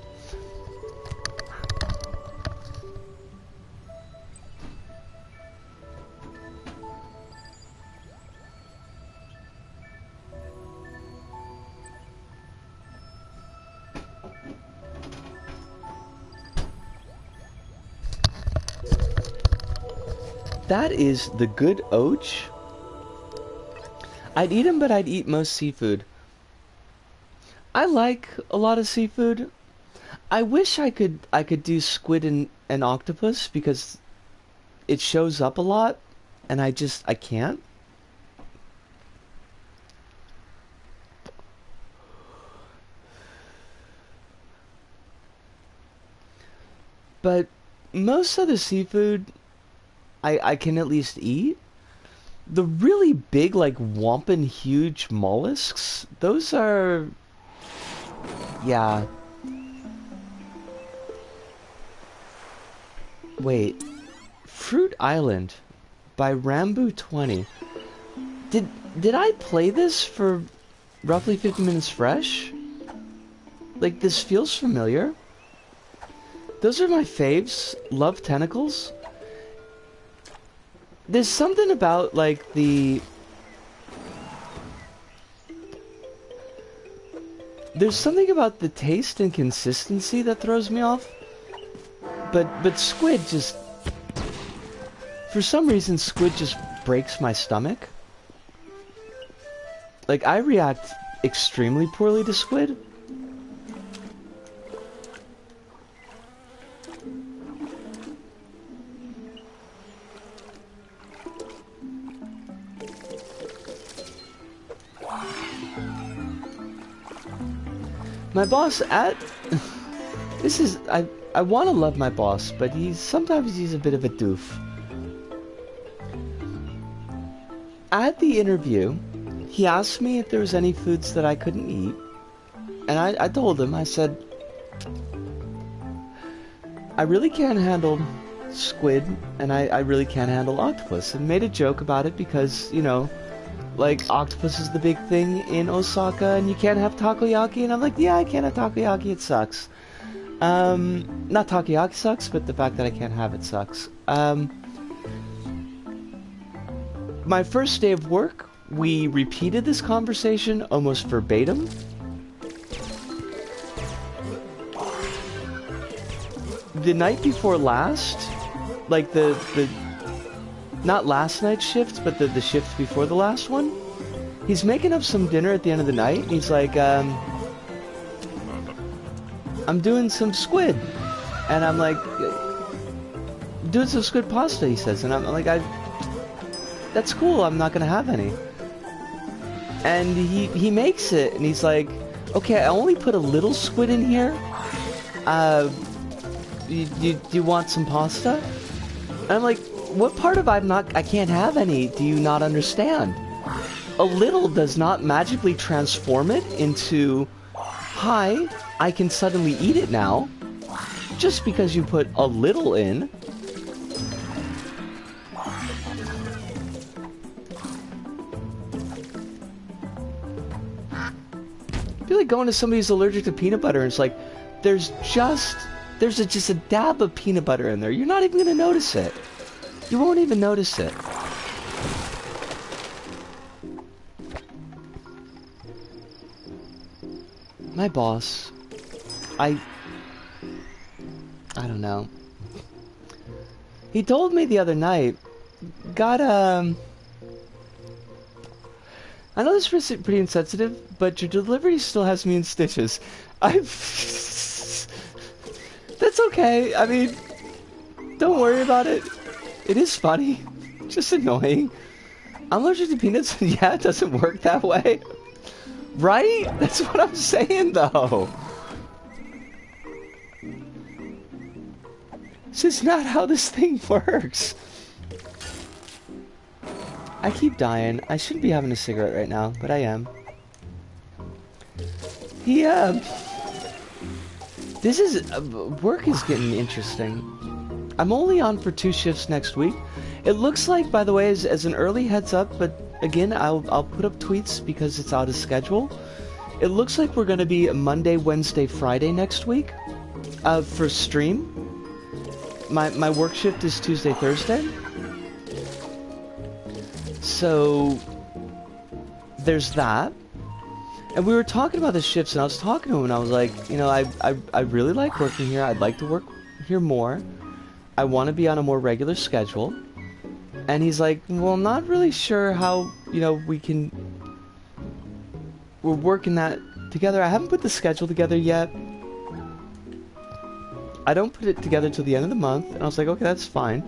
A: That is the good och. I'd eat them, but I'd eat most seafood. I like a lot of seafood. I wish I could do squid and octopus because it shows up a lot, and I can't. But most of the seafood I can at least eat. The really big, like, whomping huge mollusks, those are... yeah. Wait. Fruit Island by Rambo20. Did I play this for roughly 50 Minutes Fresh? Like, this feels familiar. Those are my faves. Love tentacles. There's something about, like, there's something about the taste and consistency that throws me off. But squid just... for some reason, squid just breaks my stomach. Like, I react extremely poorly to squid. My boss at... this is... I want to love my boss, but sometimes he's a bit of a doof. At the interview, he asked me if there was any foods that I couldn't eat. And I told him, I said, I really can't handle squid, and I really can't handle octopus. And made a joke about it because, you know, like, octopus is the big thing in Osaka, and you can't have takoyaki, and I'm like, yeah, I can't have takoyaki, it sucks. Not takoyaki sucks, but the fact that I can't have it sucks. My first day of work, we repeated this conversation almost verbatim. The night before last, like the not last night's shift, but the shift before the last one, he's making up some dinner at the end of the night, and he's like, I'm doing some squid. And I'm like, doing some squid pasta, he says. And I'm like, that's cool, I'm not gonna have any. And he makes it, and he's like, okay, I only put a little squid in here. Do you want some pasta? And I'm like, what part of I can't have any do you not understand? A little does not magically transform it into, hi, I can suddenly eat it now. Just because you put a little in. I feel like going to somebody who's allergic to peanut butter and it's like, there's just a dab of peanut butter in there. You're not even gonna notice it. You won't even notice it. My boss, I don't know. He told me the other night, I know this is pretty insensitive, but your delivery still has me in stitches. That's okay. I mean, don't worry about it. It is funny. Just annoying. I'm allergic to peanuts, and yeah, it doesn't work that way. Right? That's what I'm saying, though. This is not how this thing works. I keep dying. I shouldn't be having a cigarette right now, but I am. This is... work is getting interesting. I'm only on for 2 shifts next week. It looks like, by the way, as an early heads up, but again, I'll put up tweets because it's out of schedule. It looks like we're going to be Monday, Wednesday, Friday next week for stream. My work shift is Tuesday, Thursday. So there's that. And we were talking about the shifts, and I was talking to him, and I was like, you know, I really like working here. I'd like to work here more. I want to be on a more regular schedule. And he's like, well, I'm not really sure how, you know, we're working that together. I haven't put the schedule together yet. I don't put it together till the end of the month. And I was like, okay, that's fine.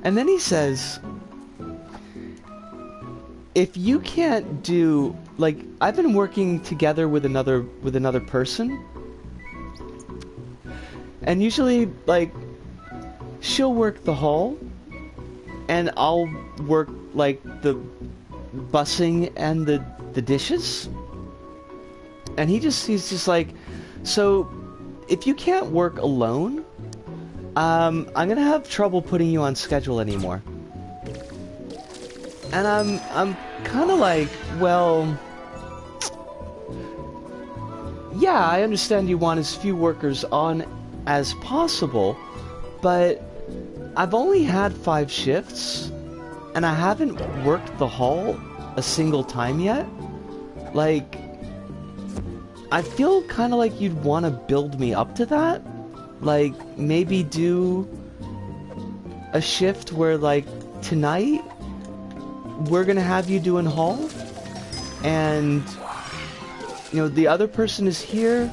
A: And then he says, if you can't do, like, I've been working together with another person. And usually, like, she'll work the hall, and I'll work, like, the bussing and the dishes. And he's just like, so, if you can't work alone, I'm gonna have trouble putting you on schedule anymore. And I'm kind of like, well, yeah, I understand you want as few workers on as possible, but I've only had 5 shifts, and I haven't worked the hall a single time yet. Like, I feel kind of like you'd want to build me up to that. Like, maybe do a shift where, like, tonight we're gonna have you doing hall, and, you know, the other person is here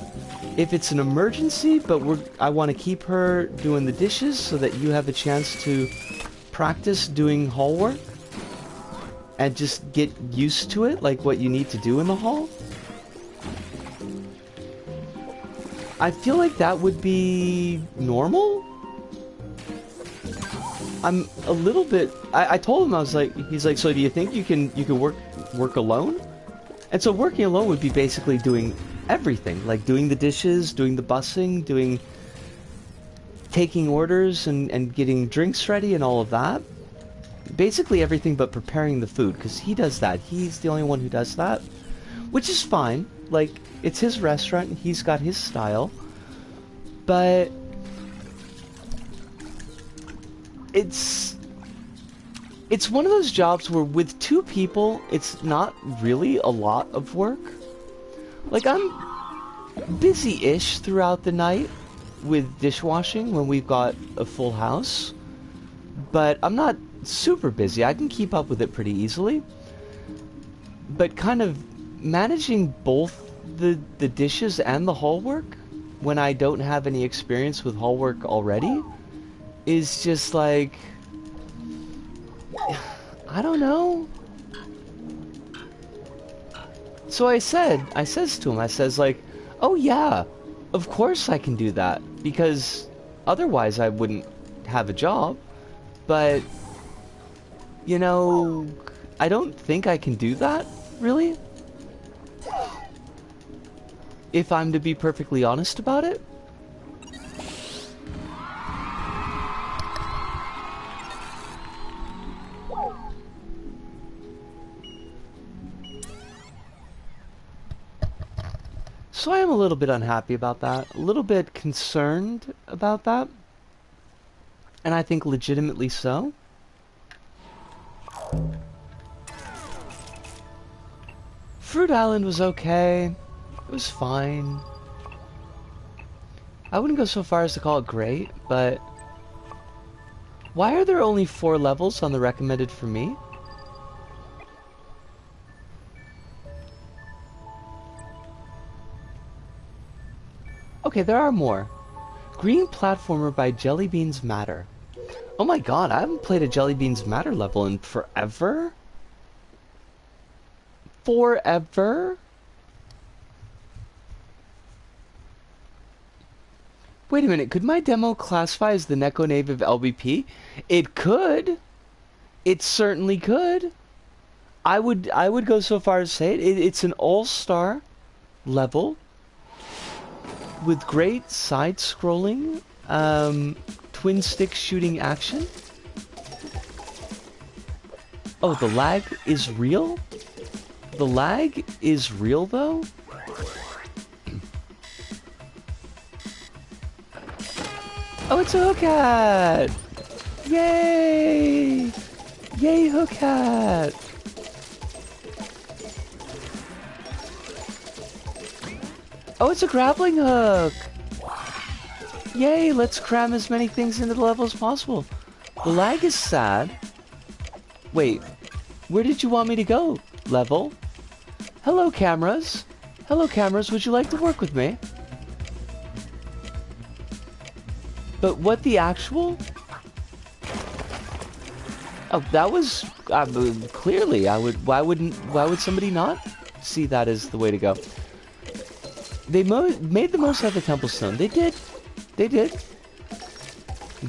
A: if it's an emergency, but I want to keep her doing the dishes so that you have a chance to practice doing hall work and just get used to it, like what you need to do in the hall. I feel like that would be normal. I'm a little bit... I told him, I was like... He's like, so do you think you can work alone? And so working alone would be basically doing everything. Like doing the dishes, doing the bussing, taking orders and getting drinks ready and all of that. Basically everything but preparing the food, because he does that. He's the only one who does that. Which is fine. Like, it's his restaurant and he's got his style. But... It's one of those jobs where with 2 people, it's not really a lot of work. Like, I'm busy-ish throughout the night with dishwashing when we've got a full house. But I'm not super busy. I can keep up with it pretty easily. But kind of managing both the dishes and the hall work when I don't have any experience with hall work already is just like... I don't know. So I says to him, I says like, oh yeah, of course I can do that, because otherwise I wouldn't have a job. But, you know, I don't think I can do that, really. If I'm to be perfectly honest about it. So I am a little bit unhappy about that, a little bit concerned about that, and I think legitimately so. Fruit Island was okay, it was fine. I wouldn't go so far as to call it great, but why are there only 4 levels on the recommended for me? Okay, there are more. Green platformer by Jelly Beans Matter. Oh my god, I haven't played a Jelly Beans Matter level in forever? Forever? Wait a minute, could my demo classify as the Neko Nave of LBP? It could. It certainly could. I would go so far as to say it's an all-star level with great side-scrolling twin stick shooting action. Oh, the lag is real? The lag is real though? Oh, it's a hook hat! Yay! Yay, hook hat! Oh, it's a grappling hook! Yay, let's cram as many things into the level as possible. The lag is sad. Wait, where did you want me to go, level? Hello, cameras. Hello, cameras, would you like to work with me? But what the actual? Oh, that was clearly. Why would somebody not see that as the way to go? They made the most out of the temple stone. They did. They did.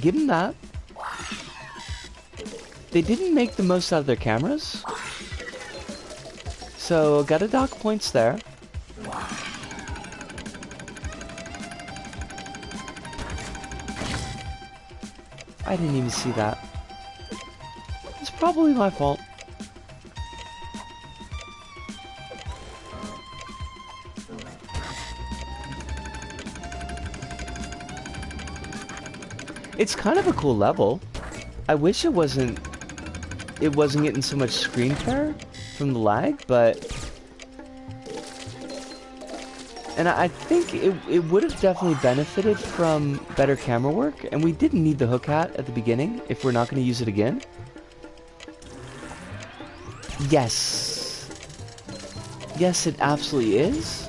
A: Give them that. They didn't make the most out of their cameras. So, gotta dock points there. I didn't even see that. It's probably my fault. It's kind of a cool level. I wish it wasn't getting so much screen tear from the lag, but... And I think it would have definitely benefited from better camera work, and we didn't need the hook hat at the beginning if we're not going to use it again. Yes. Yes, it absolutely is.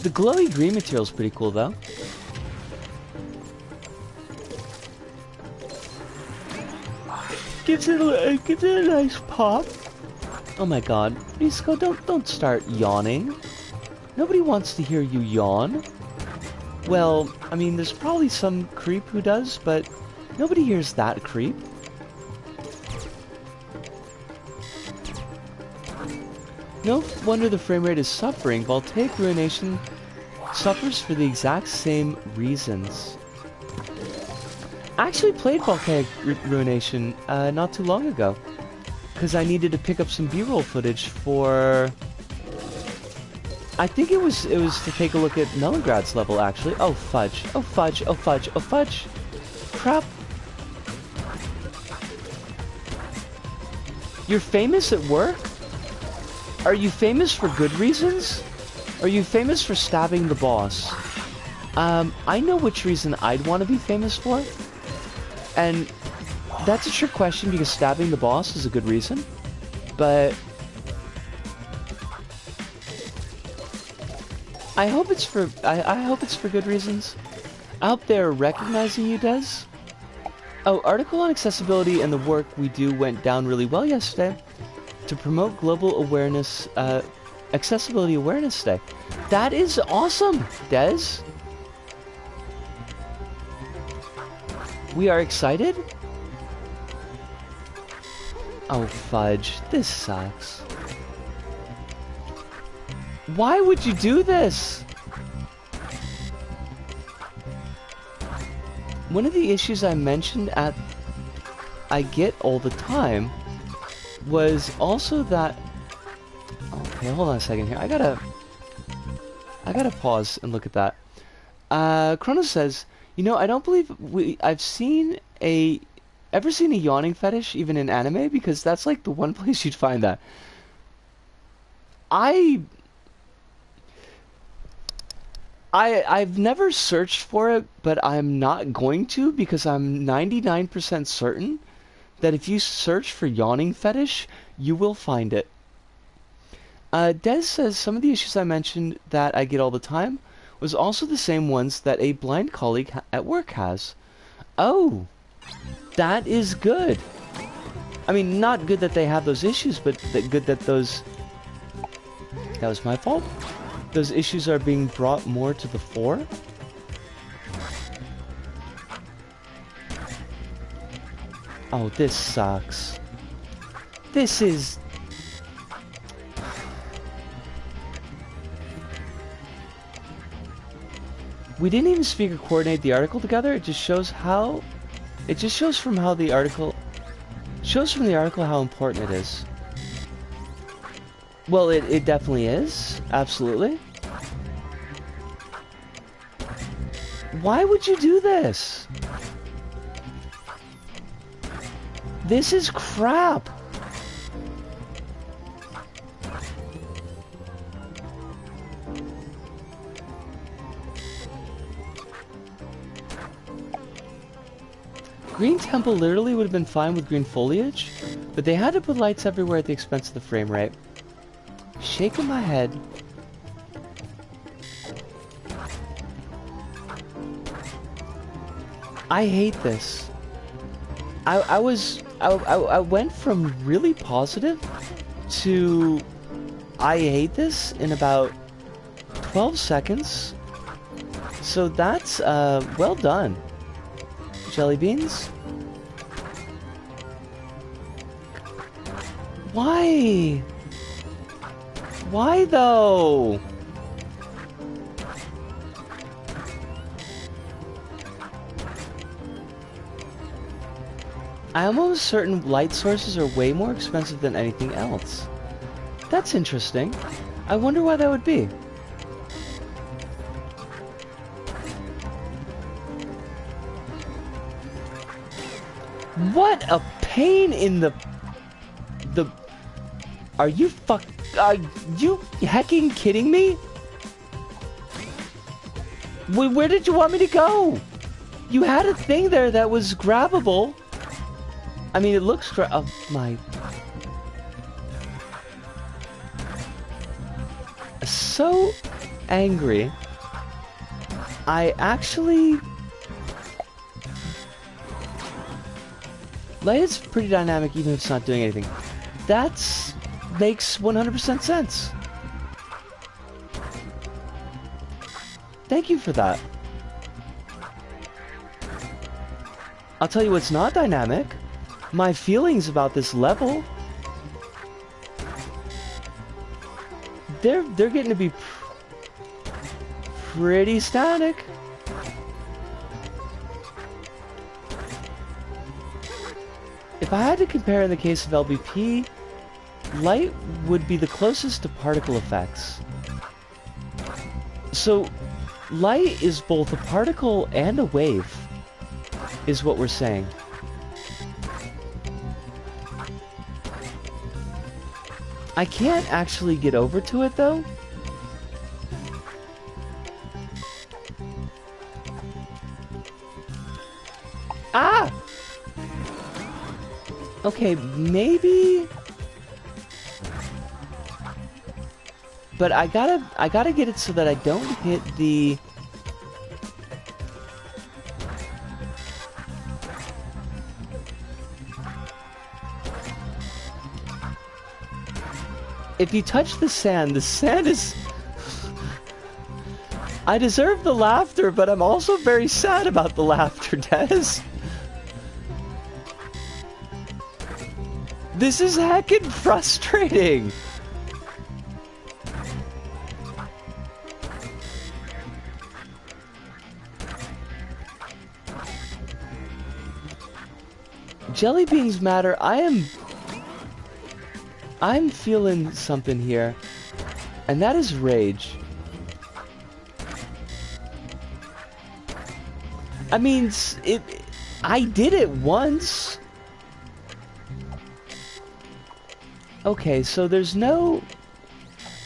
A: The glowy green material is pretty cool, though. Gives it a nice pop. Oh my god, Risco, don't start yawning. Nobody wants to hear you yawn. Well, I mean, there's probably some creep who does, but nobody hears that creep. No wonder the frame rate is suffering. Voltaic Ruination suffers for the exact same reasons. I actually played Voltaic Ruination not too long ago, because I needed to pick up some B-roll footage for... I think it was to take a look at Melingrad's level, actually. Oh, fudge. Oh, fudge. Oh, fudge. Oh, fudge. Crap. You're famous at work? Are you famous for good reasons? Are you famous for stabbing the boss? I know which reason I'd want to be famous for. And that's a trick question because stabbing the boss is a good reason. But I hope it's for good reasons. I hope they're recognizing you, Des. Oh, article on accessibility and the work we do went down really well yesterday. To promote global awareness, Accessibility Awareness Day. That is awesome, Des. We are excited. Oh, fudge. This sucks. Why would you do this? One of the issues I mentioned I get all the time was also that... Okay, hold on a second here. I gotta pause and look at that. Kronos says, you know, I don't believe I've ever seen a yawning fetish, even in anime, because that's like the one place you'd find that. I've never searched for it, but I'm not going to, because I'm 99% certain that if you search for yawning fetish, you will find it. Des says, some of the issues I mentioned that I get all the time was also the same ones that a blind colleague at work has. Oh, that is good. I mean, not good that they have those issues, but good that those... That was my fault. Those issues are being brought more to the fore. Oh, this sucks. This is... We didn't even speak or coordinate the article together. It just shows how... It just shows from how the article... Shows from the article how important it is. Well, it definitely is. Absolutely. Why would you do this? This is crap. Green Temple literally would have been fine with green foliage, but they had to put lights everywhere at the expense of the frame rate. Shaking my head. I hate this. I went from really positive to I hate this in about 12 seconds. So that's well done. Jelly beans? Why? Why though? I'm almost certain light sources are way more expensive than anything else. That's interesting. I wonder why that would be. What a pain in the... Are you hecking kidding me? Where did you want me to go? You had a thing there that was grabbable. I mean, it looks oh my... So angry. I actually... Light is pretty dynamic even if it's not doing anything. That's... makes 100% sense. Thank you for that. I'll tell you what's not dynamic. My feelings about this level. They're getting to be pretty static. If I had to compare in the case of LBP, light would be the closest to particle effects. So, light is both a particle and a wave, is what we're saying. I can't actually get over to it, though. Ah! Okay, maybe... But I gotta get it so that I don't hit the... If you touch the sand is... I deserve the laughter, but I'm also very sad about the laughter, Des. This is heckin' frustrating. Jelly beans matter. I'm feeling something here, and that is rage. I mean, I did it once. Okay, so there's no...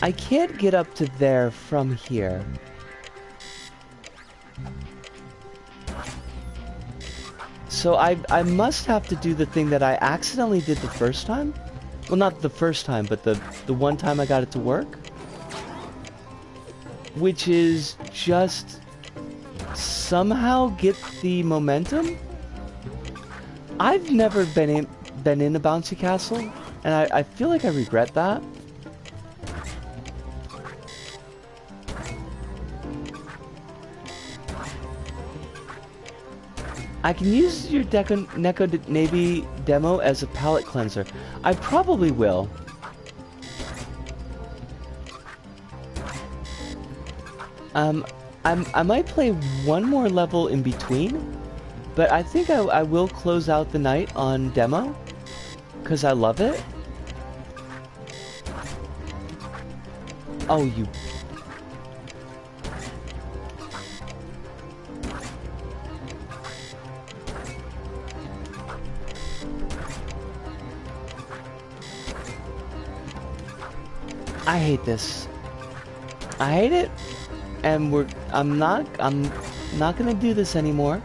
A: I can't get up to there from here. So I must have to do the thing that I accidentally did the first time. Well, not the first time, but the one time I got it to work. Which is just somehow get the momentum. I've never been been in a bouncy castle, and I feel like I regret that. I can use your Neko Navy demo as a palate cleanser. I probably will. I might play one more level in between, but I think I will close out the night on demo, because I love it. Oh, you... I hate this. I hate it. And I'm not gonna do this anymore.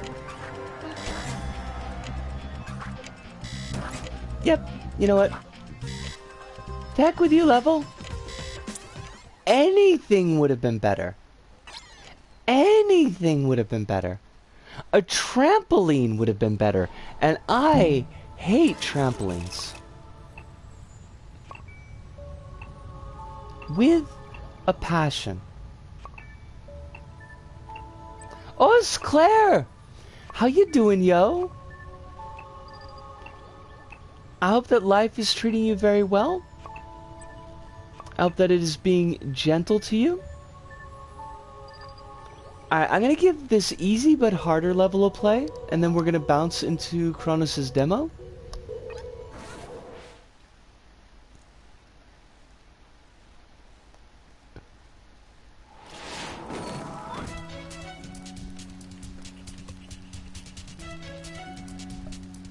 A: Yep, you know what? To heck with you, level. Anything would have been better. Anything would have been better. A trampoline would have been better. And I hate trampolines. With a passion. Oh, it's Claire! How you doing, yo? I hope that life is treating you very well. I hope that it is being gentle to you. Alright, I'm gonna give this easy but harder level a play, and then we're gonna bounce into Kronos' demo.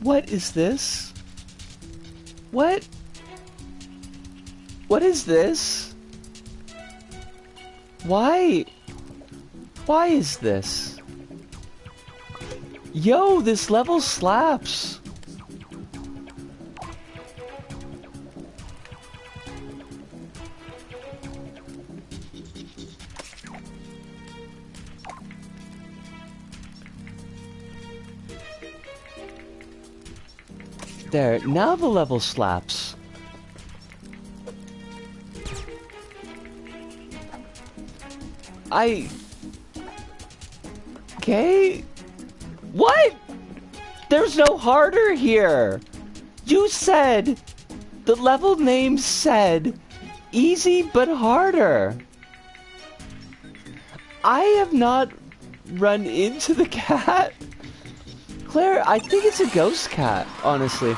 A: What is this? What? What is this? Why? Why is this? Yo, this level slaps. There, now the level slaps. Okay? What? There's no harder here. You said, the level name said, easy but harder. I have not run into the cat. Claire, I think it's a ghost cat, honestly.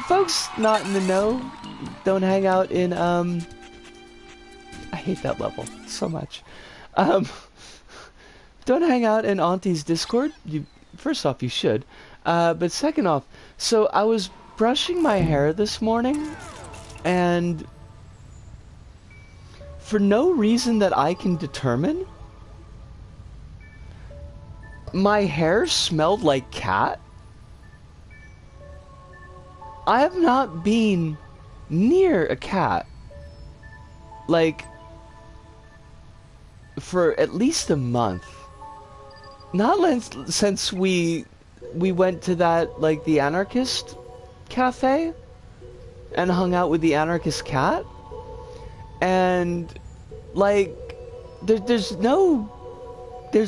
A: Folks not in the know don't hang out in, I hate that level so much. Don't hang out in Auntie's Discord. First off, you should. But second off, so I was brushing my hair this morning, and for no reason that I can determine, my hair smelled like cat. I have not been near a cat, like, for at least a month. Not since we went to that, like, the anarchist cafe and hung out with the anarchist cat. And, like, there's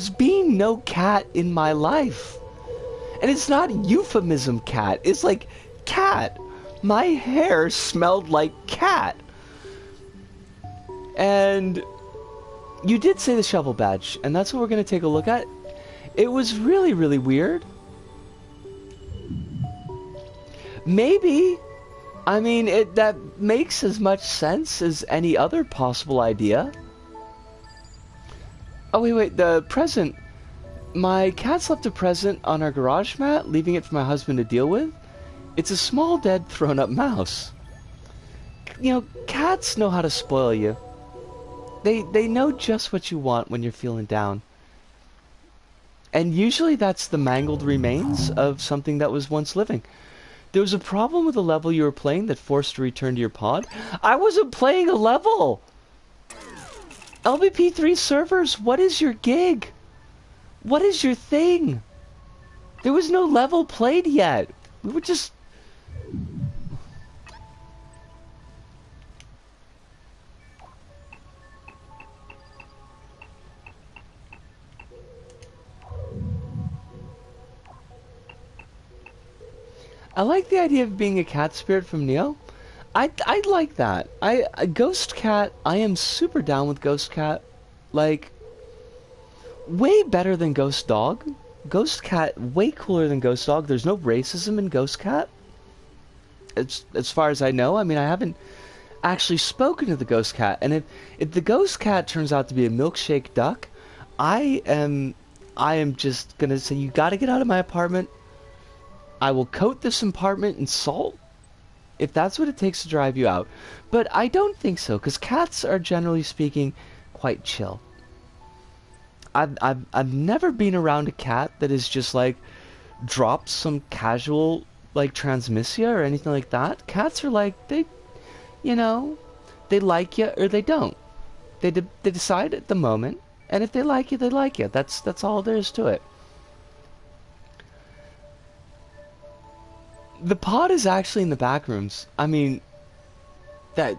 A: been no cat in my life. And it's not euphemism cat. It's like cat. My hair smelled like cat. And you did say the shovel badge, and that's what we're going to take a look at. It was really, really weird. Maybe. I mean, that makes as much sense as any other possible idea. Oh, wait, the present. My cat's left a present on our garage mat, leaving it for my husband to deal with. It's a small, dead, thrown-up mouse. You know, cats know how to spoil you. They know just what you want when you're feeling down. And usually that's the mangled remains of something that was once living. There was a problem with the level you were playing that forced you to return to your pod. I wasn't playing a level! LBP3 servers, what is your gig? What is your thing? There was no level played yet. We were just I like the idea of being a cat spirit from Neo. I'd like that. A ghost cat. I am super down with ghost cat. Like, way better than ghost dog. Ghost cat way cooler than ghost dog. There's no racism in ghost cat. As far as I know. I mean, I haven't actually spoken to the ghost cat, and if the ghost cat turns out to be a milkshake duck, I am just gonna say, you gotta get out of my apartment. I will coat this apartment in salt if that's what it takes to drive you out. But I don't think so, because cats are, generally speaking, quite chill. I've never been around a cat that is just like dropped some casual like transmissia or anything like that. Cats are like, they like you or they don't. They decide at the moment, and if they like you, they like you. That's all there is to it. The pod is actually in the back rooms. I mean, that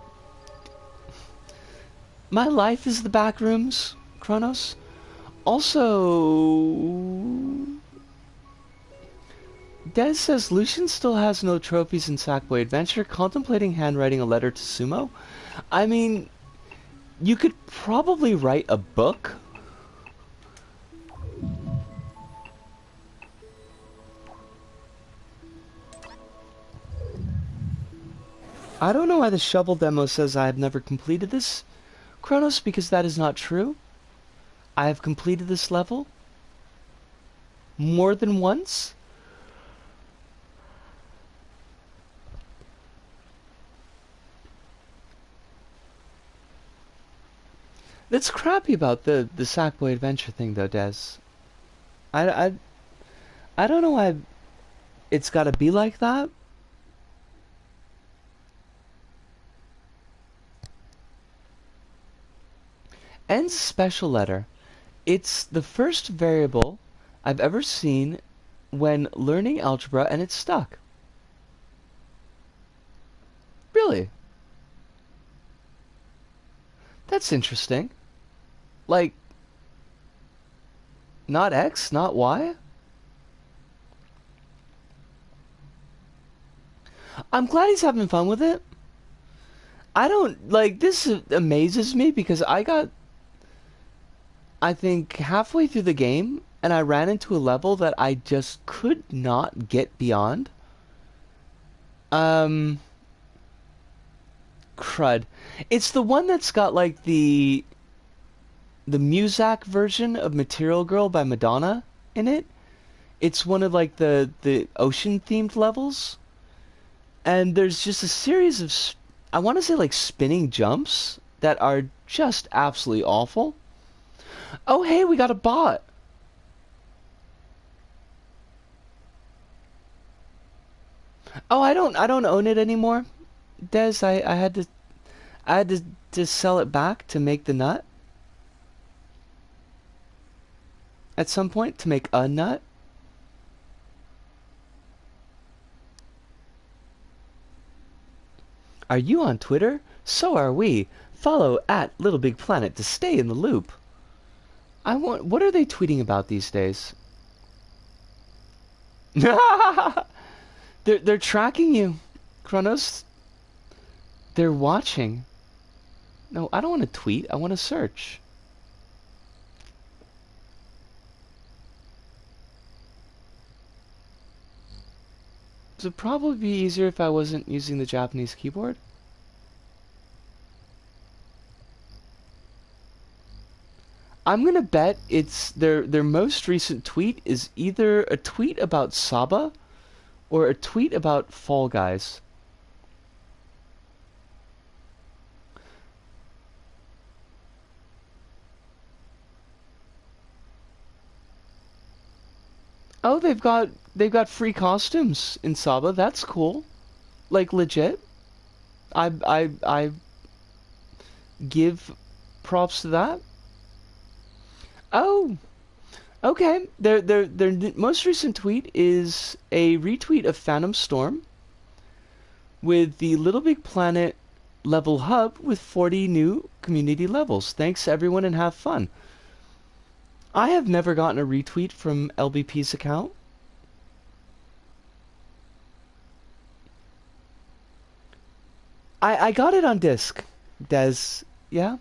A: my life is the back rooms, Kronos. Also, Des says Lucian still has no trophies in Sackboy Adventure, contemplating handwriting a letter to Sumo. I mean, you could probably write a book. I don't know why the shovel demo says I have never completed this, Kronos, because that is not true. I have completed this level more than once. That's crappy about the Sackboy Adventure thing, though, Des. I don't know why it's got to be like that. N's special letter. It's the first variable I've ever seen when learning algebra, and it's stuck. Really? That's interesting. Like, not X, not Y? I'm glad he's having fun with it. I don't, like, this amazes me because I got, I think, halfway through the game, and I ran into a level that I just could not get beyond. Crud. It's the one that's got, like, the Muzak version of Material Girl by Madonna in it. It's one of, like, the ocean-themed levels. And there's just a series of, I want to say, like, spinning jumps that are just absolutely awful. Oh, hey, we got a bot. Oh, I don't own it anymore, Des. I had to sell it back to make the nut. At some point, to make a nut. Are you on Twitter? So are we. Follow at LittleBigPlanet to stay in the loop. What are they tweeting about these days? They're tracking you, Kronos. They're watching. No, I don't want to tweet. I want to search. It would probably be easier if I wasn't using the Japanese keyboard. I'm gonna bet it's their most recent tweet is either a tweet about Saba or a tweet about Fall Guys. Oh, they've got free costumes in Saba. That's cool. Like, legit. I give props to that. Oh, okay. Their most recent tweet is a retweet of Phantom Storm with the LittleBigPlanet level hub with 40 new community levels. Thanks everyone and have fun. I have never gotten a retweet from LBP's account. I got it on disc, Des. Yeah?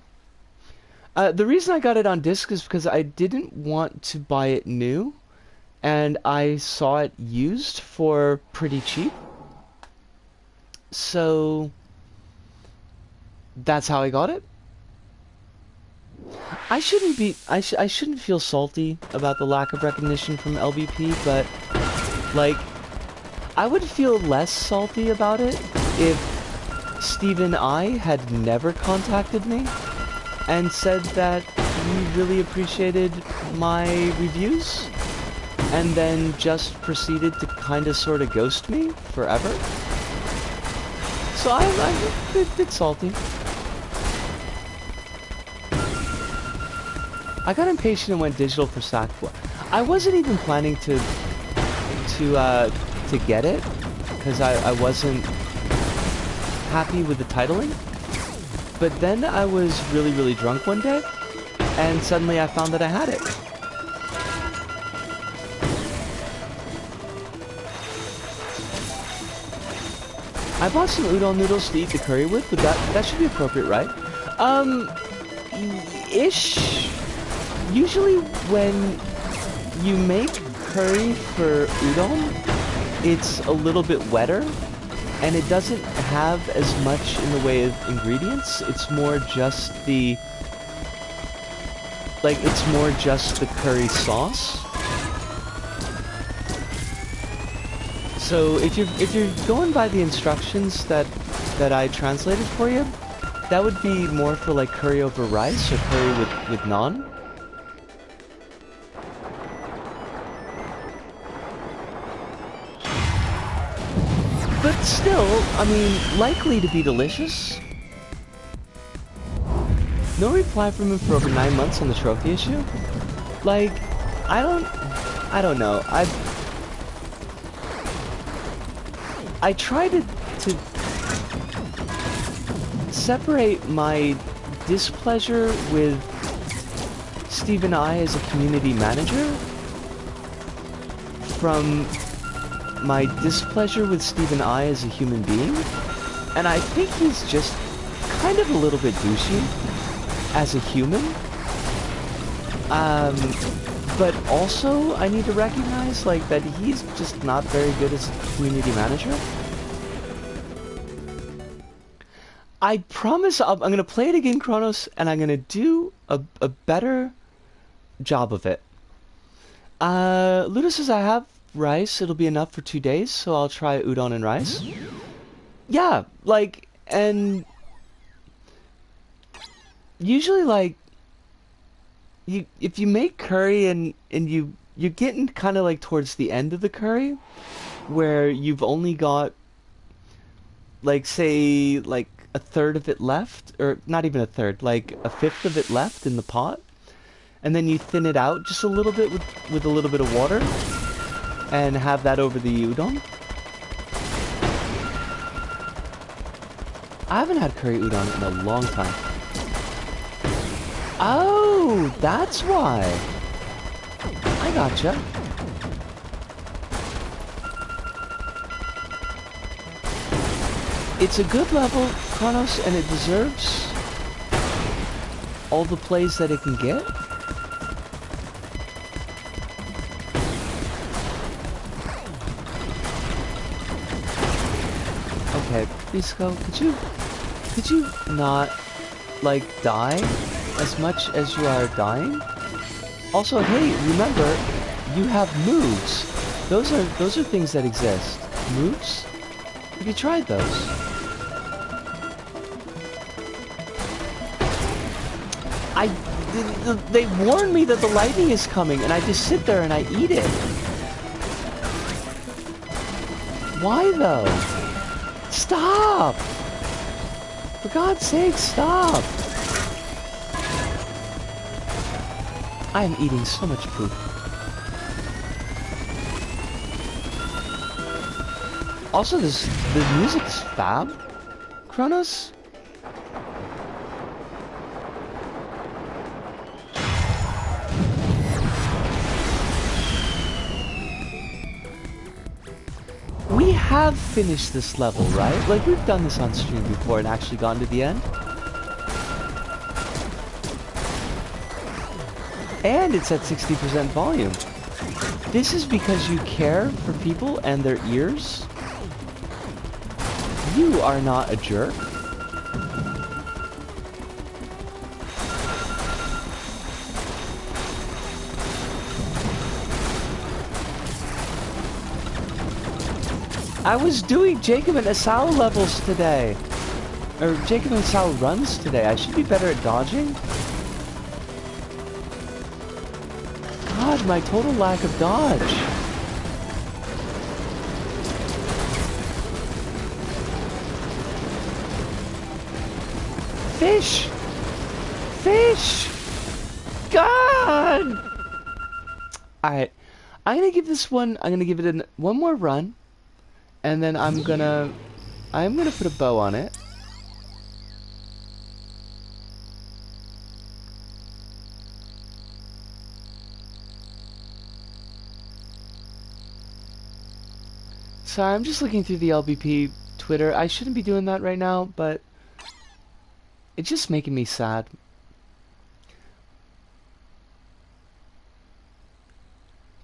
A: The reason I got it on disc is because I didn't want to buy it new, and I saw it used for pretty cheap. So that's how I got it. I shouldn't feel salty about the lack of recognition from LBP, but like I would feel less salty about it if Stephen I had never contacted me and said that he really appreciated my reviews and then just proceeded to kind of sort of ghost me forever. So I'm a bit salty. I got impatient and went digital for Sackboy. I wasn't even planning to get it because I wasn't happy with the titling. But then I was really drunk one day, and suddenly I found that I had it. I bought some udon noodles to eat the curry with, but that should be appropriate, right? Ish. Usually when you make curry for udon, it's a little bit wetter, and it doesn't have as much in the way of ingredients. It's more just the curry sauce. So if you're going by the instructions that I translated for you, that would be more for like curry over rice or curry with naan. But still, I mean, likely to be delicious. No reply from him for over 9 months on the trophy issue? Like, I don't know. I try to separate my displeasure with Stephen I as a community manager from my displeasure with Stephen I as a human being, and I think he's just kind of a little bit douchey as a human. But also I need to recognize like that he's just not very good as a community manager. I promise I'm gonna play it again, Kronos, and I'm gonna do a better job of it. Luda says I have rice, it'll be enough for 2 days, so I'll try udon and rice. Yeah, like, and usually like if you make curry and you're getting kind of like towards the end of the curry where you've only got like say like a third of it left, or not even a third, like a fifth of it left in the pot, and then you thin it out just a little bit with a little bit of water and have that over the udon. I haven't had curry udon in a long time. Oh, that's why. I gotcha. It's a good level, Kronos, and it deserves all the plays that it can get. Okay, Bisco, could you not, like, die as much as you are dying? Also, hey, remember, you have moves. Those are things that exist. Moves? Have you tried those? They warn me that the lightning is coming, and I just sit there and I eat it. Why though? Stop! For God's sake, stop! I am eating so much poop. Also, the music's fab, Kronos. We have finished this level, right? Like, we've done this on stream before and actually gotten to the end. And it's at 60% volume. This is because you care for people and their ears. You are not a jerk. I was doing Jacob and Asao levels today. Or Jacob and Asao runs today. I should be better at dodging. God, my total lack of dodge. Fish! Fish! God! Alright. I'm gonna give this one, I'm gonna give it one more run. And then I'm gonna put a bow on it. Sorry, I'm just looking through the LBP Twitter. I shouldn't be doing that right now, but it's just making me sad.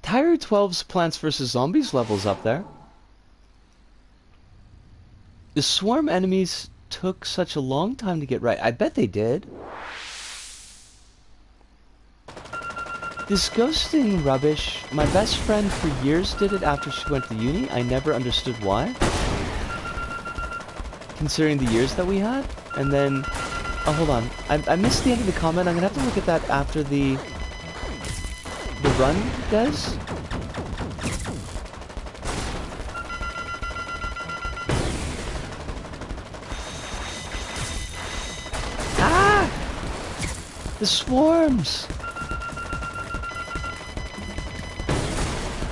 A: PtaER 12's Plants vs. Zombies level's up there. The swarm enemies took such a long time to get right. I bet they did. This ghosting rubbish, my best friend for years did it after she went to uni. I never understood why. Considering the years that we had. And then, oh hold on, I missed the end of the comment. I'm gonna have to look at that after the run does. Ah! The swarms!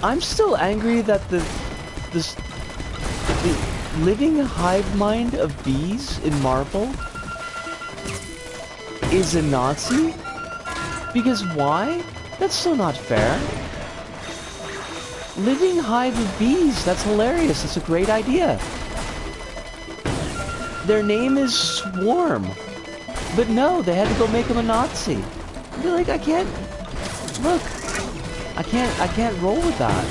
A: I'm still angry that the living hive mind of bees in Marvel is a Nazi? Because why? That's so not fair. Living hive of bees, that's hilarious. That's a great idea. Their name is Swarm. But no, they had to go make him a Nazi. Be like, I can't... Look. I can't roll with that.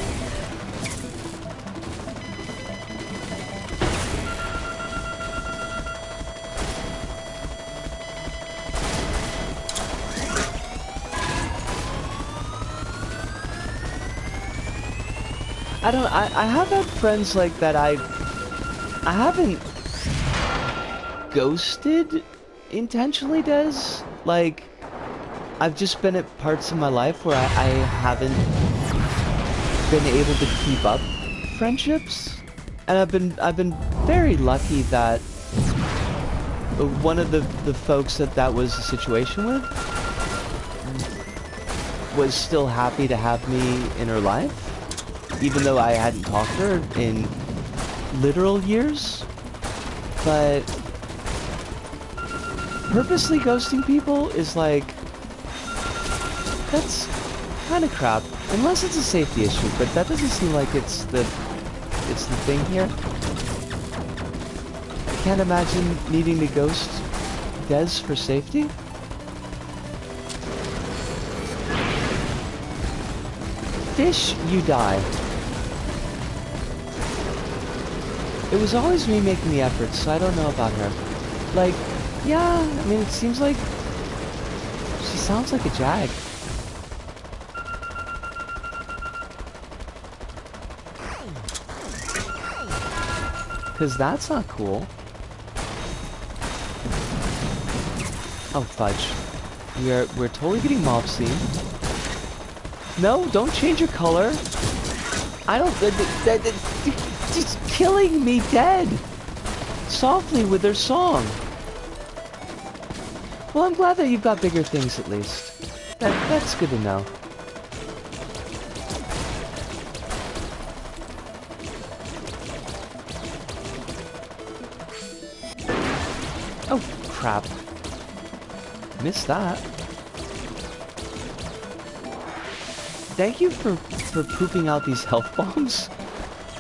A: I have had friends like that I haven't ghosted intentionally, Des. Like, I've just been at parts of my life where I haven't been able to keep up friendships, and I've been very lucky that one of the folks that was the situation with was still happy to have me in her life, even though I hadn't talked to her in literal years. But purposely ghosting people is like, that's kind of crap, unless it's a safety issue, but that doesn't seem like it's the thing here. I can't imagine needing to ghost Des for safety. Fish, you die. It was always me making the effort, so I don't know about her. Like, yeah, I mean, it seems like she sounds like a jag. Because that's not cool. Oh, fudge. We're totally getting mob seen. No, don't change your color. I don't... She's killing me dead. Softly with their song. Well, I'm glad that you've got bigger things at least. That's good to know. Oh, crap. Missed that. Thank you for pooping out these health bombs.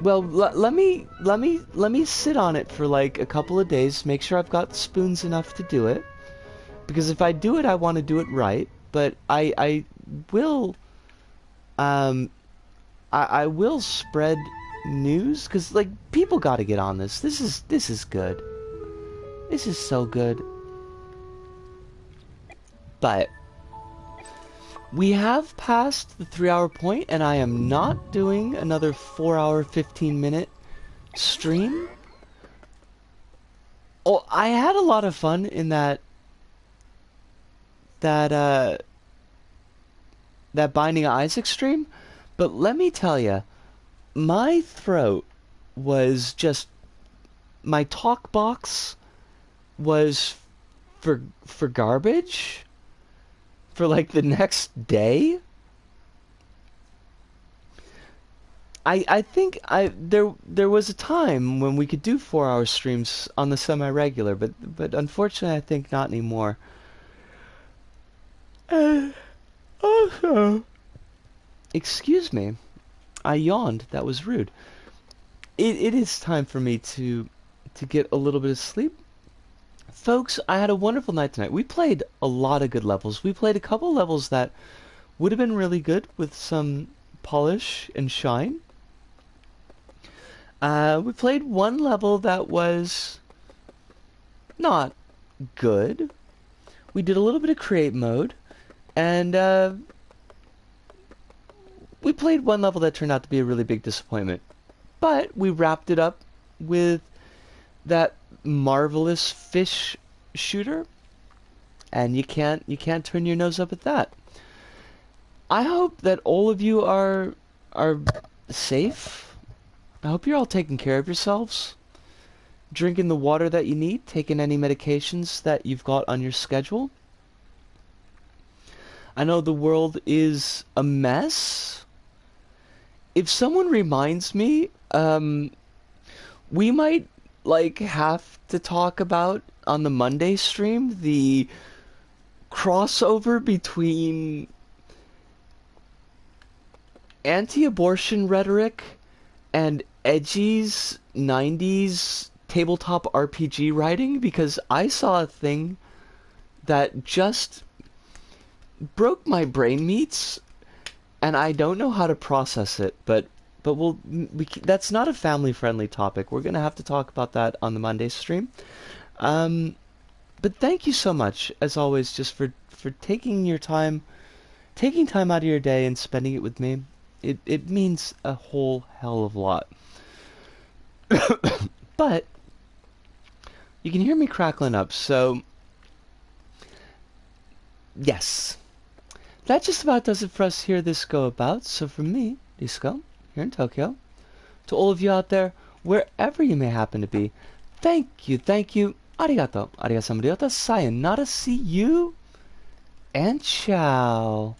A: Well, let me sit on it for like a couple of days, make sure I've got spoons enough to do it. Because if I do it, I want to do it right. But I will um I will spread news because like people got to get on this. This is good. This is so good. But we have passed the 3-hour point, and I am not doing another 4-hour, 15-minute stream. Oh, I had a lot of fun in that that Binding of Isaac stream, but let me tell you, my throat was just my talk box was for garbage for like the next day. I think there was a time when we could do 4-hour streams on the semi-regular, but unfortunately I think not anymore. Also, excuse me, I yawned. That was rude. It is time for me to get a little bit of sleep. Folks, I had a wonderful night tonight. We played a lot of good levels. We played a couple levels that would have been really good with some polish and shine. We played one level that was not good. We did a little bit of create mode, and we played one level that turned out to be a really big disappointment. But we wrapped it up with that marvelous fish shooter, and you can't turn your nose up at that. I hope that all of you are safe. I hope you're all taking care of yourselves, drinking the water that you need, taking any medications that you've got on your schedule. I know the world is a mess. If someone reminds me, we might like have to talk about on the Monday stream the crossover between anti-abortion rhetoric and Edgy's 90s tabletop RPG writing, because I saw a thing that just broke my brain meats, and I don't know how to process it, but that's not a family-friendly topic. We're going to have to talk about that on the Monday stream. But thank you so much, as always, just for taking time out of your day and spending it with me. It means a whole hell of a lot. But you can hear me crackling up, so yes. That just about does it for us here this Go About. So from me, Disco, here in Tokyo, to all of you out there, wherever you may happen to be, thank you, arigato, sayonara, see you, and ciao.